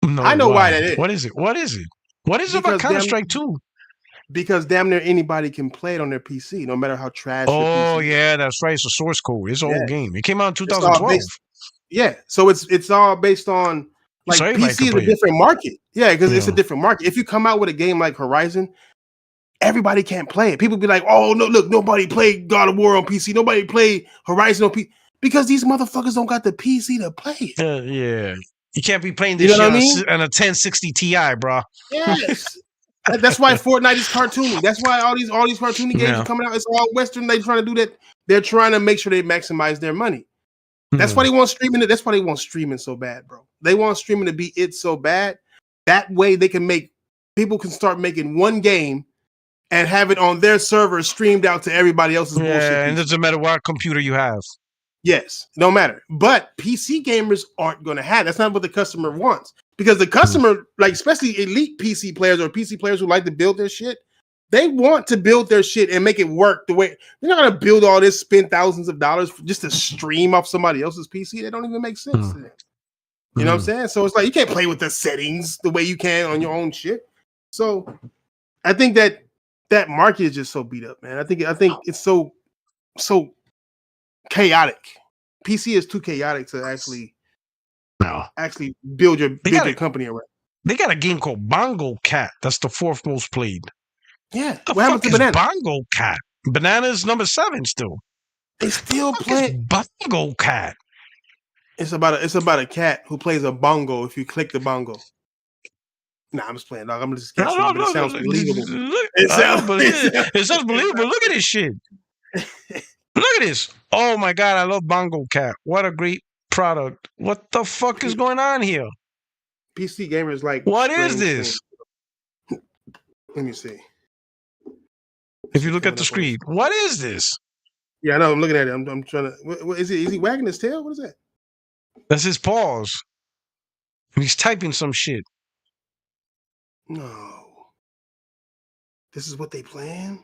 Speaker 1: No,
Speaker 2: I know why that is.
Speaker 1: What is it? What is it about Counter-Strike 2?
Speaker 2: Because damn near anybody can play it on their PC, no matter how trash.
Speaker 1: Oh yeah, that's right. It's a source code. It's an old game. It came out in 2012.
Speaker 2: So it's all based on like PC is a different market. Yeah, because it's a different market. If you come out with a game like Horizon, everybody can't play it. People be like, "Oh no, look, nobody played God of War on PC. Nobody played Horizon on PC because these motherfuckers don't got the PC to play it."
Speaker 1: Yeah, you can't be playing this shit on a 1060 Ti, bro.
Speaker 2: Yes. That's why Fortnite is cartoony. That's why all these cartoony games are coming out. It's all Western. They're trying to do that. They're trying to make sure they maximize their money. That's why they want streaming. That's why they want streaming so bad, bro. They want streaming to be it so bad. That way they can people can start making one game and have it on their server streamed out to everybody else's bullshit.
Speaker 1: Yeah, and it doesn't matter what computer you have.
Speaker 2: Yes, no matter. But PC gamers aren't going to have. That's not what the customer wants. Because the customer, like especially elite PC players or PC players who like to build their shit, they want to build their shit and make it work the way. They're not going to build all this, spend thousands of dollars just to stream off somebody else's PC. That don't even make sense to them. You know what I'm saying? So it's like you can't play with the settings the way you can on your own shit. So I think that market is just so beat up, man. I think it's so chaotic. PC is too chaotic to actually build your company around.
Speaker 1: They got a game called Bongo Cat. That's the 4th most played.
Speaker 2: Yeah.
Speaker 1: What happened to Banana? Bongo Cat. Banana's number 7 still.
Speaker 2: They still play
Speaker 1: Bongo Cat.
Speaker 2: It's about a cat who plays a bongo if you click the bongo. Nah, I'm just playing, dog. I'm just guessing. It sounds believable.
Speaker 1: It sounds believable. Look at this shit. Look at this. Oh my God, I love Bongo Cat. What a great product. What the fuck is going on here?
Speaker 2: PC gamers like.
Speaker 1: What is this?
Speaker 2: Let me see.
Speaker 1: If you look at the screen, what is this?
Speaker 2: Yeah, I know. I'm looking at it. I'm trying to. What is it? Is he wagging his tail? What is that?
Speaker 1: That's his paws. And he's typing some shit.
Speaker 2: No. This is what they plan?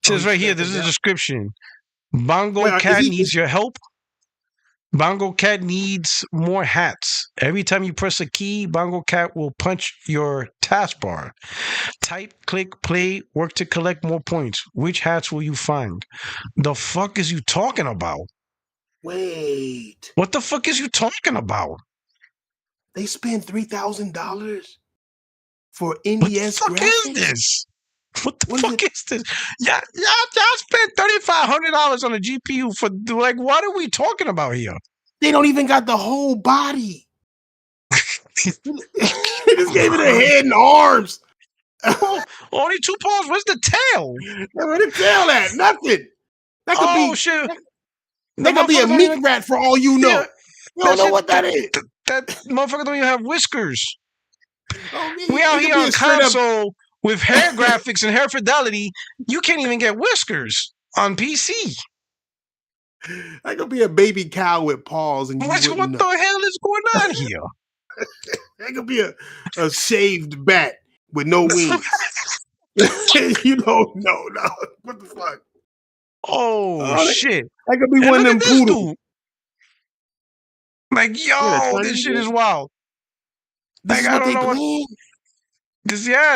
Speaker 1: It says right here, this is a description. Bongo Cat needs your help. Bongo Cat needs more hats. Every time you press a key, Bongo Cat will punch your taskbar. Type, click, play, work to collect more points. Which hats will you find? The fuck is you talking about?
Speaker 2: Wait.
Speaker 1: What the fuck is you talking about?
Speaker 2: They spend $3,000 for NES graphics?
Speaker 1: What the fuck is this? What the fuck is this? Y'all spent $3,500 on a GPU for like, what are we talking about here?
Speaker 2: They don't even got the whole body. They just gave it a head and arms.
Speaker 1: Only 2 paws. Where's the tail?
Speaker 2: Where's the tail at? Nothing. That could be
Speaker 1: shit.
Speaker 2: That could be a meat rat for all you know. Yeah. You don't know what that is.
Speaker 1: That motherfucker don't even have whiskers. We out here on console with hair graphics and hair fidelity. You can't even get whiskers on PC.
Speaker 2: That could be a baby cow with paws. And
Speaker 1: what the hell is going on here?
Speaker 2: That could be a shaved bat with no wings. You don't know. No. What the fuck?
Speaker 1: Oh shit!
Speaker 2: That could be
Speaker 1: And
Speaker 2: one
Speaker 1: look
Speaker 2: of
Speaker 1: at
Speaker 2: them
Speaker 1: this
Speaker 2: poodles.
Speaker 1: dude. Like, yo, this shit is wild.
Speaker 2: This
Speaker 1: Like,
Speaker 2: is
Speaker 1: I
Speaker 2: what
Speaker 1: don't
Speaker 2: they
Speaker 1: know what.
Speaker 2: playing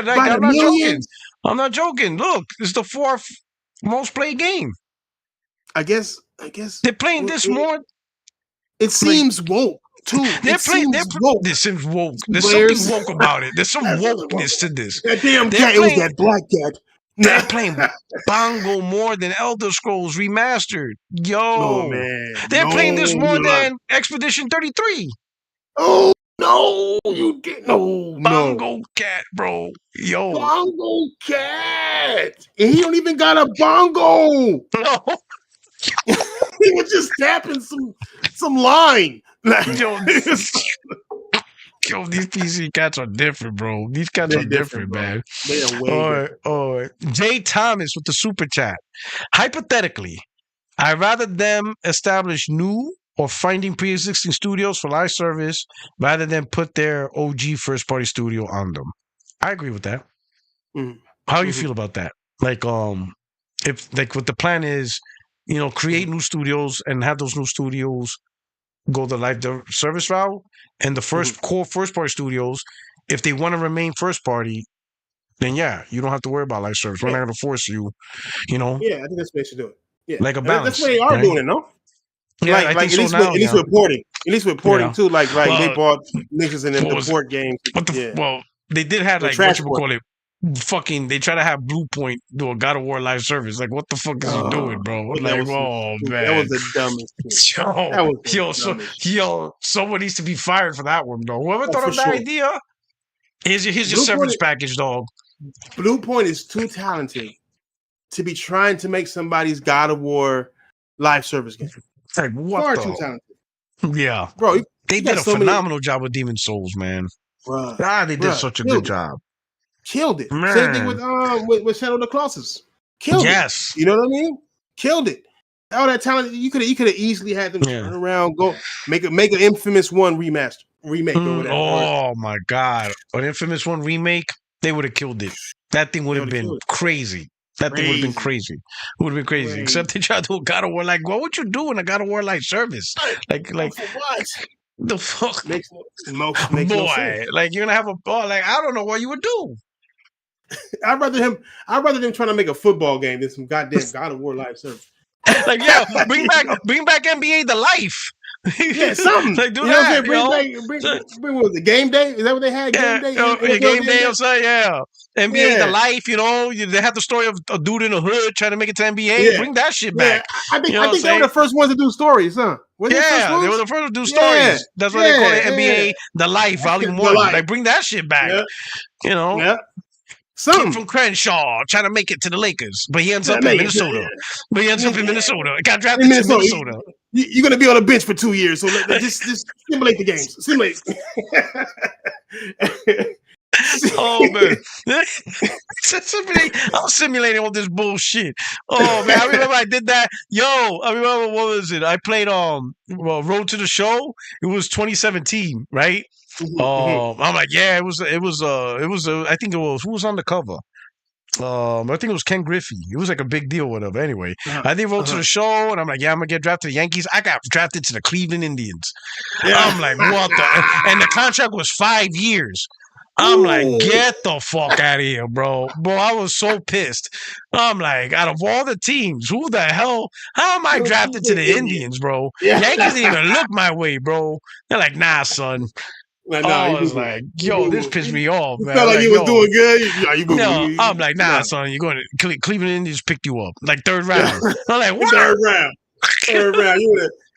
Speaker 1: Like,
Speaker 2: by the
Speaker 1: I'm not joking.
Speaker 2: millions.
Speaker 1: I'm not joking. Look, it's the fourth most played game.
Speaker 2: I guess.
Speaker 1: They're playing this more.
Speaker 2: It
Speaker 1: Like,
Speaker 2: seems woke too.
Speaker 1: they're
Speaker 2: It
Speaker 1: playing.
Speaker 2: seems woke.
Speaker 1: This seems woke. There's
Speaker 2: Players.
Speaker 1: something woke about it. There's some
Speaker 2: That's something woke.
Speaker 1: wokeness to this.
Speaker 2: That damn
Speaker 1: They're
Speaker 2: cat. It was
Speaker 1: playing.
Speaker 2: that black cat.
Speaker 1: They're playing Bongo more than Elder Scrolls Remastered. Yo,
Speaker 2: Oh man,
Speaker 1: they're playing this more than Expedition 33.
Speaker 2: Oh no, you did no.
Speaker 1: Bongo Cat, bro. Yo,
Speaker 2: Bongo cat. And he don't even got a bongo.
Speaker 1: no.
Speaker 2: He was just tapping some line.
Speaker 1: Yo, these PC cats are different, bro. These cats are different, man.
Speaker 2: They are way different.
Speaker 1: All right. Jay Thomas with the super chat. Hypothetically, I'd rather them establish new or finding pre-existing studios for live service rather than put their OG first-party studio on them. I agree with that.
Speaker 2: Mm-hmm.
Speaker 1: How do you feel about that? Like, if like what the plan is, create new studios and have those new studios go the live service route, and the core first-party studios, if they want to remain first-party, then yeah, you don't have to worry about live service. We're not going to force you,
Speaker 2: Yeah, I think that's the way they should do it. Yeah,
Speaker 1: like a balance.
Speaker 2: That's the way they are doing it, no?
Speaker 1: Yeah, I think so now.
Speaker 2: At least with porting too. Like they bought niggas in them to port games.
Speaker 1: Well, they did have like what you call it. Fucking, they try to have Blue Point do a God of War live service. Like, what the fuck is he doing, bro? Like, man,
Speaker 2: that was the dumbest thing.
Speaker 1: Someone needs to be fired for that one, though. Whoever thought of that idea, here's your severance package, dog.
Speaker 2: Blue Point is too talented to be trying to make somebody's God of War live service game.
Speaker 1: Like, what?
Speaker 2: Far too talented.
Speaker 1: Yeah,
Speaker 2: bro.
Speaker 1: They did a phenomenal job with Demon Souls, man. They did such a good job.
Speaker 2: Killed it.
Speaker 1: Man.
Speaker 2: Same thing with Shadow of the Colossus. Killed it. You know what I mean? Killed it. All that talent, you could have easily had them turn around, go make an Infamous 1 remake or whatever.
Speaker 1: Oh my god, an Infamous 1 remake, they would have killed it. That thing would have been crazy. That thing would have been crazy. It would have been crazy. Except they tried to do a God of War. Like, what would you do in a God of War like service? Like
Speaker 2: what?
Speaker 1: The fuck?
Speaker 2: Makes no
Speaker 1: sense. Like, you're gonna have I don't know what you would do.
Speaker 2: I'd rather them trying to make a football game than some goddamn God of War live service.
Speaker 1: Like, yeah, bring back NBA to life.
Speaker 2: Yeah, something.
Speaker 1: Like, do that.
Speaker 2: Bring what was it, Game Day? Is that what they had? Game Day?
Speaker 1: Game Day, yeah. NBA to life, they have the story of a dude in the hood trying to make it to NBA. Yeah. Bring that shit back.
Speaker 2: I think they were the first ones to do stories, huh?
Speaker 1: They were the first to do stories. That's why they call it NBA The Life, Volume 1. Like, bring that shit back.
Speaker 2: Yeah.
Speaker 1: Kid from Crenshaw trying to make it to the Lakers, but he ends up in Minnesota. Got drafted to Minnesota.
Speaker 2: You're going to be on the bench for 2 years, so just simulate the games. Simulate.
Speaker 1: Oh, man. I'm simulating all this bullshit. Oh, man. I remember I did that. I remember, what was it? I played Road to the Show. It was 2017, right? I'm like, yeah, it was I think it was, who was on the cover? I think it was Ken Griffey. It was like a big deal, whatever. Anyway, I did Road to the Show, and I'm like, yeah, I'm gonna get drafted to the Yankees. I got drafted to the Cleveland Indians. Yeah. I'm like, what the? And the contract was 5 years. I'm like, get the fuck out of here, bro. Bro, I was so pissed. I'm like, out of all the teams, who the hell? How am I drafted to the Indians, bro? Yeah. Yankees didn't even look my way, bro. They're like, nah, son. I was like, yo, this pissed me off, man.
Speaker 2: Felt like you was doing good.
Speaker 1: I'm like, nah, son, you're going to Cleveland Indians picked you up like third round. I'm like, what?
Speaker 2: Third round.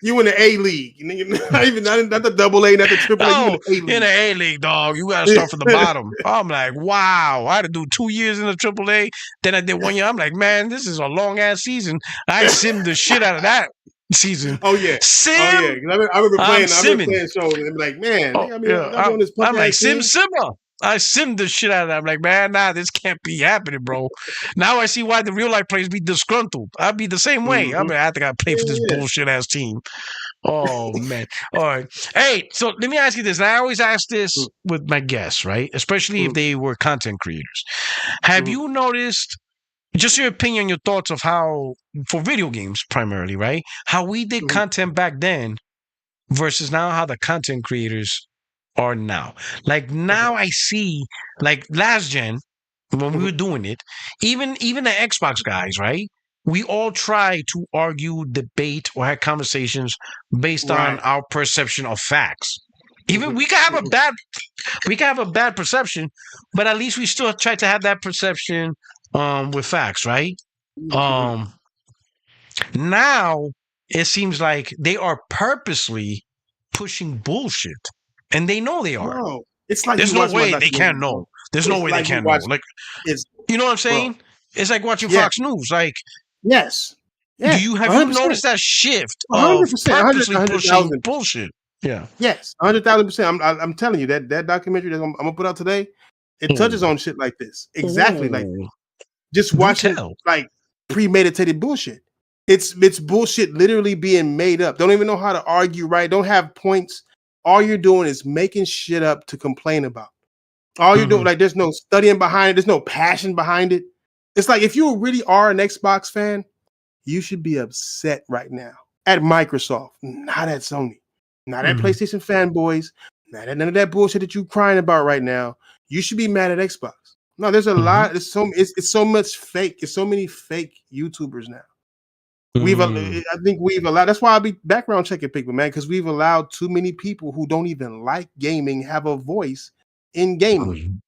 Speaker 2: You in the A league. Not the double A, not the triple A.
Speaker 1: No, in the A league, dog. You got to start from the bottom. I'm like, wow. I had to do 2 years in the triple A. Then I did 1 year. I'm like, man, this is a long ass season. I simmed the shit out of that season.
Speaker 2: Oh yeah,
Speaker 1: Sim.
Speaker 2: I remember playing shows and be like, man,
Speaker 1: I'm like simmer. I simmed the shit out of that. I'm like, man, nah, this can't be happening, bro. Now I see why the real life players be disgruntled. I'd be the same way. I mean, I think I play for this bullshit ass team. Oh man. All right. Hey, so let me ask you this. And I always ask this with my guests, right? Especially if they were content creators. Have you noticed just your opinion, your thoughts of how, for video games primarily, right? How we did
Speaker 2: Mhm.
Speaker 1: content back then versus now how the content creators are now. Like now I see, like last gen, when we were doing it, even the Xbox guys, right? We all try to argue, debate, or have conversations based on
Speaker 2: Right.
Speaker 1: our perception of facts. Even we can have a bad perception, but at least we still try to have that perception with facts, right?
Speaker 2: Mhm.
Speaker 1: Um Now it seems like they are purposely pushing bullshit. And they know they are.
Speaker 2: Bro, it's like
Speaker 1: There's
Speaker 2: you
Speaker 1: no
Speaker 2: watching my
Speaker 1: way they
Speaker 2: documentary,
Speaker 1: can't
Speaker 2: bro.
Speaker 1: know. There's no
Speaker 2: It's
Speaker 1: way they
Speaker 2: like you
Speaker 1: can't know.
Speaker 2: watch.
Speaker 1: Like,
Speaker 2: It's
Speaker 1: you know what I'm
Speaker 2: bro.
Speaker 1: saying? It's like watching
Speaker 2: Yeah.
Speaker 1: Fox News. Like,
Speaker 2: Yes.
Speaker 1: do
Speaker 2: Yeah.
Speaker 1: you have you
Speaker 2: 100%.
Speaker 1: noticed that shift of
Speaker 2: 100%.
Speaker 1: purposely pushing
Speaker 2: 100,000%.
Speaker 1: bullshit? Yeah.
Speaker 2: Yes. 100,000%. I'm telling you that documentary that I'm gonna put out today, it touches
Speaker 1: Ooh.
Speaker 2: on shit like this. Exactly like this.
Speaker 1: Ooh.
Speaker 2: Just
Speaker 1: Do
Speaker 2: watching
Speaker 1: tell.
Speaker 2: like premeditated bullshit. It's bullshit literally being made up. Don't even know how to argue right. Don't have points. All you're doing is making shit up to complain about. All you're doing,
Speaker 1: Mhm.
Speaker 2: like, there's no studying behind it. There's no passion behind it. It's like if you really are an Xbox fan, you should be upset right now at Microsoft, not at Sony, not at
Speaker 1: Mhm.
Speaker 2: PlayStation fanboys, not at none of that bullshit that you crying about right now. You should be mad at Xbox. No, there's a
Speaker 1: Mhm.
Speaker 2: lot. It's so much fake. It's so many fake YouTubers now.
Speaker 1: Mm.
Speaker 2: I think we've allowed. That's why I'll be background checking people, man, because we've allowed too many people who don't even like gaming have a voice in gaming.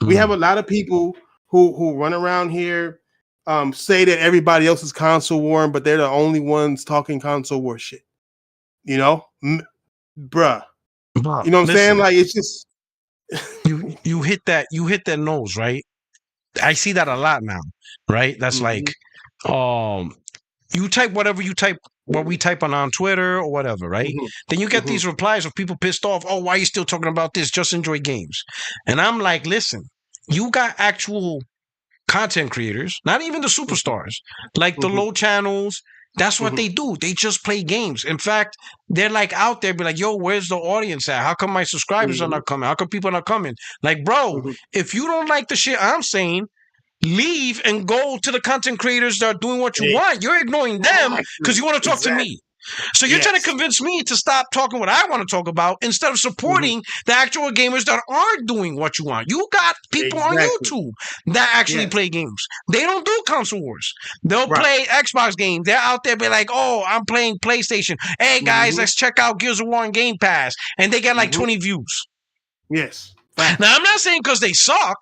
Speaker 1: Mhm.
Speaker 2: We have
Speaker 1: Mhm.
Speaker 2: a lot of people who run around here, say that everybody else is console war, but they're the only ones talking console war shit. You know, bruh.
Speaker 1: But
Speaker 2: You know what I'm saying?
Speaker 1: listen,
Speaker 2: Like it's just
Speaker 1: you hit that nose, right? I see that a lot now, right? That's like,
Speaker 2: Mhm,
Speaker 1: um, you type whatever you type, what we type on Twitter or whatever, right?
Speaker 2: mhm,
Speaker 1: Then you get
Speaker 2: mhm,
Speaker 1: these replies of people pissed off. Oh, why are you still talking about this? Just enjoy games. And I'm like, listen, you got actual content creators, not even the
Speaker 2: mhm,
Speaker 1: superstars, like the
Speaker 2: mhm,
Speaker 1: low channels. That's what
Speaker 2: mhm,
Speaker 1: they do. They just play games. In fact, they're like out there, be like, yo, where's the audience at? How come my subscribers are
Speaker 2: mhm,
Speaker 1: not coming? How come people are not coming? Like, bro,
Speaker 2: mhm.
Speaker 1: if you don't like the shit I'm saying, leave and go to the content creators that are doing what you want. You're ignoring them because
Speaker 2: Exactly.
Speaker 1: you want to talk to
Speaker 2: Exactly.
Speaker 1: me. So you're trying to
Speaker 2: Yes.
Speaker 1: convince me to stop talking what I want to talk about instead of
Speaker 2: Mhm.
Speaker 1: supporting the actual gamers that are doing what you want. You got people on
Speaker 2: Exactly.
Speaker 1: YouTube that actually
Speaker 2: Yes.
Speaker 1: play games. They don't do console wars. They'll
Speaker 2: Right.
Speaker 1: play Xbox games. They're out there be like, oh, I'm playing PlayStation. Hey guys,
Speaker 2: Mhm,
Speaker 1: let's check out Gears of War on Game Pass. And they get like
Speaker 2: mhm.
Speaker 1: 20 views.
Speaker 2: Yes.
Speaker 1: Now
Speaker 2: Facts.
Speaker 1: I'm not saying because they suck.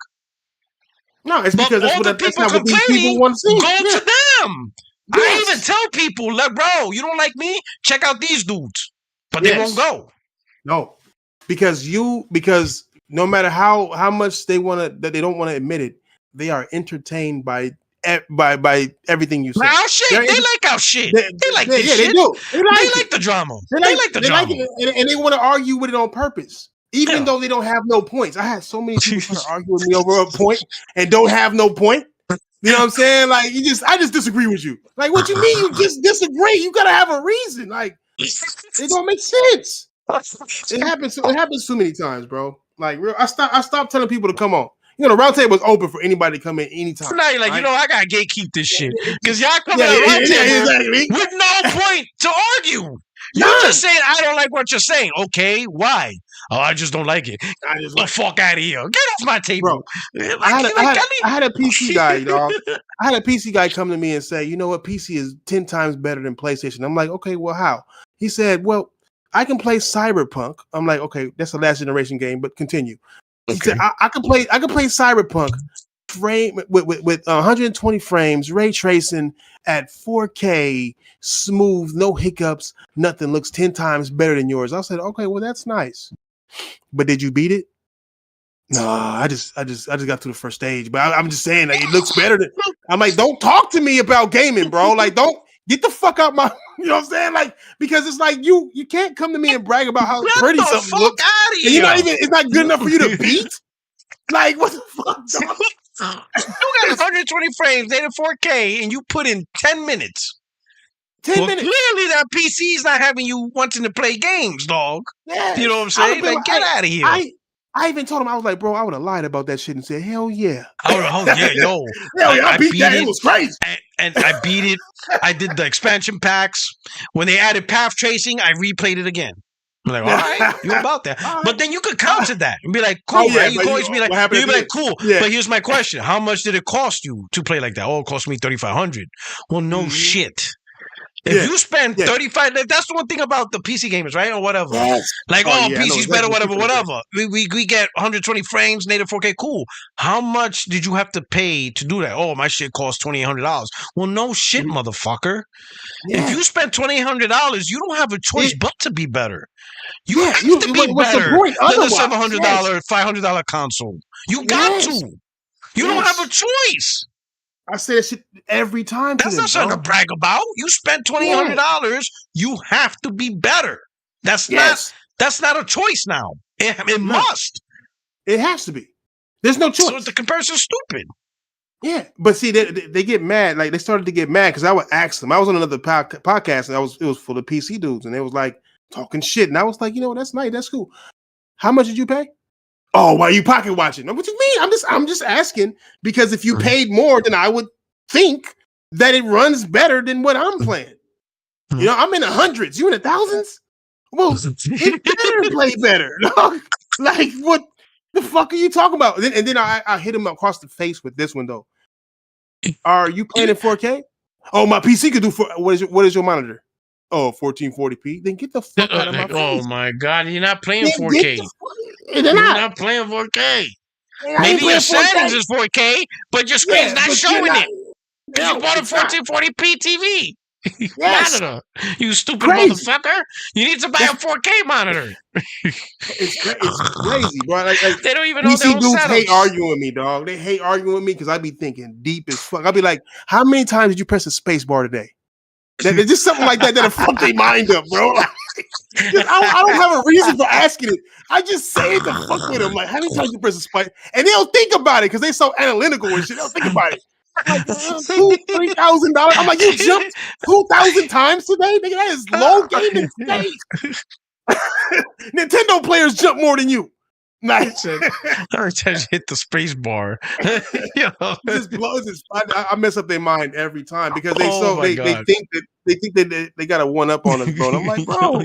Speaker 2: No, it's
Speaker 1: But
Speaker 2: because
Speaker 1: all the
Speaker 2: that's
Speaker 1: people
Speaker 2: not what these people
Speaker 1: complaining,
Speaker 2: want to see.
Speaker 1: go to
Speaker 2: Yeah.
Speaker 1: them. I even
Speaker 2: Yes.
Speaker 1: tell people, like, bro, you don't like me? Check out these dudes. But they won't
Speaker 2: Yes.
Speaker 1: go.
Speaker 2: No, because no matter how much they want to that they don't want to admit it, they are entertained by everything you say.
Speaker 1: Our shit.
Speaker 2: They're
Speaker 1: They
Speaker 2: enter-
Speaker 1: like our shit. They like this
Speaker 2: yeah, they
Speaker 1: shit.
Speaker 2: do. They
Speaker 1: They
Speaker 2: like
Speaker 1: like
Speaker 2: it.
Speaker 1: the drama.
Speaker 2: They
Speaker 1: They
Speaker 2: like
Speaker 1: like the
Speaker 2: they like
Speaker 1: drama.
Speaker 2: it, and they want to argue with it on purpose, even
Speaker 1: Yeah.
Speaker 2: though they don't have no points. I had so many people try to argue with me over a point and don't have no point. You know what I'm saying? Like I just disagree with you. Like, what you mean you just disagree? You gotta have a reason. Like, it don't make sense. It happens too many times, bro. Like, I stopped telling people to come on. You know, the round table is open for anybody to come in anytime.
Speaker 1: Now you're like,
Speaker 2: Right?
Speaker 1: I gotta gatekeep this shit.
Speaker 2: It
Speaker 1: Because
Speaker 2: just,
Speaker 1: y'all coming
Speaker 2: yeah,
Speaker 1: on round
Speaker 2: yeah,
Speaker 1: table
Speaker 2: exactly.
Speaker 1: with no point to argue. You just
Speaker 2: None.
Speaker 1: saying I don't like what you're saying. Okay, why? Oh, I just don't like it.
Speaker 2: I just
Speaker 1: The
Speaker 2: like,
Speaker 1: fuck out of here. Get off my
Speaker 2: bro.
Speaker 1: table.
Speaker 2: I
Speaker 1: Like,
Speaker 2: had a,
Speaker 1: like
Speaker 2: I had a PC guy, dog.
Speaker 1: I
Speaker 2: I had a PC guy come to me and say, you know what, PC is 10 times better than PlayStation. I'm like, okay, well, how? He said, well, I can play Cyberpunk. I'm like, okay, that's a last generation game, but continue. He said,
Speaker 1: okay.
Speaker 2: I can play Cyberpunk frame with 120 frames, ray tracing at 4K, smooth, no hiccups, nothing. Looks 10 times better than yours. I said, okay, well, that's nice. But did you beat it? No, I just got through the first stage, but I'm just saying, like, it looks better than. I'm like, don't talk to me about gaming, bro. Like, don't get the fuck out my. You know what I'm saying? Like, because it's like you can't come to me and brag about how
Speaker 1: Get
Speaker 2: pretty
Speaker 1: the
Speaker 2: something
Speaker 1: fuck
Speaker 2: looks,
Speaker 1: out of
Speaker 2: and you're not
Speaker 1: here.
Speaker 2: even. It's not good enough for you to beat. Like, what the fuck, dog?
Speaker 1: You got 120 frames, they in 4K, and you put in 10 minutes.
Speaker 2: 10
Speaker 1: Well,
Speaker 2: minutes.
Speaker 1: clearly that PC is not having you wanting to play games, dog.
Speaker 2: Yes.
Speaker 1: You know what I'm
Speaker 2: I would
Speaker 1: saying?
Speaker 2: play
Speaker 1: Like, get out of here.
Speaker 2: I even told him, I was like, bro, I would have lied about that shit and said, hell yeah.
Speaker 1: Oh yeah, yo.
Speaker 2: Hell yeah, I beat that. It was crazy.
Speaker 1: And I beat it. I did the expansion packs. When they added path tracing, I replayed it again. I'm like, all right, you about that. But then you could counter that and be like, cool, right? You could always be like, you'd be like, cool. Yeah. But here's my question. How much did it cost you to play like that? Oh, it cost me $3,500. Well, no shit. If you spend 35, that's the one thing about the PC gamers, right? Or whatever. Yes. Like, PC's better, whatever. We get 120 frames, native 4K, cool. How much did you have to pay to do that? Oh, my shit costs $2,800. Well, no shit, motherfucker. Yeah. If you spend $2,800, you don't have a choice but to be better. You have to be better than the $700, $500 console. You got to. You don't have a choice.
Speaker 2: I say that shit every time.
Speaker 1: That's not something to brag about. You spent $2,800. You have to be better. That's not a choice now. It must.
Speaker 2: It has to be. There's no choice.
Speaker 1: So the comparison's stupid.
Speaker 2: Yeah, but see, they get mad. Like they started to get mad because I would ask them. I was on another podcast and it was full of PC dudes, and they was like talking shit, and I was like, that's nice, that's cool. How much did you pay? Oh, why are you pocket watching? What you mean? I'm just asking because if you paid more, then I would think that it runs better than what I'm playing. I'm in the hundreds. You in the thousands? Well, it better play better. Like, what the fuck are you talking about? And then I hit him across the face with this one though. Are you playing in 4K? Oh, my PC could do what is your monitor? Oh, 1440p. Then get the fuck out of my face.
Speaker 1: Oh my god, you're not playing 4K. You're not playing 4K. Maybe your settings is 4K, but your screen's not showing it. Because you bought a 1440p TV. Monitor. You stupid motherfucker. You need to buy a 4K monitor.
Speaker 2: It's crazy, bro. Like,
Speaker 1: they don't even know their own
Speaker 2: dudes
Speaker 1: setups.
Speaker 2: hate arguing with me, dog. They hate arguing with me because I be thinking deep as fuck. I'll be like, how many times did you press the space bar today? It's just something like that'll fuck their mind up, bro. I don't have a reason for asking it. I just say it to fuck with them. Like, how many times you press the spike? And they'll think about it because they're so analytical and shit. They'll think about it. Like, $2,000-$3,000. I'm like, you jumped 2,000 times today? Nigga, that is low gaming stage. Nintendo players jump more than you. Nice.
Speaker 1: Every time you hit the space bar,
Speaker 2: I mess up their mind every time because they think that they got a one up on us, bro. I'm like, bro,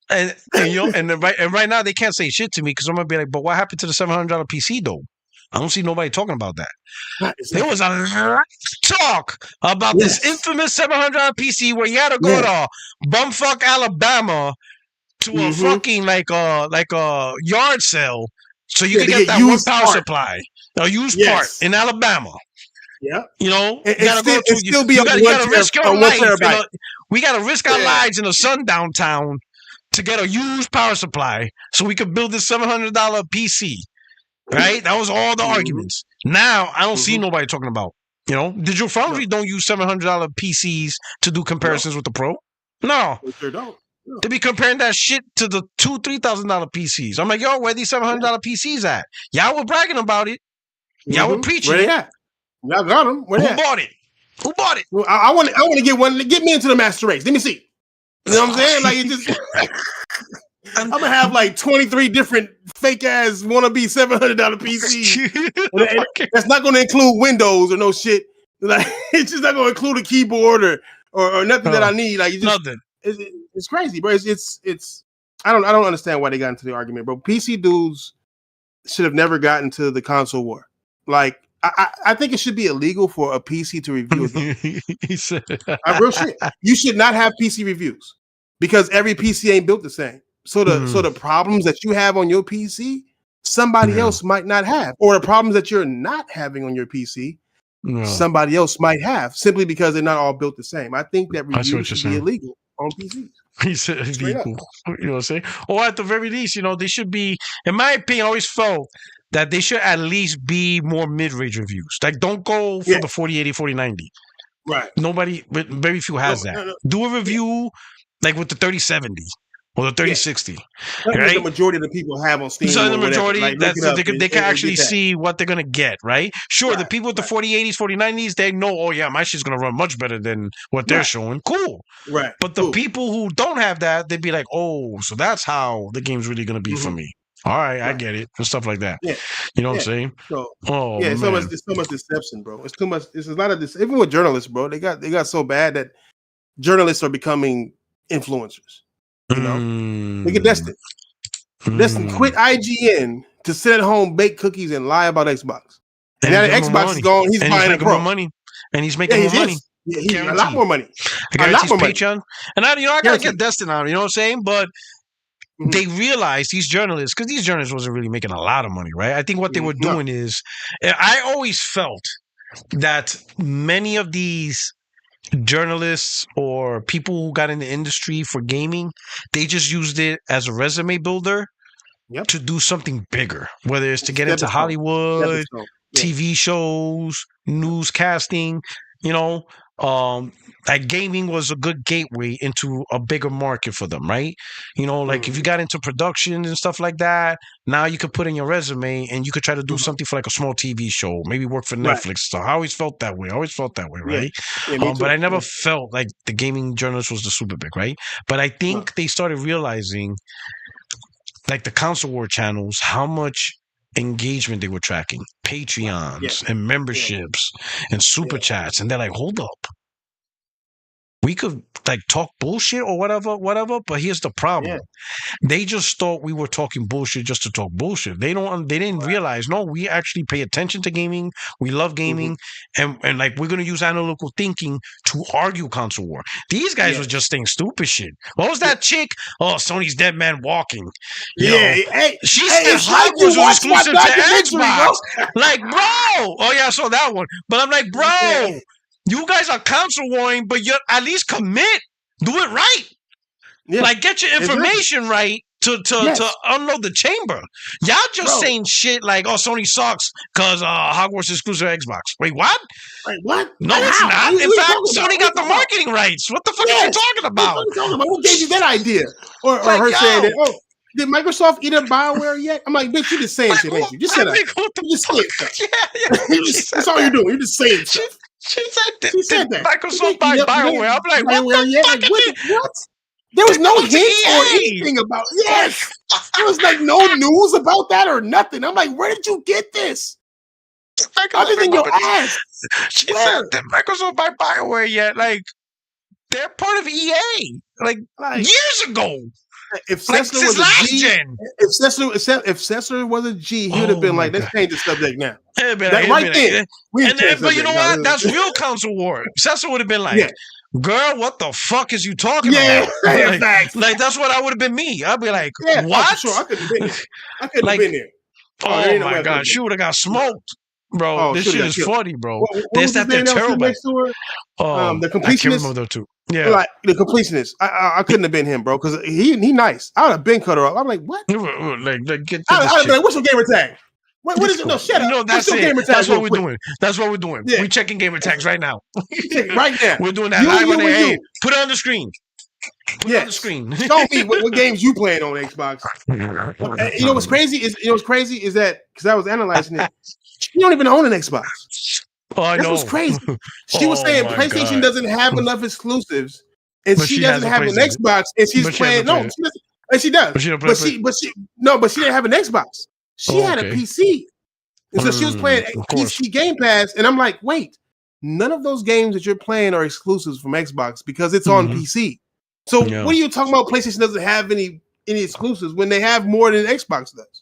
Speaker 1: and right now they can't say shit to me because I'm gonna be like, but what happened to the $700 PC though? I don't see nobody talking about that. There was a lot of talk about this infamous $700 PC where you had to go to bumfuck Alabama to a fucking like a yard sale. So you can get that one power supply, a used part in Alabama.
Speaker 2: Yeah,
Speaker 1: you
Speaker 2: gotta
Speaker 1: risk your life. We gotta risk our lives in a sundown town to get a used power supply, so we could build this $700 PC. Right? That was all the arguments. Now I don't see nobody talking about. Digital Foundry don't use $700 PCs to do comparisons with the Pro. No,
Speaker 2: they sure don't.
Speaker 1: They be comparing that shit to the $2,000-$3,000 PCs. I'm like, yo, where these $700 PCs at? Y'all were bragging about it. Y'all were preaching.
Speaker 2: Where they at? Y'all got them.
Speaker 1: Who bought it? Who bought it?
Speaker 2: Well, I want to get one. Get me into the master race. Let me see. You know what I'm saying? Like, it just. I'm gonna have like 23 different fake ass wannabe $700 PCs. That's not gonna include Windows or no shit. Like, it's just not gonna include a keyboard or nothing that I need. Like,
Speaker 1: nothing.
Speaker 2: It's crazy, bro. It's I don't understand why they got into the argument, bro. PC dudes should have never gotten to the console war. Like, I think it should be illegal for a PC to review a game. Real shit. You should not have PC reviews because every PC ain't built the same. So the problems that you have on your PC, somebody else might not have, or the problems that you're not having on your PC, somebody else might have, simply because they're not all built the same. I think that reviews should be illegal on PCs.
Speaker 1: He said illegal. You know what I'm saying? Or at the very least, they should be, in my opinion, I always felt that they should at least be more mid-range reviews. Like, don't go for the 4080, 4090.
Speaker 2: Right.
Speaker 1: Nobody, very few has that. No. Do a review like with the 3070. Or the 3060, right?
Speaker 2: The majority of the people have on Steam.
Speaker 1: So the majority, they can actually see what they're gonna get, right? Sure, the people with the 4080s, 4090s, they know, oh yeah, my shit's gonna run much better than what they're showing. Cool,
Speaker 2: right?
Speaker 1: But the people who don't have that, they'd be like, oh, so that's how the game's really gonna be for me. All right, I
Speaker 2: Right.
Speaker 1: get it. And stuff like that.
Speaker 2: Yeah.
Speaker 1: You know what
Speaker 2: Yeah.
Speaker 1: I'm saying?
Speaker 2: So
Speaker 1: Oh,
Speaker 2: yeah,
Speaker 1: man.
Speaker 2: there's so much deception, bro. It's too much. There's a lot of this. Even with journalists, bro, they got so bad that journalists are becoming influencers. You know, look at Destin. Destin quit IGN to sit at home, bake cookies, and lie about Xbox. And now the Xbox is gone. He's buying a
Speaker 1: making more
Speaker 2: Pro.
Speaker 1: money. And he's making more money.
Speaker 2: Yeah, he's a lot more money.
Speaker 1: A lot more money. Patreon. And I gotta get Destin on. You know what I'm saying? But they realized these journalists, because these journalists wasn't really making a lot of money, right? I think what they were doing is, I always felt that many of these journalists or people who got in the industry for gaming, they just used it as a resume builder to do something bigger, whether it's to get into Hollywood, TV shows, newscasting, you know, like gaming was a good gateway into a bigger market for them, right? You know, like if you got into production and stuff like that, now you could put in your resume and you could try to do something for like a small TV show, maybe work for Netflix. So I always felt that way. Right? But I never felt like the gaming journalist was the super big, right? But I think they started realizing, like the console war channels, how much engagement they were tracking, Patreons and memberships and super chats, and they're like, hold up, we could like talk bullshit or whatever, but here's the problem. They just thought we were talking bullshit just to talk bullshit. They didn't realize, no, we actually pay attention to gaming. We love gaming. And like we're gonna use analytical thinking to argue console war. These guys were just saying stupid shit. What was that chick? Oh, Sony's Dead Man Walking. She said Hogwarts was exclusive to Xbox. Like, bro. Oh yeah, I saw that one. But I'm like, bro, you guys are console warring, but you're at least commit. Do it right. Yeah. Like, get your information right to unload the chamber. Y'all just saying shit like, oh, Sony sucks because Hogwarts is exclusive to Xbox. Wait, what?
Speaker 2: Wait, what?
Speaker 1: No, it's not. In fact, Sony got the marketing rights. What the fuck are you talking about?
Speaker 2: Who gave you that idea? Or like, her saying that, oh, did Microsoft eat up BioWare yet? I'm like, bitch, you just saying shit, ain't you? Just shut up. You just saying stuff. That's all you're doing. You're just saying stuff.
Speaker 1: She said that. Microsoft buy BioWare. I'm like, what the fuck is it?
Speaker 2: What? There was no hint or anything about there was like no news about that or nothing. I'm like, where did you get this? Other than your ass.
Speaker 1: She said that Microsoft buy BioWare yet. Like, they're part of EA. Like years ago.
Speaker 2: If Cessna was a G, if Cessna was a G, he would have been like, let's change the subject now. Right there.
Speaker 1: But you know what? That's real console war. Cessna would have been like, girl, what the fuck is you talking about? Like that's what I would have been me. I'd be like, what?
Speaker 2: Oh, sure. I couldn't have been there. I couldn't have been there.
Speaker 1: Oh my God. She would have got smoked. Bro, this shit is funny, bro. There's that terrible.
Speaker 2: The completionist.
Speaker 1: I can't remember those two. Yeah,
Speaker 2: like the completionist. I couldn't have been him, bro, because he nice. I would have been cut her off. I'm like, what?
Speaker 1: Like get
Speaker 2: I'd be like, what's your gamer tag? What is it? No, shut up.
Speaker 1: No, that's it. That's what we're doing. That's what we're doing. Yeah. We're checking gamer tags right now.
Speaker 2: Right now.
Speaker 1: We're doing that live on the air. Put it on the screen. Put it on the screen.
Speaker 2: Show me what games you playing on Xbox. You know what's crazy is that because I was analyzing it, she don't even own an Xbox.
Speaker 1: Oh, I know.
Speaker 2: That's what's crazy. She was saying PlayStation doesn't have enough exclusives, and she doesn't have an Xbox, and she's playing. No, she doesn't. And she does. But she didn't have an Xbox. She had a PC, and so she was playing PC Game Pass. And I'm like, wait, none of those games that you're playing are exclusives from Xbox because it's on PC. So what are you talking about? PlayStation doesn't have any exclusives when they have more than Xbox does.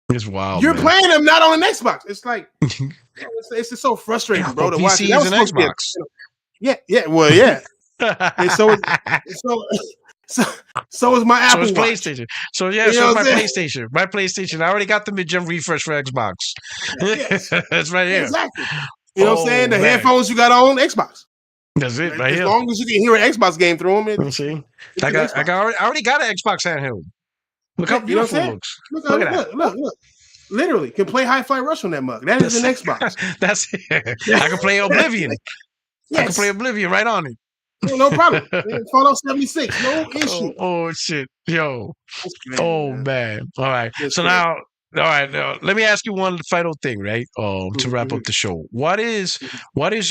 Speaker 1: It's wild.
Speaker 2: You're playing them not on an Xbox. It's like it's just so frustrating, bro. To watch.
Speaker 1: PC is an Xbox.
Speaker 2: Well, yeah. And so is my Apple.
Speaker 1: So it's PlayStation. So so my PlayStation. My PlayStation. I already got the mid-gen refresh for Xbox. That's right here.
Speaker 2: Exactly. You know what I'm saying? The headphones you got on Xbox.
Speaker 1: That's it. Right
Speaker 2: as
Speaker 1: here.
Speaker 2: long as you can hear an Xbox game through them.
Speaker 1: See, I already got an Xbox handheld. Look how beautiful it looks.
Speaker 2: Look. Literally, can play Hi-Fi Rush on that mug. That is an Xbox.
Speaker 1: That's it. I can play Oblivion. I can play Oblivion right on it.
Speaker 2: No problem. Fallout 76, no issue.
Speaker 1: Oh shit, yo. Man. All right. Now, let me ask you one final thing, right? To wrap up the show. What is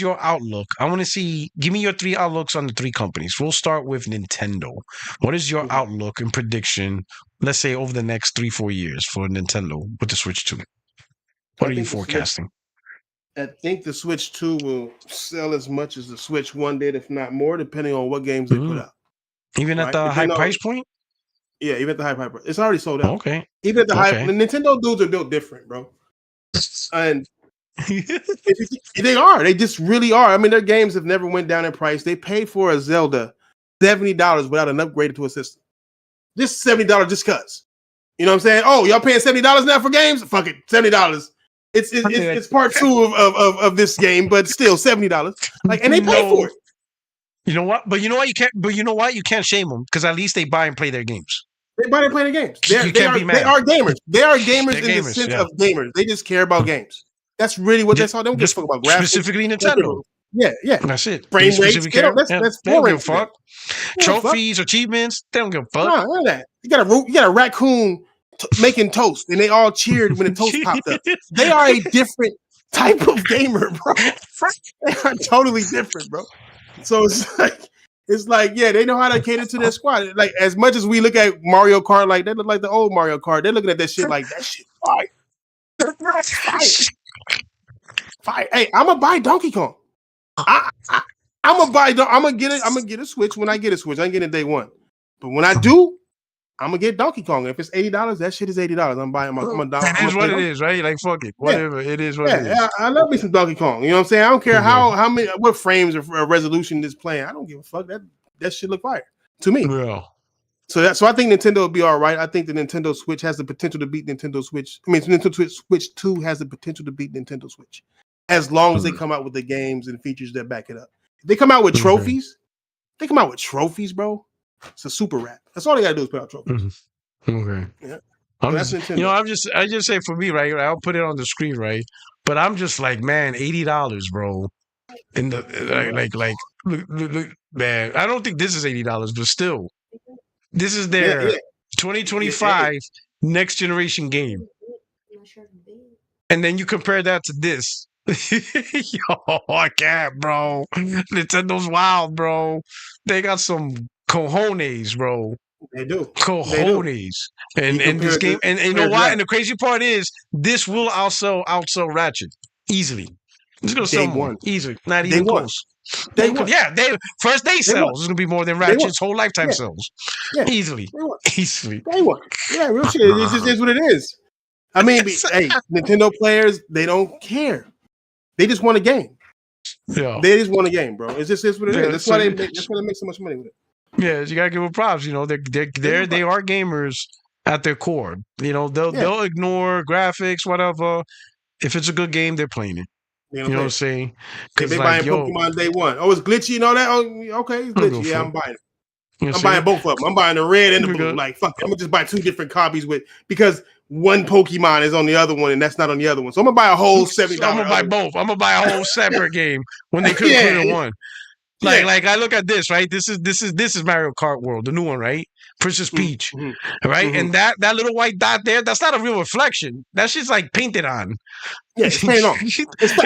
Speaker 1: your outlook? I want to see. Give me your 3 outlooks on the 3 companies. We'll start with Nintendo. What is your outlook and prediction let's say over the next 3-4 years for Nintendo with the Switch 2? What are you forecasting?
Speaker 2: I think the Switch 2 will sell as much as the Switch 1 did, if not more, depending on what games they put out.
Speaker 1: Even at the high price point?
Speaker 2: Yeah, even at the high price point. It's already sold out.
Speaker 1: Okay.
Speaker 2: Even at the high, the Nintendo dudes are built different, bro. And they are. They just really are. I mean, their games have never went down in price. They paid for a Zelda $70 without an upgrade to a system. Just $70 just cuz. You know what I'm saying? Oh, y'all paying $70 now for games? Fuck it, $70. It's part 2 of this game, but still $70. Like, and they pay for it.
Speaker 1: You know what? But you know what? You can't shame them because at least they buy and play their games.
Speaker 2: They buy and play their games. They are gamers. They are gamers in the sense of gamers. They just care about games. That's really what that's all. They don't just talk about graphics.
Speaker 1: Specifically Nintendo.
Speaker 2: Yeah.
Speaker 1: That's it.
Speaker 2: Frame rates. That's
Speaker 1: they don't give a fuck. Trophies, achievements. They don't give a fuck.
Speaker 2: No, none of that. You got a raccoon making toast, and they all cheered when the toast popped up. They are a different type of gamer, bro. They are totally different, bro. So it's like, yeah, they know how to cater to their squad. Like, as much as we look at Mario Kart, like they look like the old Mario Kart, they're looking at that shit like that shit fire. Fire. Hey, I'm gonna buy Donkey Kong. I'm gonna get a Switch when I get a Switch. I ain't getting it day one, but when I do, I'm gonna get Donkey Kong. If it's $80, that shit is $80. I'm buying my.
Speaker 1: That is what it is, right? Like, fuck it, whatever it is. What it is.
Speaker 2: I love me some Donkey Kong. You know what I'm saying? I don't care how many, what frames or resolution this playing. I don't give a fuck. That shit look fire to me.
Speaker 1: Yeah.
Speaker 2: So I think Nintendo will be all right. I think the Nintendo Switch has the potential to beat Nintendo Switch. I mean, Nintendo Switch 2 has the potential to beat Nintendo Switch, as long as they come out with the games and features that back it up. If they come out with trophies, bro. It's a super wrap. That's all they gotta do is put out trophies.
Speaker 1: Okay.
Speaker 2: Yeah.
Speaker 1: I just say for me, right? I'll put it on the screen, right? But I'm just like, man, $80, bro. In the look, man. I don't think this is $80, but still, this is their 2025 next generation game. And then you compare that to this. Yo, I can't, bro. Nintendo's wild, bro. They got some cojones, bro.
Speaker 2: They do.
Speaker 1: Cojones. And this game, and you know why? And the crazy part is, this will also outsell Ratchet easily. It's gonna sell more easily. Not even close. First day sales is gonna be more than Ratchet's whole lifetime sales. Yeah. Easily.
Speaker 2: They won. Yeah, real shit. It just is what it is. I mean, hey, Nintendo players, they don't care. They just want a game.
Speaker 1: Yeah.
Speaker 2: They just want a game, bro. It's just what it is. That's why they make so much money with it.
Speaker 1: Yeah, you gotta give them props. You know, they are gamers at their core. You know, they'll ignore graphics, whatever. If it's a good game, they're playing it. You know what I'm saying?
Speaker 2: Because they buying Pokemon day one. Oh, it's glitchy and all that. Oh, okay, it's glitchy. Yeah, I'm buying it. I'm buying both of them. I'm buying the red and the blue. Like, fuck it. I'm gonna just buy 2 different copies because one Pokemon is on the other one and that's not on the other one. So I'm gonna buy a whole $70.
Speaker 1: I'm gonna buy both. I'm gonna buy a whole separate game when they couldn't put in one. Like I look at this, right? This is Mario Kart World, the new one, right? Princess Peach, right? And that little white dot there, that's not a real reflection. That shit's like painted on.
Speaker 2: Yeah, it's painted on.
Speaker 1: It's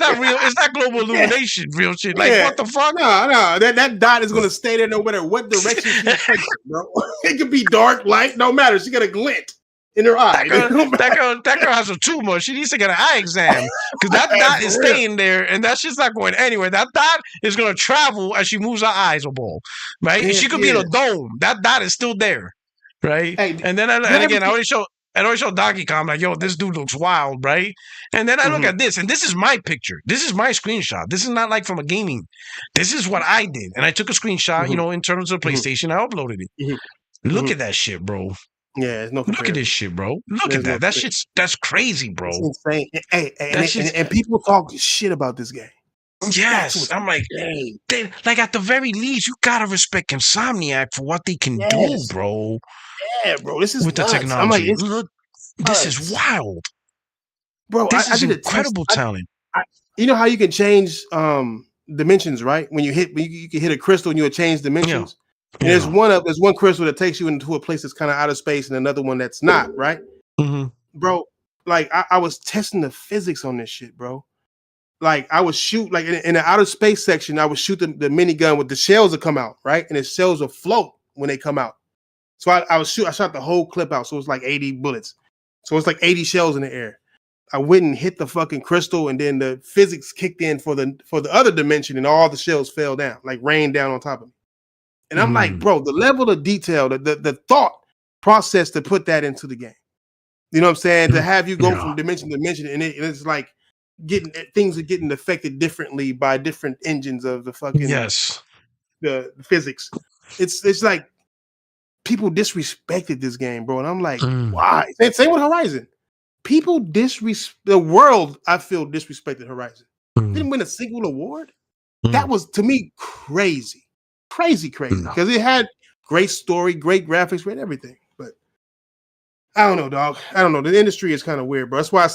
Speaker 1: not real. It's not global illumination. Real shit. Like what the fuck?
Speaker 2: No. That dot is gonna stay there no matter what direction she's facing, bro. It could be dark, light, no matter. She got a glint in her eye.
Speaker 1: That girl has a tumor. She needs to get an eye exam because that dot is staying there, and that shit's not going anywhere. That dot is going to travel as she moves her eyes a ball, right? Yeah, she could be in a dome. That dot is still there, right? Hey, and then again, I already showed Donkey Kong. I'm like, yo, this dude looks wild, right? And then I look at this, and this is my picture. This is my screenshot. This is not like from a gaming. This is what I did, and I took a screenshot. You know, in terms of PlayStation, I uploaded it. Look at that shit, bro.
Speaker 2: Yeah, it's no comparison.
Speaker 1: Look at this shit, bro. Look at that. That's crazy, bro.
Speaker 2: It's insane. Hey, and people talk shit about this game.
Speaker 1: Yes. I'm like, they, like at the very least, you gotta respect Insomniac for what they can do, bro.
Speaker 2: Yeah, bro. This is
Speaker 1: with
Speaker 2: nuts.
Speaker 1: The technology. I'm like, look, this is wild.
Speaker 2: Bro,
Speaker 1: this is incredible talent.
Speaker 2: You know how you can change dimensions, right? When you can hit a crystal and you'll change dimensions. And there's one crystal that takes you into a place that's kind of out of space and another one that's not, right? Bro, like I was testing the physics on this shit, bro. Like I would shoot, like in the outer space section, I would shoot the minigun with the shells that come out, right? And the shells will float when they come out. So I shot the whole clip out. So it's like 80 bullets. So it's like 80 shells in the air. I went and hit the fucking crystal, and then the physics kicked in for the other dimension, and all the shells fell down, like rained down on top of me. And I'm like, bro, the level of detail, the thought process to put that into the game. You know what I'm saying? To have you go from dimension to dimension, and it's like things are getting affected differently by different engines of the fucking the physics. It's like people disrespected this game, bro, and I'm like, why? Same with Horizon. People the world, I feel, disrespected Horizon. Didn't win a single award. That was, to me, crazy. Because it had great story, great graphics, great everything. But I don't know, dog. I don't know. The industry is kind of weird, bro. That's why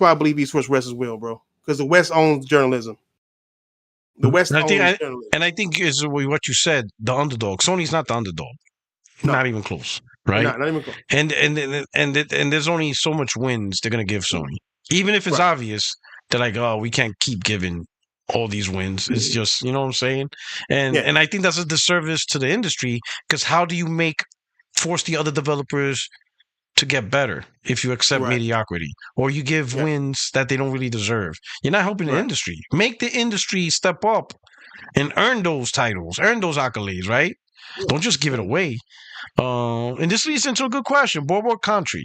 Speaker 2: I believe East West is will, bro. Because the West owns journalism. The West owns journalism.
Speaker 1: And I think is what you said, the underdog. Sony's not the underdog. No. Not even close. Right?
Speaker 2: Not even close.
Speaker 1: And there's only so much wins they're gonna give Sony. Even if it's obvious, they're like, oh, we can't keep giving all these wins. It's just, you know what I'm saying? And I think that's a disservice to the industry, because how do you force the other developers to get better if you accept mediocrity, or you give wins that they don't really deserve? You're not helping the industry. Make the industry step up and earn those titles, earn those accolades, right? Don't just give it away. And this leads into a good question. Boardwalk Country,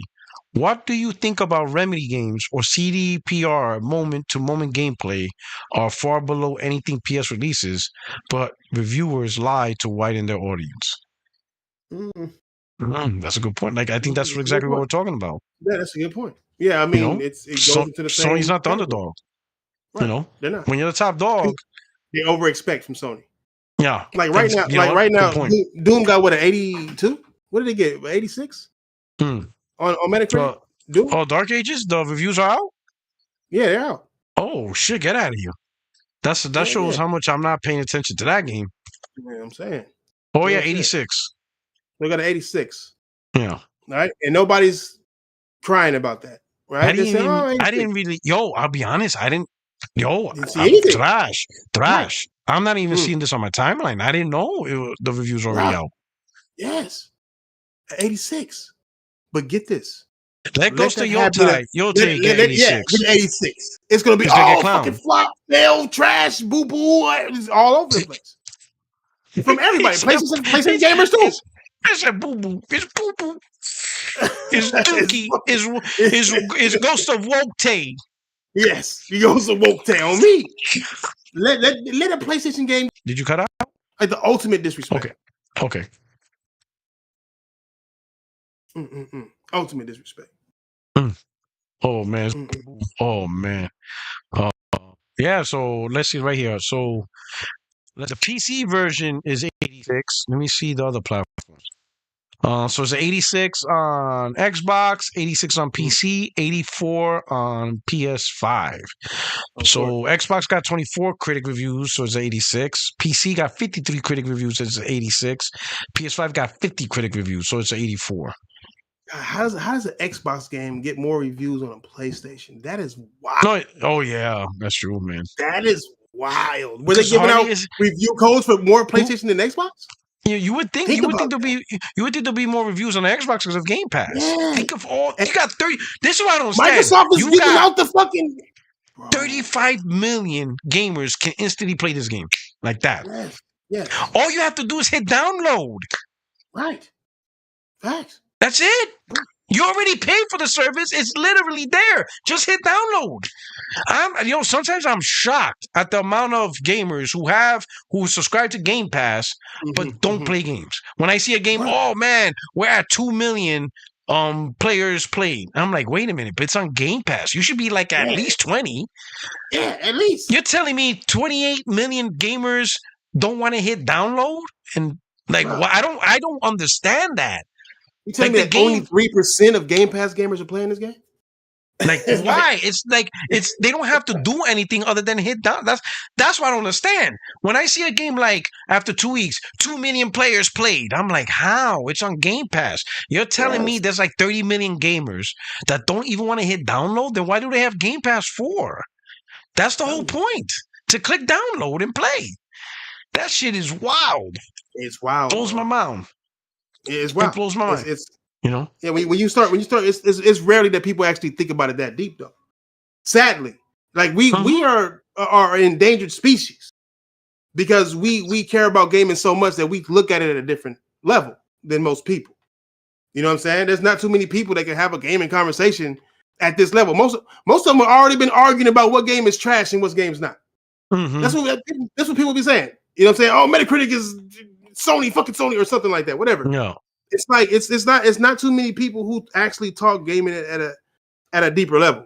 Speaker 1: what do you think about Remedy games or CDPR moment-to-moment gameplay are far below anything PS releases, but reviewers lie to widen their audience? That's a good point. Like, I think that's exactly what we're talking about.
Speaker 2: Yeah, that's a good point. Yeah, I mean, it goes into the same.
Speaker 1: Sony's not the underdog. Right. You know, they're not. When you're the top dog,
Speaker 2: they over-expect from Sony.
Speaker 1: Yeah,
Speaker 2: like right now, Doom got what, an 82? What did they get? 86 on Metacritic.
Speaker 1: Dark Ages. The reviews are out.
Speaker 2: Yeah, they're out.
Speaker 1: Oh shit! Get out of here. That shows how much I'm not paying attention to that game.
Speaker 2: Yeah, I'm saying.
Speaker 1: Oh yeah, 86.
Speaker 2: They got an 86.
Speaker 1: Yeah.
Speaker 2: All right, and nobody's crying about that. Right?
Speaker 1: I didn't really. I'll be honest. I didn't. Trash. Right. I'm not even seeing this on my timeline. I didn't know the reviews were already out.
Speaker 2: Yes. 86. But get this.
Speaker 1: That goes to Yotai. Yotai get 86.
Speaker 2: Yeah, 86. It's going to be all fucking flop, fail, trash, boo-boo. It's all over the place. From everybody. PlayStation gamers too.
Speaker 1: It's a boo-boo. It's boo-boo. It's Dookie. It's Ghost of Woke-Tay.
Speaker 2: Yes. He goes to Woke-Tay on me. Let a PlayStation game.
Speaker 1: Did you cut out?
Speaker 2: Like the ultimate disrespect.
Speaker 1: Okay.
Speaker 2: Ultimate disrespect.
Speaker 1: Oh man. Oh man. Yeah. So let's see right here. So the PC version is 86. Let me see the other platforms. So it's 86 on Xbox, 86 on PC, 84 on PS5. So Xbox got 24 critic reviews, so it's 86. PC got 53 critic reviews, so it's 86. PS5 got 50 critic reviews, so it's 84.
Speaker 2: How does an Xbox game get more reviews on a PlayStation? That is wild.
Speaker 1: Oh yeah, that's true, man.
Speaker 2: That is wild. Were they giving out review codes for more PlayStation than Xbox?
Speaker 1: You would think there'll be more reviews on the Xbox because of Game Pass. Yeah. Think of all you got 30. This is what I don't understand.
Speaker 2: Microsoft is giving out the fucking
Speaker 1: 35 million gamers can instantly play this game like that.
Speaker 2: Yes.
Speaker 1: All you have to do is hit download.
Speaker 2: Right. Facts.
Speaker 1: That's it. You already paid for the service. It's literally there. Just hit download. Sometimes I'm shocked at the amount of gamers who subscribe to Game Pass but don't play games. When I see a game, oh man, we're at 2 million players played. I'm like, wait a minute, but it's on Game Pass. You should be like at least 20.
Speaker 2: Yeah, at least.
Speaker 1: You're telling me 28 million gamers don't want to hit download? And like, I don't understand that.
Speaker 2: You telling me that only 3% of Game Pass gamers are playing this game?
Speaker 1: Like why? It's like they don't have to do anything other than hit down. That's what I don't understand. When I see a game like after 2 weeks, 2 million players played, I'm like, how? It's on Game Pass. You're telling me there's like 30 million gamers that don't even want to hit download? Then why do they have Game Pass for? That's the whole point. To click download and play. That shit is wild.
Speaker 2: It's wild.
Speaker 1: Blows my mind.
Speaker 2: It's wild.
Speaker 1: It blows my mind.
Speaker 2: It's
Speaker 1: you know.
Speaker 2: Yeah, when you start, it's rarely that people actually think about it that deep, though. Sadly, like we are an endangered species because we care about gaming so much that we look at it at a different level than most people. You know what I'm saying? There's not too many people that can have a gaming conversation at this level. Most of them have already been arguing about what game is trash and what game's not. That's what people be saying. You know what I'm saying? Oh, Metacritic is Sony, fucking Sony, or something like that. Whatever.
Speaker 1: No.
Speaker 2: It's like it's not too many people who actually talk gaming at a deeper level.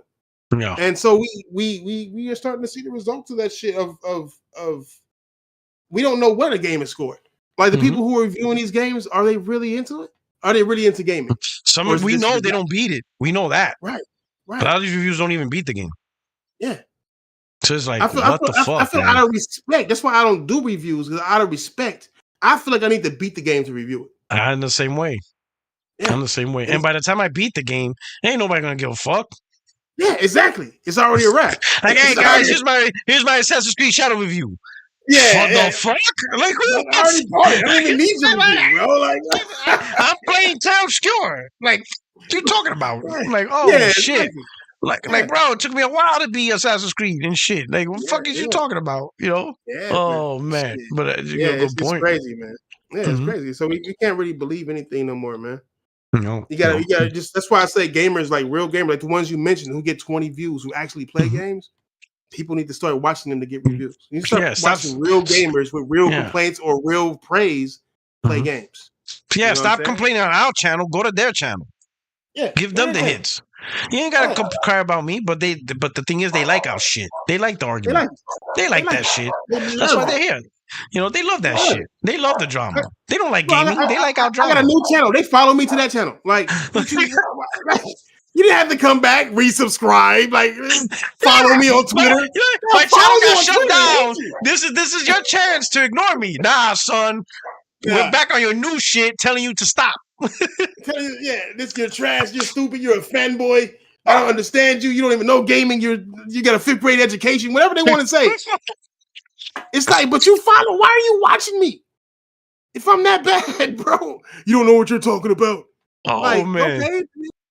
Speaker 1: Yeah.
Speaker 2: And so we are starting to see the results of that shit of we don't know what a game is scored. Like the people who are reviewing these games, are they really into it? Are they really into gaming?
Speaker 1: We know they don't beat it. We know that.
Speaker 2: Right.
Speaker 1: But a lot of these reviews don't even beat the game.
Speaker 2: Yeah.
Speaker 1: So it's like, what the fuck?
Speaker 2: I feel out of respect. That's why I don't do reviews, because out of respect, I feel like I need to beat the game to review it.
Speaker 1: I'm the same way.
Speaker 2: Yeah.
Speaker 1: I'm the same way. And by the time I beat the game, ain't nobody gonna give a fuck.
Speaker 2: Yeah, exactly. It's already a wrap.
Speaker 1: Like, hey guys, here's my Assassin's Creed Shadow review.
Speaker 2: Yeah,
Speaker 1: what the fuck? Like,
Speaker 2: I already bought it. I don't even need to review, bro. Like,
Speaker 1: I'm playing Town Obscure. Like, what you talking about? Like, oh shit. Exactly. Like, bro, it took me a while to be Assassin's Creed and shit. Like, what the fuck is you talking about? You know?
Speaker 2: Yeah,
Speaker 1: oh man. But
Speaker 2: it's crazy, man. Yeah, it's crazy. So we can't really believe anything no more, man.
Speaker 1: No,
Speaker 2: you gotta just. That's why I say gamers, like real gamers, like the ones you mentioned, who get 20 views, who actually play games. People need to start watching them to get reviews. You start watching real gamers with real complaints or real praise play games.
Speaker 1: Yeah, you know stop complaining on our channel. Go to their channel.
Speaker 2: Yeah,
Speaker 1: give them the hits. You ain't gotta cry about me, but the thing is, they like our shit. They like the argument. They like that shit. That's why they're here. You know, they love that shit. They love the drama. They don't like gaming. They like our drama.
Speaker 2: I got a new channel. They follow me to that channel. Like, you didn't have to come back, resubscribe, like follow me on Twitter.
Speaker 1: My channel got shut down. This is your chance to ignore me. Nah, son. We're back on your new shit, telling you to stop.
Speaker 2: This you're trash. You're stupid. You're a fanboy. I don't understand you. You don't even know gaming. You got a 5th grade education. Whatever they want to say. It's like, but you follow. Why are you watching me? If I'm that bad, bro, you don't know what you're talking about.
Speaker 1: Oh, like, man.
Speaker 2: Okay,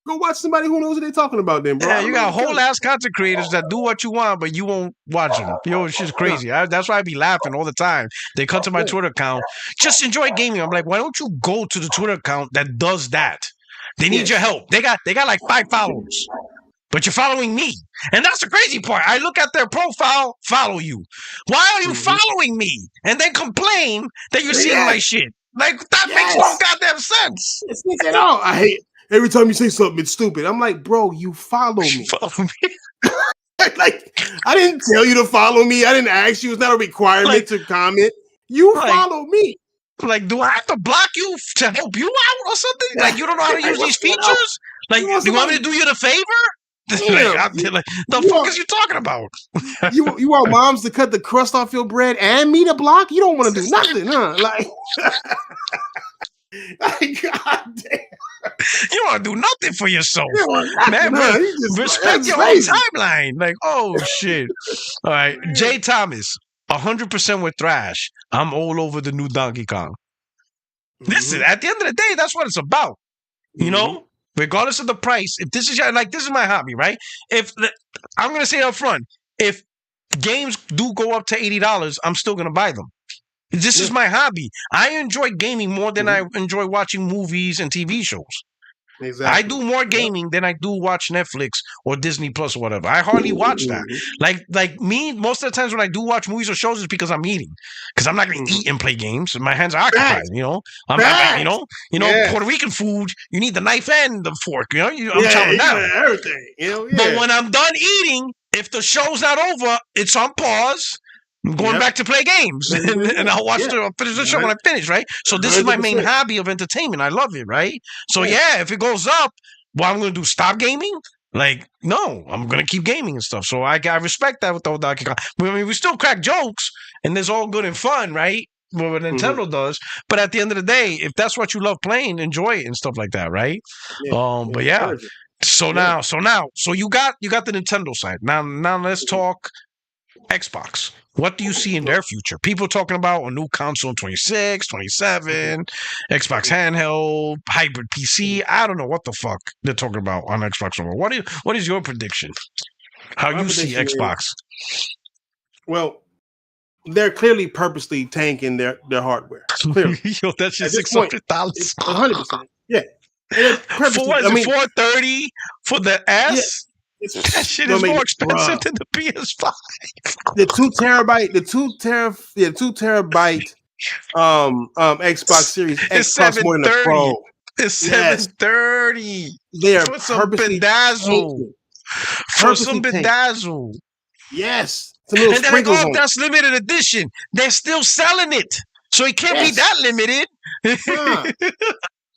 Speaker 2: go watch somebody who knows what they're talking about then, bro.
Speaker 1: Yeah, you got whole ass content creators that do what you want, but you won't watch them. Yo, it's just crazy. That's why I be laughing all the time. They come to my Twitter account, just enjoy gaming. I'm like, why don't you go to the Twitter account that does that? They need your help. They got like 5 followers. But you're following me. And that's the crazy part. I look at their profile, follow you. Why are you following me? And then complain that you're seeing my shit. Like, that makes no goddamn sense.
Speaker 2: It's at all. I hate every time you say something, it's stupid. I'm like, bro, you follow me. Like, I didn't tell you to follow me. I didn't ask you. It's not a requirement to comment. You follow me.
Speaker 1: Like, do I have to block you to help you out or something? Like, you don't know how to use these features? Like, do you want me to do you the favor? Like, the fuck is you talking about?
Speaker 2: you want moms to cut the crust off your bread and me to block? You don't want to do nothing, huh? Like, God damn.
Speaker 1: You don't want to do nothing for yourself. Man, respect your
Speaker 2: own
Speaker 1: timeline. Like, oh, shit. All right. Jay Thomas, 100% with Thrash. I'm all over the new Donkey Kong. Listen, at the end of the day, that's what it's about. You know? Regardless of the price, if this is this is my hobby, right? If I'm gonna say up front, if games do go up to $80, I'm still gonna buy them. This is my hobby. I enjoy gaming more than I enjoy watching movies and TV shows. Exactly. I do more gaming than I do watch Netflix or Disney Plus or whatever. I hardly watch that. Like me, most of the times when I do watch movies or shows, it's because I'm eating. Because I'm not going to eat and play games. My hands are occupied. You know, Puerto Rican food. You need the knife and the fork. You know, I'm chopping down
Speaker 2: everything.
Speaker 1: But when I'm done eating, if the show's not over, it's on pause. I'm going back to play games, and I'll finish the show when I finish, right? So this is my main hobby of entertainment. I love it, right? So if it goes up, what I'm going to do, stop gaming? Like, no, I'm going to keep gaming and stuff. So I respect that with the Donkey Kong. I mean, we still crack jokes, and there's all good and fun, right? What Nintendo does. But at the end of the day, if that's what you love playing, enjoy it and stuff like that, right? But yeah. So you got the Nintendo side. Now let's talk Xbox. What do you see in their future? People talking about a new console in 26, 27, Xbox handheld, hybrid PC. I don't know what the fuck they're talking about on Xbox One. What is your prediction? How
Speaker 2: My
Speaker 1: you see
Speaker 2: prediction
Speaker 1: Xbox?
Speaker 2: Well, they're clearly purposely tanking their hardware. Clearly,
Speaker 1: Yo, that's just
Speaker 2: at this point,
Speaker 1: $600.
Speaker 2: 100%. Yeah, and it's
Speaker 1: For what is it? $430 for the
Speaker 2: yeah,
Speaker 1: S? That shit is more expensive than the PS5.
Speaker 2: The 2 terabyte Xbox Series X costs more than the Pro.
Speaker 1: It's $730.
Speaker 2: They are
Speaker 1: for some bedazzle. For some bedazzle.
Speaker 2: Yes.
Speaker 1: And they're like, oh, that's limited edition. They're still selling it. So it can't be that limited.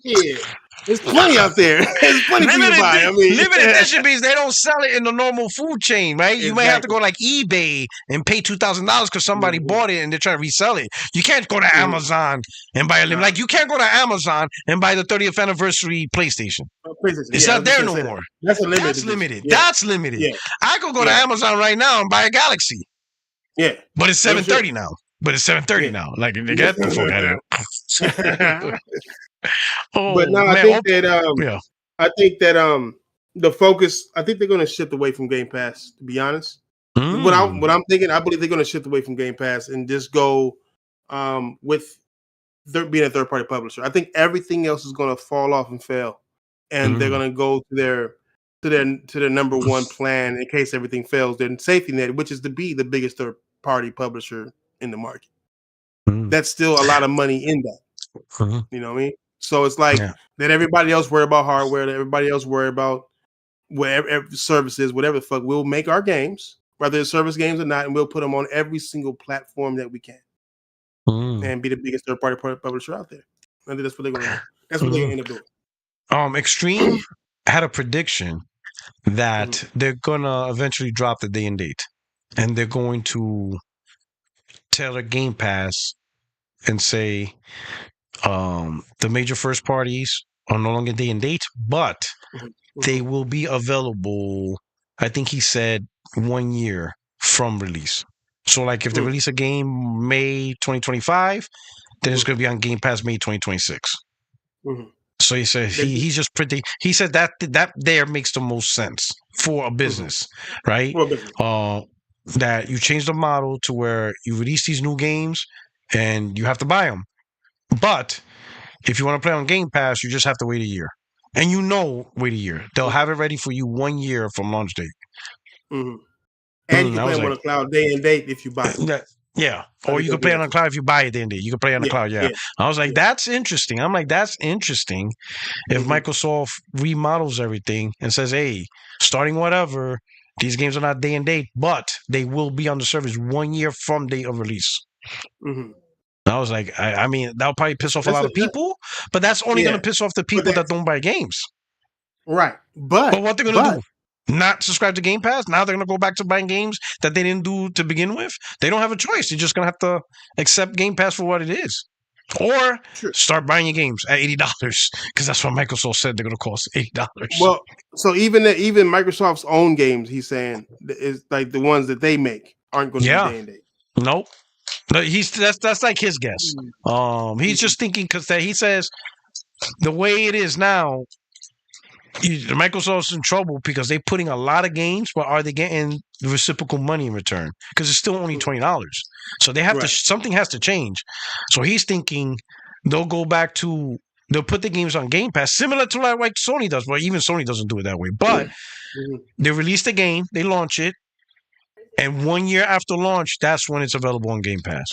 Speaker 2: Yeah. There's plenty out there. There's plenty to buy.
Speaker 1: Limited edition means they don't sell it in the normal food chain, right? You may have to go like eBay and pay $2,000 because somebody bought it and they're trying to resell it. You can't go to Amazon and buy a limited. Like you can't go to Amazon and buy the 30th anniversary PlayStation. It's not there no more.
Speaker 2: That's a limited.
Speaker 1: That's limited. Yeah. That's limited. Yeah. I could go to Amazon right now and buy a Galaxy.
Speaker 2: Yeah,
Speaker 1: but it's $730 now. But it's $730 now. Like they get the fuck out of it.
Speaker 2: But no, I think that the focus. I think they're going to shift away from Game Pass. To be honest, what I'm thinking, I believe they're going to shift away from Game Pass and just go with being a third party publisher. I think everything else is going to fall off and fail, and they're going to go to their number one plan in case everything fails. Their safety net, which is to be the biggest third party publisher in the market. That's still a lot of money in that. You know what I mean? So it's like that everybody else worry about hardware, that everybody else worry about whatever services, whatever the fuck. We'll make our games, whether it's service games or not, and we'll put them on every single platform that we can. And be the biggest third-party publisher out there. I think that's what they're going to do. That's what they're going to end up doing.
Speaker 1: Extreme had a prediction that they're going to eventually drop the day and date. And they're going to tell their Game Pass and say, the major first parties are no longer day and date, but they will be available. I think he said 1 year from release. So, like, if they release a game May 2025, then it's going to be on Game Pass May 2026. So he said he's just pretty. He said that there makes the most sense for a business, right? That you change the model to where you release these new games and you have to buy them. But if you want to play on Game Pass, you just have to wait a year. And wait a year. They'll have it ready for you 1 year from launch date.
Speaker 2: And you can play them on the cloud day and date if you buy it.
Speaker 1: Or you can play it on the cloud if you buy it day and date. You can play it on the cloud, I was like, that's interesting. I'm like, that's interesting. If Microsoft remodels everything and says, hey, starting whatever, these games are not day and date, but they will be on the service 1 year from date of release. I was like, I mean, that'll probably piss off a lot of people, but that's only going to piss off the people that don't buy games.
Speaker 2: Right. But
Speaker 1: what they're going to do? Not subscribe to Game Pass? Now they're going to go back to buying games that they didn't do to begin with? They don't have a choice. They're just going to have to accept Game Pass for what it is. Or start buying your games at $80 because that's what Microsoft said they're going to cost $80.
Speaker 2: Well, so even Microsoft's own games, he's saying, is like the ones that they make aren't going to be day and date.
Speaker 1: Nope. No, that's like his guess. He's just thinking because he says the way it is now, Microsoft's in trouble because they're putting a lot of games, but are they getting the reciprocal money in return? Because it's still only $20. So they have to something has to change. So he's thinking they'll go back to they'll put the games on Game Pass, similar to like Sony does. Well, even Sony doesn't do it that way. But they release the game, they launch it. And 1 year after launch, that's when it's available on Game Pass.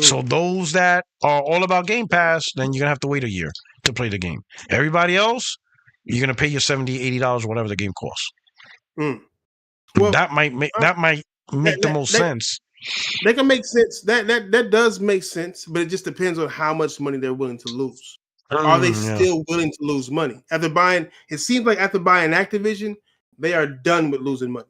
Speaker 1: So those that are all about Game Pass, then you're going to have to wait a year to play the game. Everybody else, you're going to pay your $70, $80, whatever the game costs. Well, that might make the most sense.
Speaker 2: They can make sense. That does make sense, but it just depends on how much money they're willing to lose. Are they still willing to lose money? It seems like after buying Activision, they are done with losing money.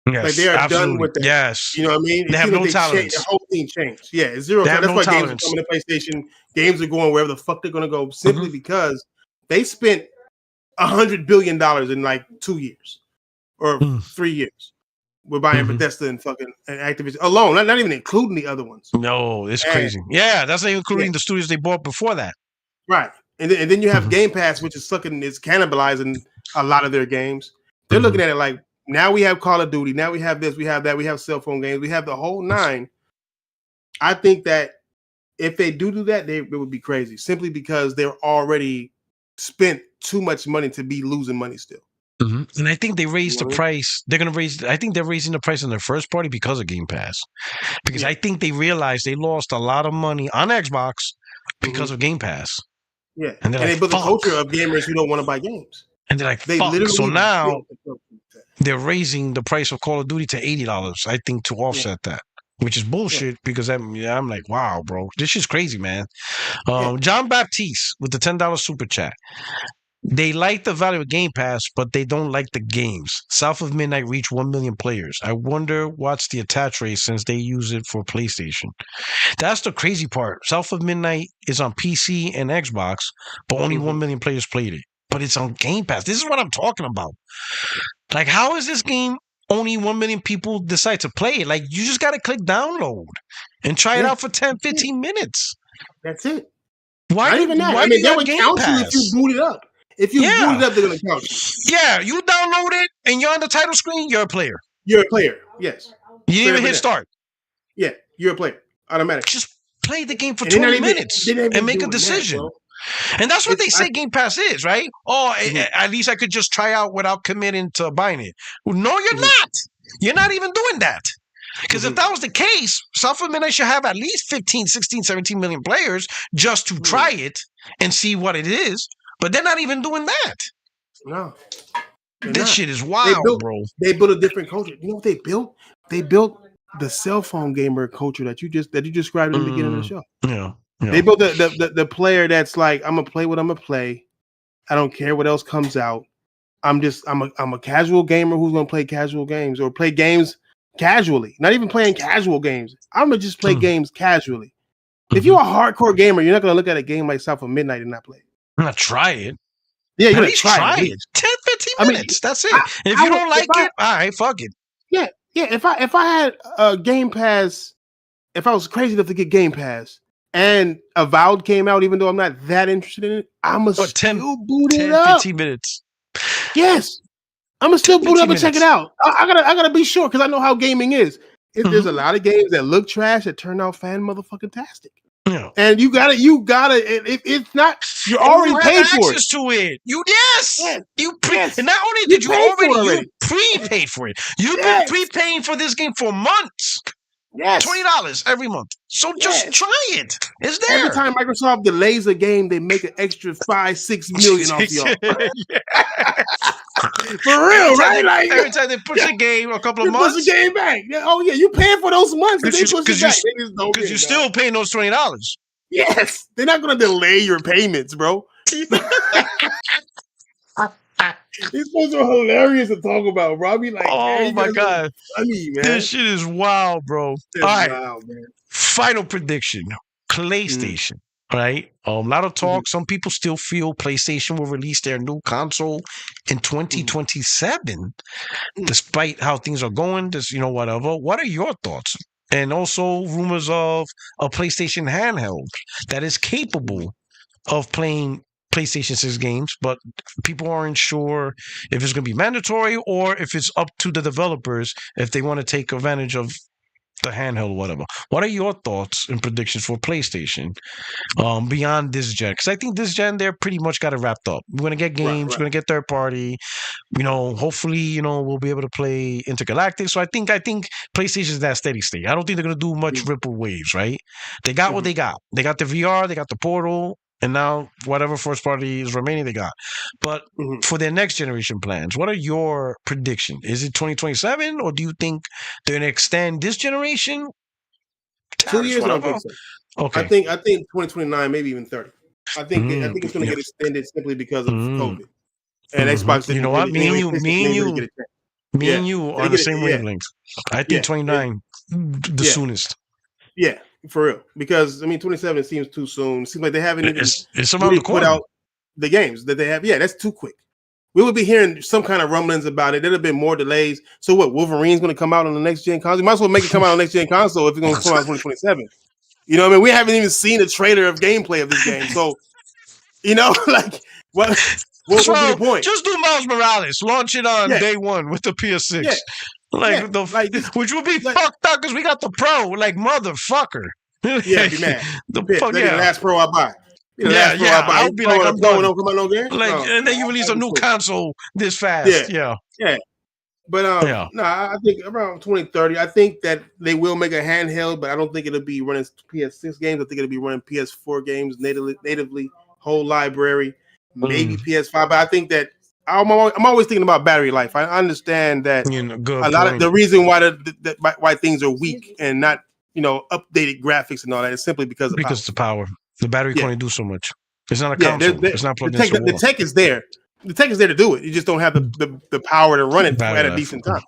Speaker 1: Yes,
Speaker 2: like they are done with that.
Speaker 1: Yes.
Speaker 2: You know what I mean?
Speaker 1: They have no tolerance.
Speaker 2: The whole thing changed. Yeah, it's zero. That's why games are coming to PlayStation. Games are going wherever the fuck they're going to go simply because they spent $100 billion in like 2 years or 3 years. We're buying Bethesda and fucking and Activision alone, not even including the other ones.
Speaker 1: No, it's crazy. Yeah, that's not even including the studios they bought before that.
Speaker 2: Right. And then you have Game Pass, which is cannibalizing a lot of their games. They're looking at it like, now we have Call of Duty, now we have this, we have that, we have cell phone games, we have the whole nine. I think that if they do that, it would be crazy, simply because they're already spent too much money to be losing money still.
Speaker 1: And I think they raised the price. They're going to raise. I think they're raising the price on their first party because of Game Pass. Because I think they realized they lost a lot of money on Xbox because of Game Pass.
Speaker 2: Yeah, and they built a culture of gamers who don't want to buy games.
Speaker 1: And they're like, fuck. So now they're raising the price of Call of Duty to $80, I think, to offset that. Which is bullshit because I'm like, wow, bro. This is crazy, man. John Baptiste with the $10 super chat. They like the value of Game Pass, but they don't like the games. South of Midnight reached 1 million players. I wonder what's the attach rate since they use it for PlayStation. That's the crazy part. South of Midnight is on PC and Xbox, but only 1 million players played it. But it's on Game Pass. This is what I'm talking about. Like, how is this game only 1 million people decide to play it? Like, you just got to click download and try it out for 10, 15 minutes.
Speaker 2: That's it.
Speaker 1: Why
Speaker 2: Not even that.
Speaker 1: Why
Speaker 2: I mean, they would count you if you boot it up. If you boot it up, they're going to count you.
Speaker 1: Yeah, you download it and you're on the title screen, you're a player.
Speaker 2: You're a player, yes.
Speaker 1: You didn't even hit start.
Speaker 2: Yeah, you're a player. Automatic.
Speaker 1: Just play the game for 20 minutes and make a decision. And that's what they say Game Pass is, right? Oh, at least I could just try out without committing to buying it. Well, no, you're not. You're not even doing that. Because if that was the case, South of Midnight should have at least 15, 16, 17 million players just to try it and see what it is. But they're not even doing that.
Speaker 2: No.
Speaker 1: This shit is wild, bro.
Speaker 2: They built a different culture. You know what they built? They built the cell phone gamer culture that you described in the beginning of the show.
Speaker 1: Yeah.
Speaker 2: They built the player that's like, I'm gonna play what I'm gonna play. I don't care what else comes out. I'm a casual gamer who's gonna play casual games or play games casually. Not even playing casual games. I'm gonna just play games casually. If you're a hardcore gamer, you're not gonna look at a game like South of Midnight and not play it.
Speaker 1: I'm gonna try it.
Speaker 2: Yeah, you're
Speaker 1: gonna try it. 10, 15 minutes. That's it. And if you don't like it, all right, fuck it.
Speaker 2: Yeah. If I had a Game Pass, if I was crazy enough to get Game Pass and Avowed came out, even though I'm not that interested in it, I'm still boot it up.
Speaker 1: 15 minutes.
Speaker 2: Yes. I'm gonna still boot it up and check it out. I gotta be sure because I know how gaming is. There's a lot of games that look trash that turn out fan motherfucking tastic.
Speaker 1: Yeah.
Speaker 2: And you gotta. If it's not, you're already paid for it.
Speaker 1: To it. You and not only did you already prepaid for it. You've been prepaying for this game for months.
Speaker 2: Yes,
Speaker 1: $20 every month. So just try it. It's there.
Speaker 2: Every time Microsoft delays a game, they make an extra $5-6 million off y'all. For real, right? Like,
Speaker 1: every time they push a game a couple of months,
Speaker 2: push a game back. Oh yeah, you paying for those months because they push it back.
Speaker 1: Because you're still paying those $20.
Speaker 2: Yes, they're not going to delay your payments, bro. These ones are hilarious to talk about, bro. I mean, like,
Speaker 1: oh my god,
Speaker 2: funny, man.
Speaker 1: This shit is wild, bro. All right, wild, man. Final prediction: PlayStation. Right, a lot of talk. Some people still feel PlayStation will release their new console in 2027, despite how things are going. Whatever. What are your thoughts? And also rumors of a PlayStation handheld that is capable of playing PlayStation 6 games, but people aren't sure if it's going to be mandatory or if it's up to the developers if they want to take advantage of the handheld or whatever. What are your thoughts and predictions for PlayStation beyond this gen? Because I think this gen, they're pretty much got it wrapped up. We're going to get games, we're going to get third party. Hopefully, we'll be able to play Intergalactic. So I think PlayStation is that steady state. I don't think they're going to do much ripple waves, right? They got what they got. They got the VR, they got the Portal, and now whatever first party is remaining, they got. But for their next generation plans, what are your predictions? Is it 2027, or do you think they're going to extend this generation?
Speaker 2: 2 years, I don't think so. Okay. I think 2029, maybe even 30. I think it's going to get extended simply because of COVID. And Xbox.
Speaker 1: You know what? Me and you are on the same wavelength. I think 29 the soonest.
Speaker 2: Yeah. For real, because 27 seems too soon. It seems like they haven't even
Speaker 1: it's around the corner.
Speaker 2: Put out the games that they have. Yeah, that's too quick. we would be hearing some kind of rumblings about it. There'd have been more delays. So what? Wolverine's going to come out on the next gen console. You might as well make it come out on the next gen console if it's going to come out in 2027. You know what I mean? We haven't even seen a trailer of gameplay of this game. So, you know, like what would be the point?
Speaker 1: Just do Miles Morales. Launch it on day one with the PS6.
Speaker 2: Yeah.
Speaker 1: Which would be fucked up because we got the Pro. Like, motherfucker.
Speaker 2: Yeah, be mad. The last Pro I buy.
Speaker 1: I'll be like, I'm done.
Speaker 2: Don't come out no game.
Speaker 1: And then you release a new console this fast. Yeah.
Speaker 2: But I think around 2030, I think that they will make a handheld, but I don't think it'll be running PS6 games. I think it'll be running PS4 games natively, whole library, maybe PS5. But I think that I'm always thinking about battery life. I understand that a lot of the reason why things are weak and not updated graphics and all that is simply because of
Speaker 1: the power. The battery can only do so much. It's not a console. It's not plugged into
Speaker 2: the tech is there. The tech is there to do it. You just don't have the power to run it at a decent time.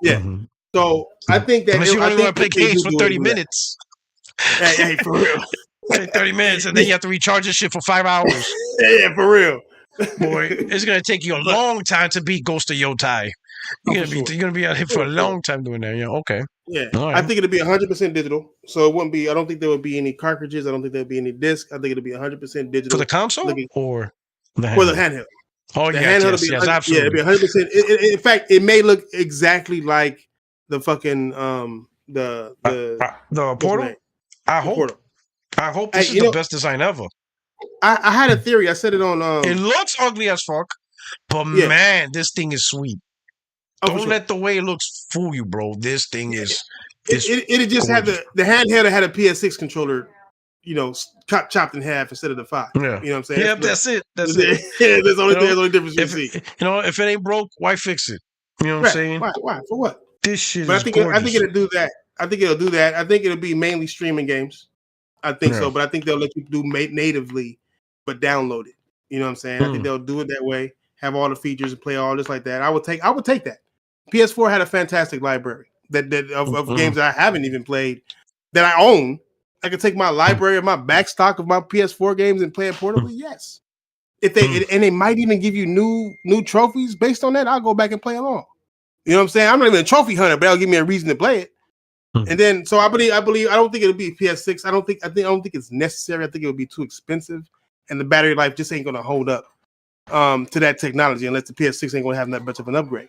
Speaker 2: Yeah. Mm-hmm. So I think that
Speaker 1: unless you only want to play games for 30 minutes.
Speaker 2: Hey, for real.
Speaker 1: 30 minutes, and then you have to recharge this shit for 5 hours.
Speaker 2: Yeah, for real.
Speaker 1: Boy, it's gonna take you a long time to beat Ghost of Yotai. You're gonna be out here for a long time doing that. Yeah. Okay.
Speaker 2: Yeah. Right. I think it'll be 100% digital. So it wouldn't be. I don't think there would be any cartridges. I don't think there'll be any discs. I think it'll be 100% digital
Speaker 1: for the console or
Speaker 2: the handheld.
Speaker 1: Oh, yes, absolutely.
Speaker 2: Yeah, it'll be 100%. In fact, it may look exactly like the fucking the
Speaker 1: Portal. I hope this is the best design ever.
Speaker 2: I had a theory. I said it on.
Speaker 1: It looks ugly as fuck, but man, this thing is sweet. Don't let the way it looks fool you, bro. This thing is.
Speaker 2: It just had the handheld had a PS6 controller. Chopped in half instead of the 5.
Speaker 1: Yeah.
Speaker 2: You know what I'm saying?
Speaker 1: Yeah, that's it. That's it.
Speaker 2: Yeah, there's only difference you see.
Speaker 1: If it ain't broke, why fix it? You know what I'm saying?
Speaker 2: Why? For what?
Speaker 1: This shit
Speaker 2: but
Speaker 1: is gorgeous.
Speaker 2: I think it'll do that. I think it'll be mainly streaming games. I think so, but I think they'll let you do natively, but download it. You know what I'm saying? I think they'll do it that way, have all the features and play all this like that. I would take that. PS4 had a fantastic library of games that I haven't even played that I own. I could take my library of my back stock of my PS4 games and play it portably. Yes, if they might even give you new trophies based on that, I'll go back and play along. You know what I'm saying? I'm not even a trophy hunter, but that'll give me a reason to play it. And then, so I believe. I don't think it'll be PS6. I don't think it's necessary. I think it'll be too expensive, and the battery life just ain't gonna hold up to that technology unless the PS6 ain't gonna have that much of an upgrade.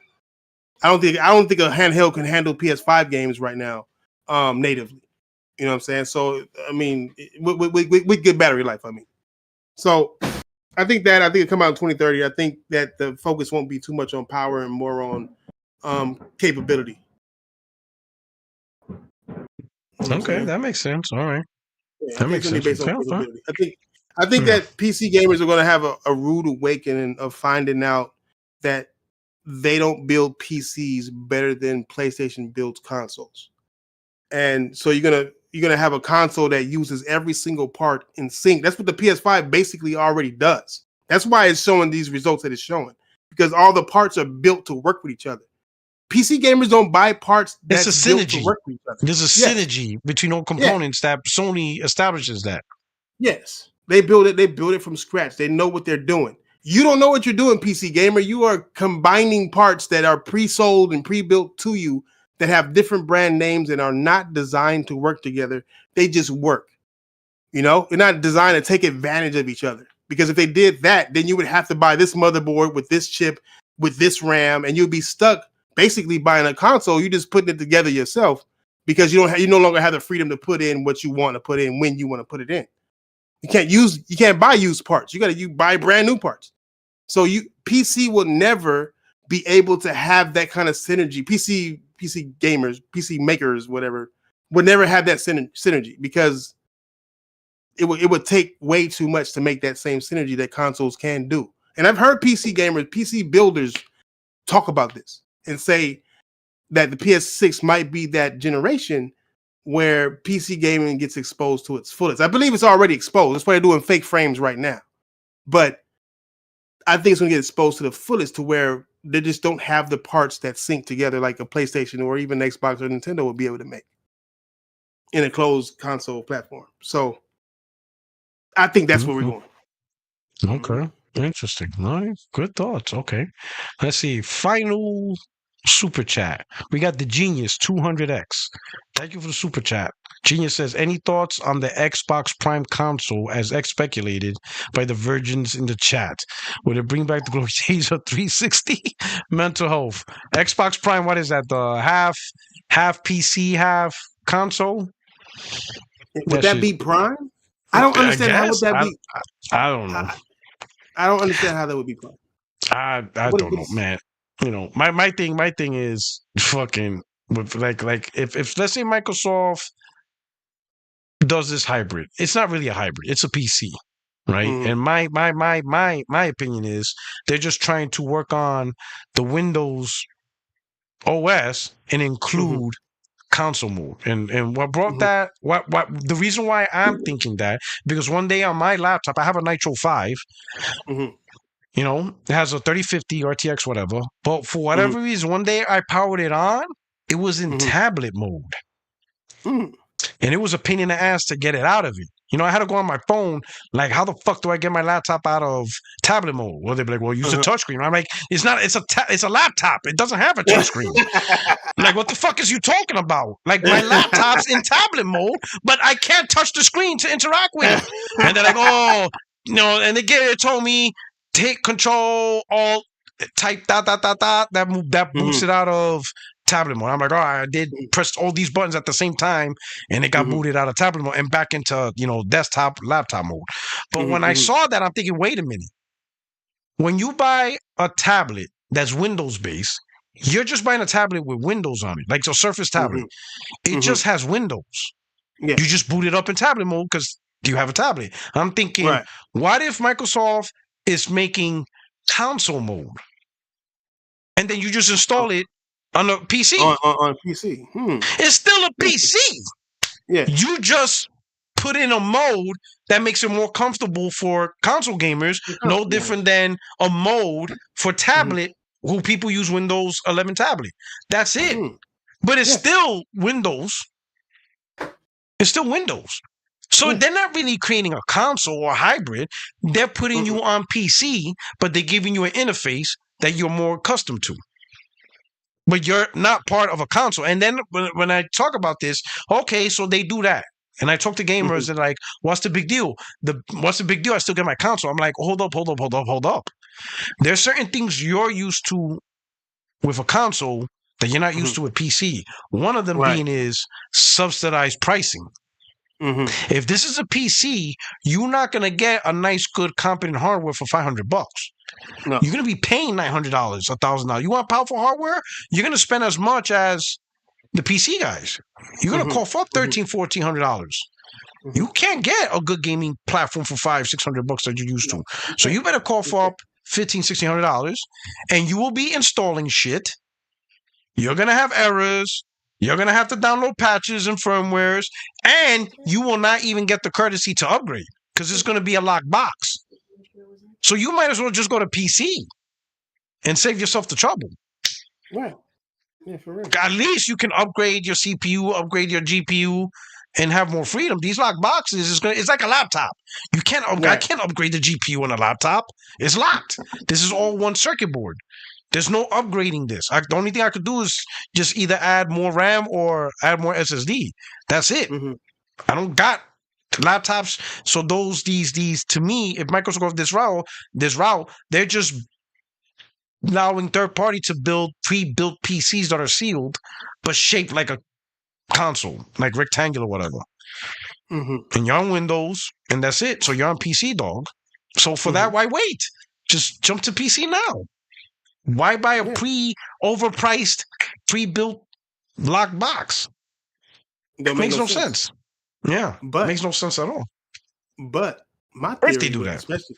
Speaker 2: I don't think a handheld can handle PS5 games right now natively. You know what I'm saying? So, I mean, with good battery life, I mean. So, I think it'll come out in 2030. I think that the focus won't be too much on power and more on capability.
Speaker 1: Okay, that makes sense. All right.
Speaker 2: Yeah, that makes sense. I think that PC gamers are going to have a rude awakening of finding out that they don't build PCs better than PlayStation builds consoles. And so you're gonna have a console that uses every single part in sync. That's what the PS5 basically already does. That's why it's showing these results that it's showing, because all the parts are built to work with each other. PC gamers don't buy parts that's built to work with each other.
Speaker 1: There's a synergy between all components that Sony establishes that.
Speaker 2: Yes, they build it from scratch. They know what they're doing. You don't know what you're doing, PC gamer. You are combining parts that are pre-sold and pre-built to you that have different brand names and are not designed to work together. They just work. They're not designed to take advantage of each other. Because if they did that, then you would have to buy this motherboard with this chip, with this RAM, and you'd be stuck basically buying a console. You're just putting it together yourself because you no longer have the freedom to put in what you want to put in when you want to put it in. You can't buy used parts. You buy brand new parts. So PC will never be able to have that kind of synergy. PC gamers, PC makers, whatever, would never have that synergy because it would take way too much to make that same synergy that consoles can do. And I've heard PC gamers, PC builders talk about this and say that the PS6 might be that generation where PC gaming gets exposed to its fullest. I believe it's already exposed. That's why they're doing fake frames right now. But I think it's going to get exposed to the fullest to where they just don't have the parts that sync together like a PlayStation or even Xbox or Nintendo would be able to make in a closed console platform. So I think that's where we're going.
Speaker 1: Okay. Interesting. All right. Good thoughts. Okay. Let's see. Final super chat. We got the Genius 200X. Thank you for the super chat. Genius says, any thoughts on the Xbox Prime console as X speculated by the virgins in the chat? Would it bring back the glory days of 360? Mental health. Xbox Prime, what is that? The half PC, half console?
Speaker 2: Would that be Prime? I don't understand how would that be.
Speaker 1: I don't know.
Speaker 2: I don't understand how that would be Prime.
Speaker 1: I don't know, man. You know, my thing is fucking with like if let's say Microsoft does this hybrid, it's not really a hybrid, it's a PC, right? And my opinion is they're just trying to work on the Windows OS and include console mode. And what brought that what the reason why I'm thinking that, because one day on my laptop I have a Nitro 5. You know, it has a 3050 RTX, whatever. But for whatever reason, one day I powered it on, it was in tablet mode. And it was a pain in the ass to get it out of it. You know, I had to go on my phone, like, how the fuck do I get my laptop out of tablet mode? Well, they'd be like, well, use a touchscreen. I'm like, it's not, it's a laptop. It doesn't have a touchscreen. Like, what the fuck is you talking about? Like, my laptop's in tablet mode, but I can't touch the screen to interact with it. And they're like, oh, you know, and they told me, take control, alt, type that boots it out of tablet mode. I'm like, all right, I did press all these buttons at the same time, and it got booted out of tablet mode and back into, you know, desktop, laptop mode. But when I saw that, I'm thinking, wait a minute. When you buy a tablet that's Windows based, you're just buying a tablet with Windows on it, like a Surface tablet. It just has Windows. You just boot it up in tablet mode because you have a tablet. I'm thinking, what if Microsoft is making console mode, and then you just install it on a PC?
Speaker 2: On PC.
Speaker 1: It's still a PC. Yeah. You just put in a mode that makes it more comfortable for console gamers, no different than a mode for tablet who people use Windows 11 tablet. That's it. But it's still Windows. It's still Windows. So they're not really creating a console or a hybrid. They're putting you on PC, but they're giving you an interface that you're more accustomed to. But you're not part of a console. And then when I talk about this, okay, so they do that. And I talk to gamers and like, what's the big deal? What's the big deal? I still get my console. I'm like, hold up. There's certain things you're used to with a console that you're not used to with PC. One of them being is subsidized pricing. If this is a PC, you're not going to get a nice, good, competent hardware for $500. No. You're going to be paying $900, $1,000. You want powerful hardware? You're going to spend as much as the PC guys. You're going to cough up $1,300, $1,400. You can't get a good gaming platform for $500, $600 that you're used to. So you better cough up $1,500, $1,600, and you will be installing shit. You're going to have errors. You're going to have to download patches and firmwares, and you will not even get the courtesy to upgrade because it's going to be a locked box. So you might as well just go to PC and save yourself the trouble.
Speaker 2: Right. Yeah, for real.
Speaker 1: At least you can upgrade your CPU, upgrade your GPU, and have more freedom. These locked boxes, it's like a laptop. You can't. I can't upgrade the GPU on a laptop. It's locked. This is all one circuit board. There's no upgrading this. The only thing I could do is just either add more RAM or add more SSD. That's it. I don't got laptops. So these to me, if Microsoft goes this route, they're just allowing third party to build pre-built PCs that are sealed, but shaped like a console, like rectangular, whatever. And you're on Windows, and that's it. So you're on PC, dog. So for that, why wait? Just jump to PC now. Why buy a overpriced, pre-built locked box? It makes no sense. Yeah, but makes no sense at all.
Speaker 2: But my theory,
Speaker 1: if they do that,
Speaker 2: especially,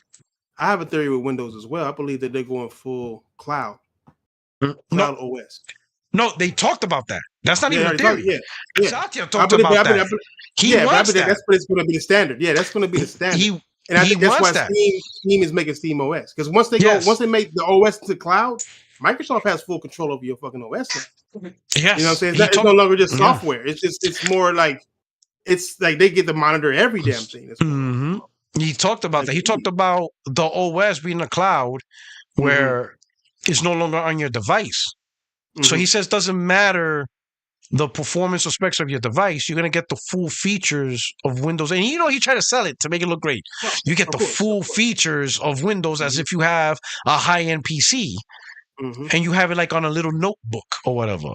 Speaker 2: I have a theory with Windows as well. I believe that they're going full cloud OS.
Speaker 1: No, they talked about that. That's not even a theory. Satya talked
Speaker 2: about
Speaker 1: that. He wants that.
Speaker 2: That's what it's going to be the standard. Yeah, that's going to be the standard. And I think that's why Steam is making Steam OS. Because once they make the OS to cloud, Microsoft has full control over your fucking OS now.
Speaker 1: Yes.
Speaker 2: You know what I'm saying? It's no longer just software. It's more like, it's like they get to monitor every damn thing.
Speaker 1: He talked about that. He talked about the OS being a cloud where it's no longer on your device. So he says doesn't matter the performance or specs of your device, you're going to get the full features of Windows. And he tried to sell it to make it look great. You get the full features of Windows as if you have a high-end PC. And you have it like on a little notebook or whatever.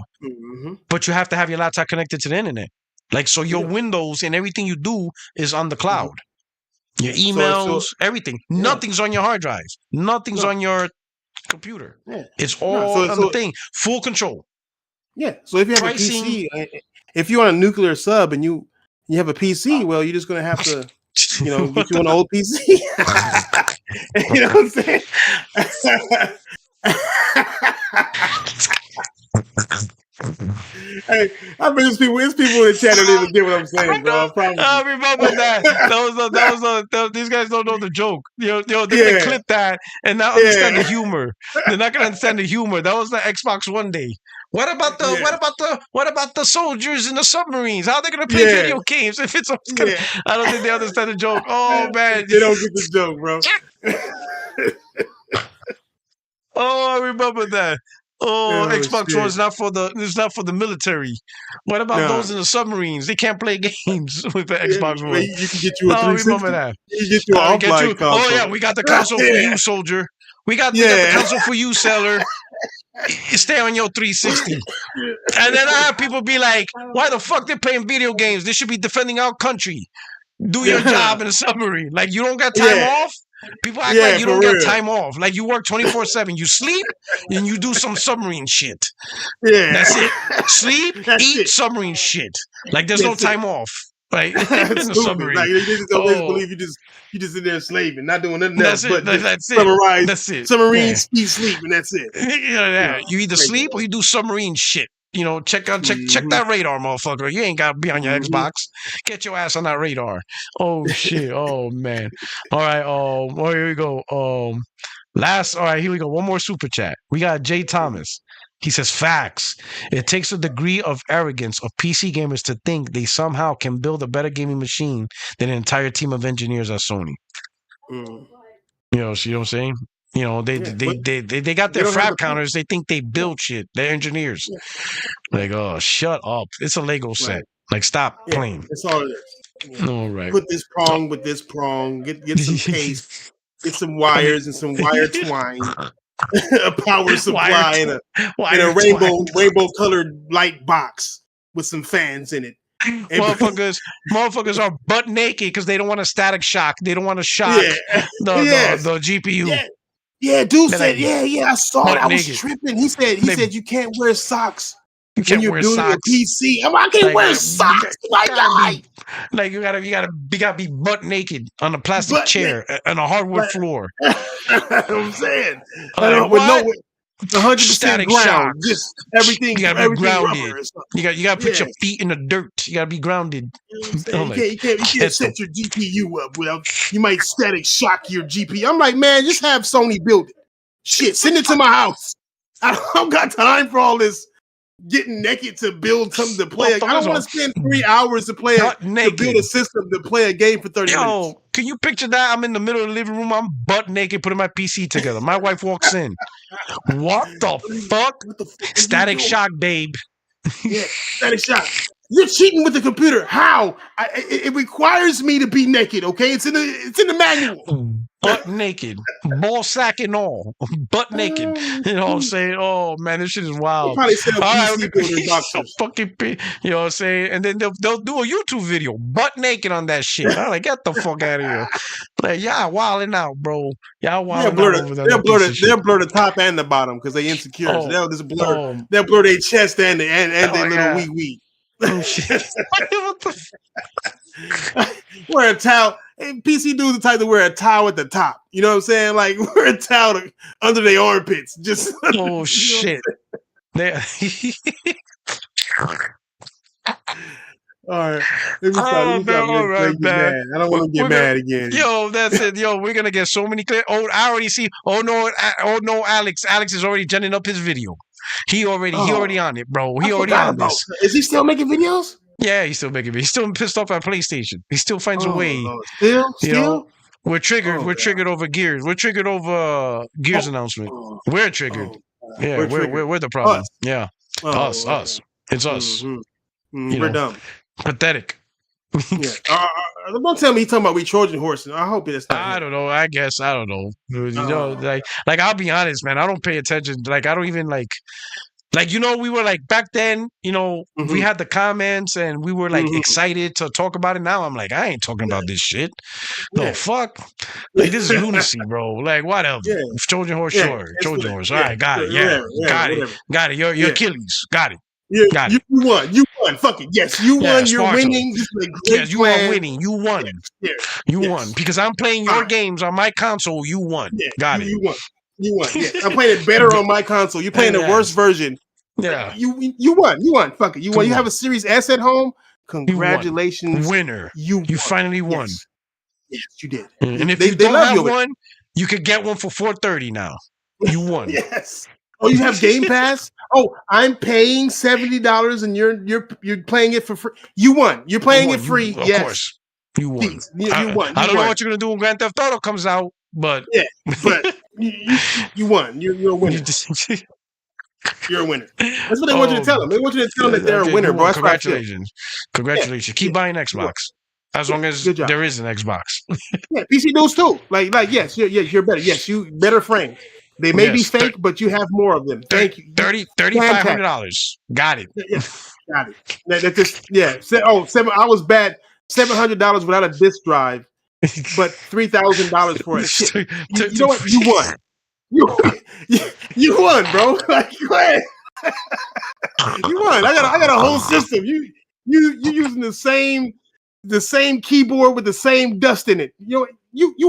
Speaker 1: But you have to have your laptop connected to the internet. Like, so your Windows and everything you do is on the cloud. Your emails, everything. Nothing's on your hard drive. Nothing's on your computer. It's all on the thing. Full control.
Speaker 2: Yeah. So if you have a PC, if you're on a nuclear sub and you have a PC, well, you're just going to have to, get you an old PC. You know what I'm saying? Hey, I mean, it's people in the chat that don't even get what I'm saying, bro.
Speaker 1: I remember that. These guys don't know the joke. They're gonna clip that and not understand the humor. They're not gonna understand the humor. That was the Xbox One day. What about the soldiers in the submarines? How are they gonna play video games if it's? I don't think they understand the joke. Oh man,
Speaker 2: they don't get the joke, bro.
Speaker 1: Oh, I remember that. Oh, Xbox One is not for the military. What about those in the submarines? They can't play games with the Xbox One.
Speaker 2: You can get you a 360.
Speaker 1: Remember that.
Speaker 2: You get you an offline console.
Speaker 1: Oh yeah, we got the console for you, soldier. We got the console for you, seller. Stay on your 360. And then I have people be like, why the fuck they playing video games? They should be defending our country. Do your job in a submarine. Like, you don't got time off? People act like you don't get time off. Like, you work 24/7. You sleep and you do some submarine shit.
Speaker 2: Yeah.
Speaker 1: That's it. Sleep, eat, submarine shit. Like, there's no time off. Like, in the submarine.
Speaker 2: Like, they just always believe you just in there slaving, not doing nothing else but
Speaker 1: that's it.
Speaker 2: Summarize.
Speaker 1: That's it.
Speaker 2: Submarine, sleep, and that's it.
Speaker 1: You either sleep or you do submarine shit. Check that radar, motherfucker. You ain't got to be on your Xbox. Get your ass on that radar. Oh shit. Oh man. All right. Here we go. All right. Here we go. One more super chat. We got Jay Thomas. He says, facts. It takes a degree of arrogance of PC gamers to think they somehow can build a better gaming machine than an entire team of engineers at Sony. See what I'm saying? They got their frap counters. They think they build shit. They're engineers. Like, oh, shut up. It's a Lego set. Like, stop playing.
Speaker 2: That's all it is.
Speaker 1: All right.
Speaker 2: Put this prong with this prong. Get some case. Get some wires and some wire twine. A power supply and a rainbow colored light box with some fans in it.
Speaker 1: Motherfuckers are butt naked because they don't want a static shock. They don't want to shock the GPU.
Speaker 2: Yeah, dude said, I saw it. I was tripping. He said you can't wear socks when you're building a PC. I can't wear socks.
Speaker 1: Like you gotta be butt naked on a plastic chair on a hardwood floor.
Speaker 2: I'm saying, 100% ground. Shock. Just everything.
Speaker 1: You gotta be grounded. You gotta put your feet in the dirt. You gotta be grounded.
Speaker 2: You can't set your GPU up without. You might static shock your GPU. I'm like, man, just have Sony build it. Shit, send it to my house. I don't got time for all this getting naked to build something to play. I don't want to spend 3 hours to build a system to play a game for 30 minutes.
Speaker 1: Can you picture that? I'm in the middle of the living room. I'm butt naked, putting my PC together. My wife walks in. What the fuck? Static shock, babe.
Speaker 2: Yeah, static shock. You're cheating with the computer. How? It requires me to be naked. Okay, it's in the manual.
Speaker 1: Butt naked, ball sack and all, butt naked. You know what I'm saying? Oh man, this shit is wild.
Speaker 2: Probably sell PC building boxes.
Speaker 1: Fucking, you know what I'm saying? And then they'll do a YouTube video, butt naked on that shit. I'm like, get the fuck out of here! Like, y'all wilding out, bro. Y'all wilding out.
Speaker 2: They'll blur the top and the bottom because they insecure. So they'll just blur. They'll blur their chest and their little wee wee. Oh shit! What the wear a towel. PC dudes the type to wear a towel at the top. You know what I'm saying? Like, wear a towel under their armpits. Just
Speaker 1: oh shit!
Speaker 2: All right. Let me stop. All right, man. I don't want to get mad again.
Speaker 1: Yo, that's it. Yo, we're gonna get so many clips. Oh, I already see. Oh no, Alex. Alex is already genning up his video. He already on it, bro. He already on this.
Speaker 2: Is he still making videos?
Speaker 1: Yeah, he's still making videos. He's still pissed off at PlayStation. He still finds a way.
Speaker 2: Still?
Speaker 1: We're triggered.
Speaker 2: Oh,
Speaker 1: We're
Speaker 2: God.
Speaker 1: triggered over Gears. We're triggered over Gears announcement. We're triggered. Yeah, we're the problem.
Speaker 2: Us.
Speaker 1: Yeah, us. It's us.
Speaker 2: We're dumb.
Speaker 1: Pathetic.
Speaker 2: Yeah. Don't tell me he's talking about we Trojan horses. I hope it's not.
Speaker 1: I don't know. I guess I don't know. Like I'll be honest, man. I don't pay attention. Like I don't even like we were like back then. We had the comments and we were like excited to talk about it. Now I'm like, I ain't talking about this shit. No fuck. Like this is lunacy, bro. Like whatever.
Speaker 2: Yeah.
Speaker 1: Trojan horse, sure. Trojan horse. All right, got it. Yeah, got it. Your Achilles. Got it.
Speaker 2: Yeah, you won. You won. Fuck it. Yes, you won. You're winning.
Speaker 1: Yes, you are winning. You won. You won. Because I'm playing your games on my console. You won. Got it.
Speaker 2: You won. You won. Yeah. I'm playing it better on my console. You're playing the worst version.
Speaker 1: Yeah.
Speaker 2: You won. You won. Fuck it. You won. You have a Series S at home. Congratulations.
Speaker 1: Winner. You finally won.
Speaker 2: Yes, you did.
Speaker 1: And if you don't have one, you could get one for $430 now. You won.
Speaker 2: Yes. Oh, you have Game Pass? Oh, I'm paying $70 and you're playing it for free. You won. You're playing it free.
Speaker 1: Of course. You won.
Speaker 2: You won.
Speaker 1: I don't know what you're gonna do when Grand Theft Auto comes out, but
Speaker 2: you won. You're a winner. You're a winner. That's what they want you to tell them. They want you to tell them that they're a winner, bro.
Speaker 1: Congratulations. Congratulations. Keep buying Xbox. As long as there is an Xbox.
Speaker 2: Yeah, PC dudes too. Like yes, you're better. Yes, you better frame. They may be fake, but you have more of them. Thank you.
Speaker 1: $3,500. Got it.
Speaker 2: Yeah, got it. I was bad. $700 without a disk drive, but $3,000 for it. You know what? You won. You won, bro. Like, go ahead. You won. I got a whole system. You using the same keyboard with the same dust in it. You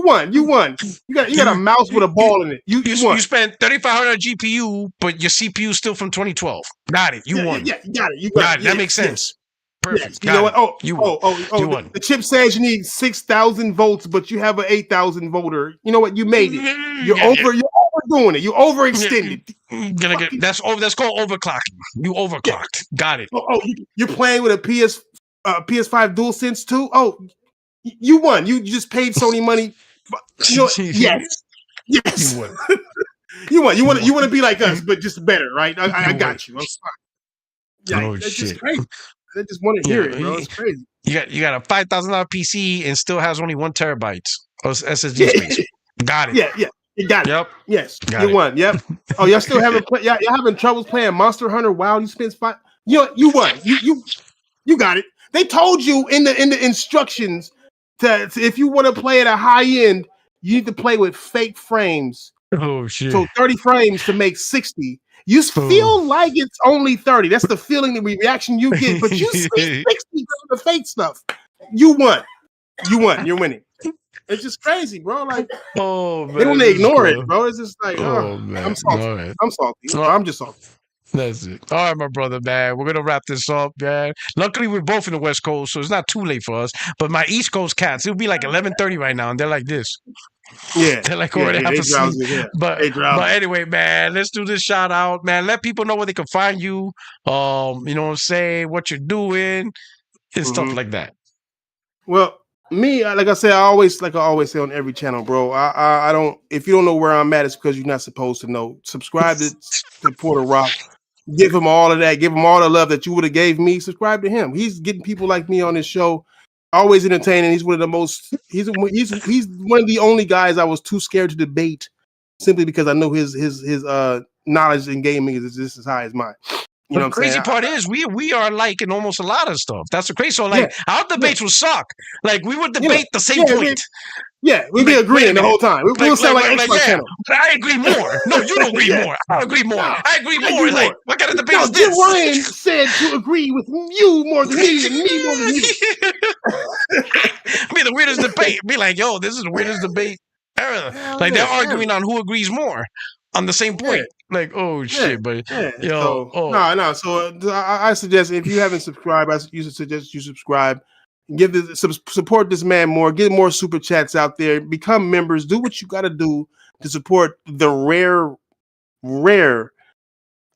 Speaker 2: won. You won. You got a mouse with a ball in it. You won.
Speaker 1: You spent $3,500 GPU, but your CPU is still from 2012. Got it. You won.
Speaker 2: Yeah, you got it. You
Speaker 1: got it. That makes sense. Perfect.
Speaker 2: You know what?
Speaker 1: You won.
Speaker 2: The chip says you need 6,000 volts, but you have an 8,000 volter. You know what? You made it. You're overdoing it. You overextended.
Speaker 1: That's called overclocking. You overclocked. Got it.
Speaker 2: You're playing with a PS5 DualSense too? Oh, you won. You just paid Sony money. Yes. You won. You won. You want to be like us, but just better, right? I got you. I'm sorry. Yeah, that's just crazy. I just want to hear it, bro. It's crazy.
Speaker 1: You got a $5,000 PC and still has only 1 terabyte of SSD space. Got it.
Speaker 2: Yeah. You got it.
Speaker 1: Yep.
Speaker 2: Yes. You won. Yep. Oh, y'all still having y'all having troubles playing Monster Hunter Wild? You spent $5. You won. You got it. They told you in the instructions to if you want to play at a high end, you need to play with fake frames.
Speaker 1: Oh shit!
Speaker 2: So 30 frames to make 60. You feel like it's only 30. That's the feeling, the reaction you get. But you see 60 of the fake stuff. You won. You're winning. It's just crazy, bro. Like,
Speaker 1: man,
Speaker 2: they don't ignore it, bro. It's just like,
Speaker 1: man.
Speaker 2: I'm salty. Right. I'm salty. I'm just salty.
Speaker 1: That's it. All right, my brother, man. We're gonna wrap this up, man. Luckily, we're both in the West Coast, so it's not too late for us. But my East Coast cats, it'll be like 11:30 right now, and they're like this.
Speaker 2: Yeah,
Speaker 1: they're like already have to sleep. But anyway, man, let's do this shout out, man. Let people know where they can find you. You know what I'm saying, what you're doing, and stuff like that.
Speaker 2: Well, me, like I said, I always say on every channel, bro. I don't. If you don't know where I'm at, it's because you're not supposed to know. Subscribe to Puertorock. Give him all of that. Give him all the love that you would have gave me. Subscribe to him. He's getting people like me on this show. Always entertaining. He's one of the most. He's one of the only guys I was too scared to debate, simply because I know his knowledge in gaming is just as high as mine. You know
Speaker 1: the crazy part is we are like in almost a lot of stuff. That's the crazy. So like our debates will suck. Like we would debate the same point.
Speaker 2: We'd be agreeing the whole time. We would sound like Xbox channel.
Speaker 1: I agree more. No, you don't agree more. I agree more. I agree more. Like what kind of debate is this?
Speaker 2: Ryan said to agree with you more than me and me more than you.
Speaker 1: Be the weirdest debate. Be like, yo, this is the weirdest debate ever. Like they're arguing on who agrees more on the same point. Like, oh shit, but yo,
Speaker 2: no. So I suggest if you haven't subscribed, I suggest you subscribe. Give support this man more. Get more super chats out there. Become members. Do what you got to do to support the rare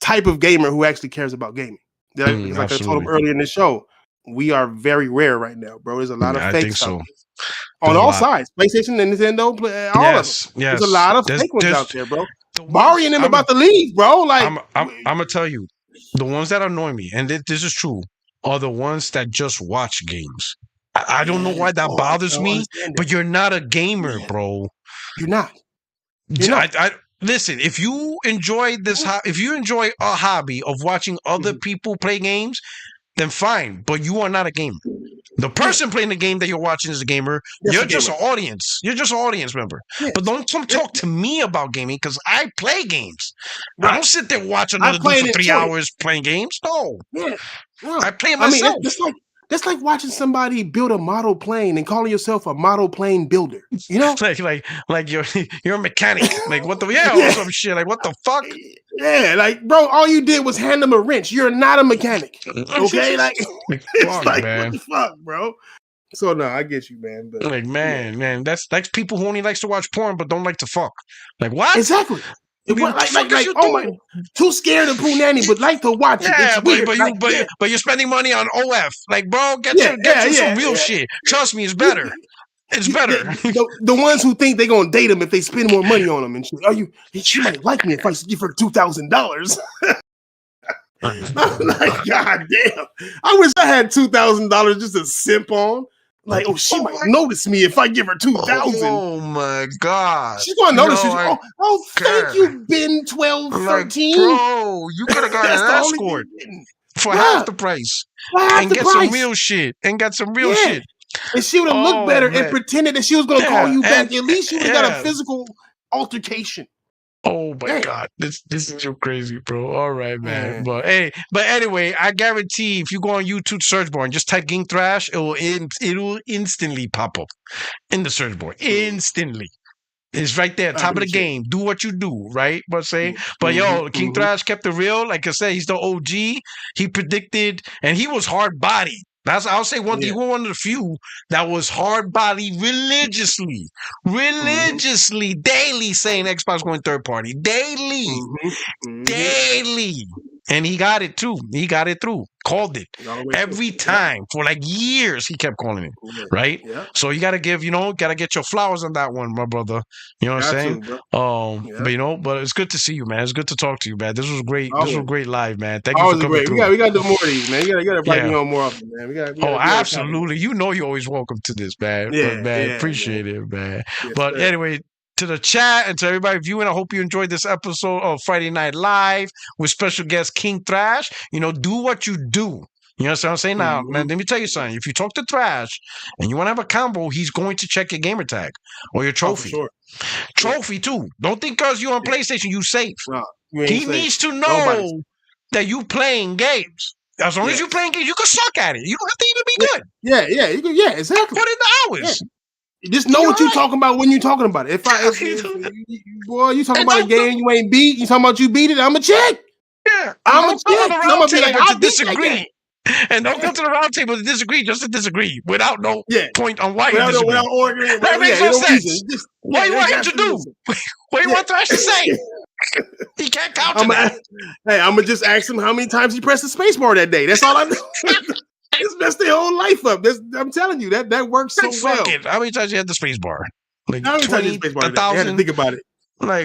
Speaker 2: type of gamer who actually cares about gaming. Like I told him earlier in the show, we are very rare right now, bro. There's a lot of
Speaker 1: I
Speaker 2: fakes
Speaker 1: think so.
Speaker 2: out there. On all sides, PlayStation and Nintendo, all of them.
Speaker 1: Yes.
Speaker 2: There's a lot of fake ones out there, bro. Barry and them
Speaker 1: I'm
Speaker 2: about to leave, bro. Like,
Speaker 1: I'm gonna tell you, the ones that annoy me, and this is true, are the ones that just watch games. I don't know why that bothers me, but you're not a gamer, bro.
Speaker 2: You're not.
Speaker 1: Listen, if you enjoy if you enjoy a hobby of watching other people play games, then fine. But you are not a gamer. The person playing the game that you're watching is a gamer. You're just an audience. You're just an audience member. Yeah. But don't come talk to me about gaming because I play games. Right. I don't sit there watching another dude for 3 hours playing games. No. Yeah. No. I play it myself.
Speaker 2: I mean, that's like watching somebody build a model plane and calling yourself a model plane builder. You know,
Speaker 1: like you're a mechanic. Like what the or some shit. Like what the fuck?
Speaker 2: Yeah, like bro, all you did was hand them a wrench. You're not a mechanic. Okay, like it's like man. What the fuck, bro? So no, I get you, man. But
Speaker 1: like man, that's like people who only likes to watch porn but don't like to fuck. Like what?
Speaker 2: Exactly. Too scared of Pooh Nanny, but like to watch it.
Speaker 1: Yeah, but you're spending money on OF. Like, bro, get some real shit. Trust me, it's better. It's better.
Speaker 2: The ones who think they're gonna date them if they spend more money on them and shit. She might like me if I give her $2,000. I'm like, God damn. I wish I had $2,000 just to simp on. Like, she might notice me if I give her $2,000.
Speaker 1: Oh my God.
Speaker 2: She's gonna notice you. Thank you, Ben 12, 13.
Speaker 1: Bro, you could have gotten an escort for half the price. And get some real shit. Shit.
Speaker 2: And she would have looked better and pretended that she was gonna call you back. At least you would have got a physical altercation.
Speaker 1: Oh my God, this is so crazy, bro. All right, man. But anyway, I guarantee if you go on YouTube search bar and just type King Thrash, it will instantly pop up in the search bar. Instantly. It's right there, top of the game. Do what you do, right? But King Thrash kept it real. Like I said, he's the OG. He predicted, and he was hard body. I'll say one thing. He was one of the few that was hard body religiously, daily saying Xbox going third party, daily. And he got it too. He got it through. Called it every time for like years. He kept calling it, right? Yeah. So you gotta get your flowers on that one, my brother. You know what I'm saying? But it's good to see you, man. It's good to talk to you, man. This was great. This was great live, man. Thank you for coming through.
Speaker 2: We got to do more of these, man. You gotta invite me on more often, man.
Speaker 1: Absolutely. You know you're always welcome to this, man. Appreciate it, man. Yes, anyway. To the chat and to everybody viewing, I hope you enjoyed this episode of Friday Night Live with special guest King Thrash. Do what you do. You know what I'm saying? Now, man, let me tell you something. If you talk to Thrash and you want to have a combo, he's going to check your gamer tag or your trophy. Trophy, too. Don't think because you're on PlayStation, you safe. No, he needs to know that you playing games. As long as you're playing games, you can suck at it. You don't have to even be good.
Speaker 2: Yeah, exactly.
Speaker 1: Put in the hours.
Speaker 2: Yeah. Just know what you're talking about when you're talking about it. If you talking about a game you ain't beat, you talking about you beat it, I'm a check.
Speaker 1: Yeah,
Speaker 2: I'm a check. I'm gonna be like,
Speaker 1: I disagree. And don't come to the round table to disagree, just to disagree without no point on why you disagree. Without arguing. That makes no sense. What do you want him to do? What do you want Thrash to say? He can't counter that.
Speaker 2: Hey, I'm gonna just ask him how many times he pressed the space bar that day. That's all I know. It's messed their whole life up. I'm telling you, that works so well.
Speaker 1: How many times you had the space bar?
Speaker 2: Like how many times you had the space bar? 1,000? I had to think about it.
Speaker 1: I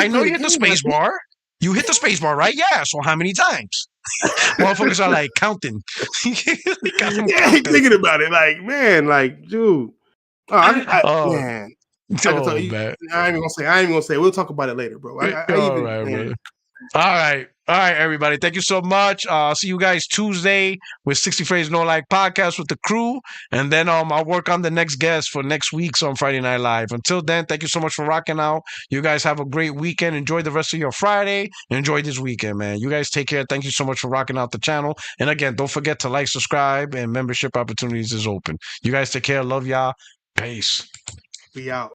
Speaker 1: know you hit the space bar. You hit the space bar, right? Yeah. So how many times? Motherfuckers are like counting.
Speaker 2: Thinking about it. Like, man, like, dude. Man. I ain't even gonna say. We'll talk about it later, bro.
Speaker 1: All right, everybody. Thank you so much. See you guys Tuesday with 60 Frames No Like podcast with the crew. And then I'll work on the next guest for next week's on Friday Night Live. Until then, thank you so much for rocking out. You guys have a great weekend. Enjoy the rest of your Friday. Enjoy this weekend, man. You guys take care. Thank you so much for rocking out the channel. And again, don't forget to like, subscribe, and membership opportunities is open. You guys take care. Love y'all. Peace.
Speaker 2: Be out.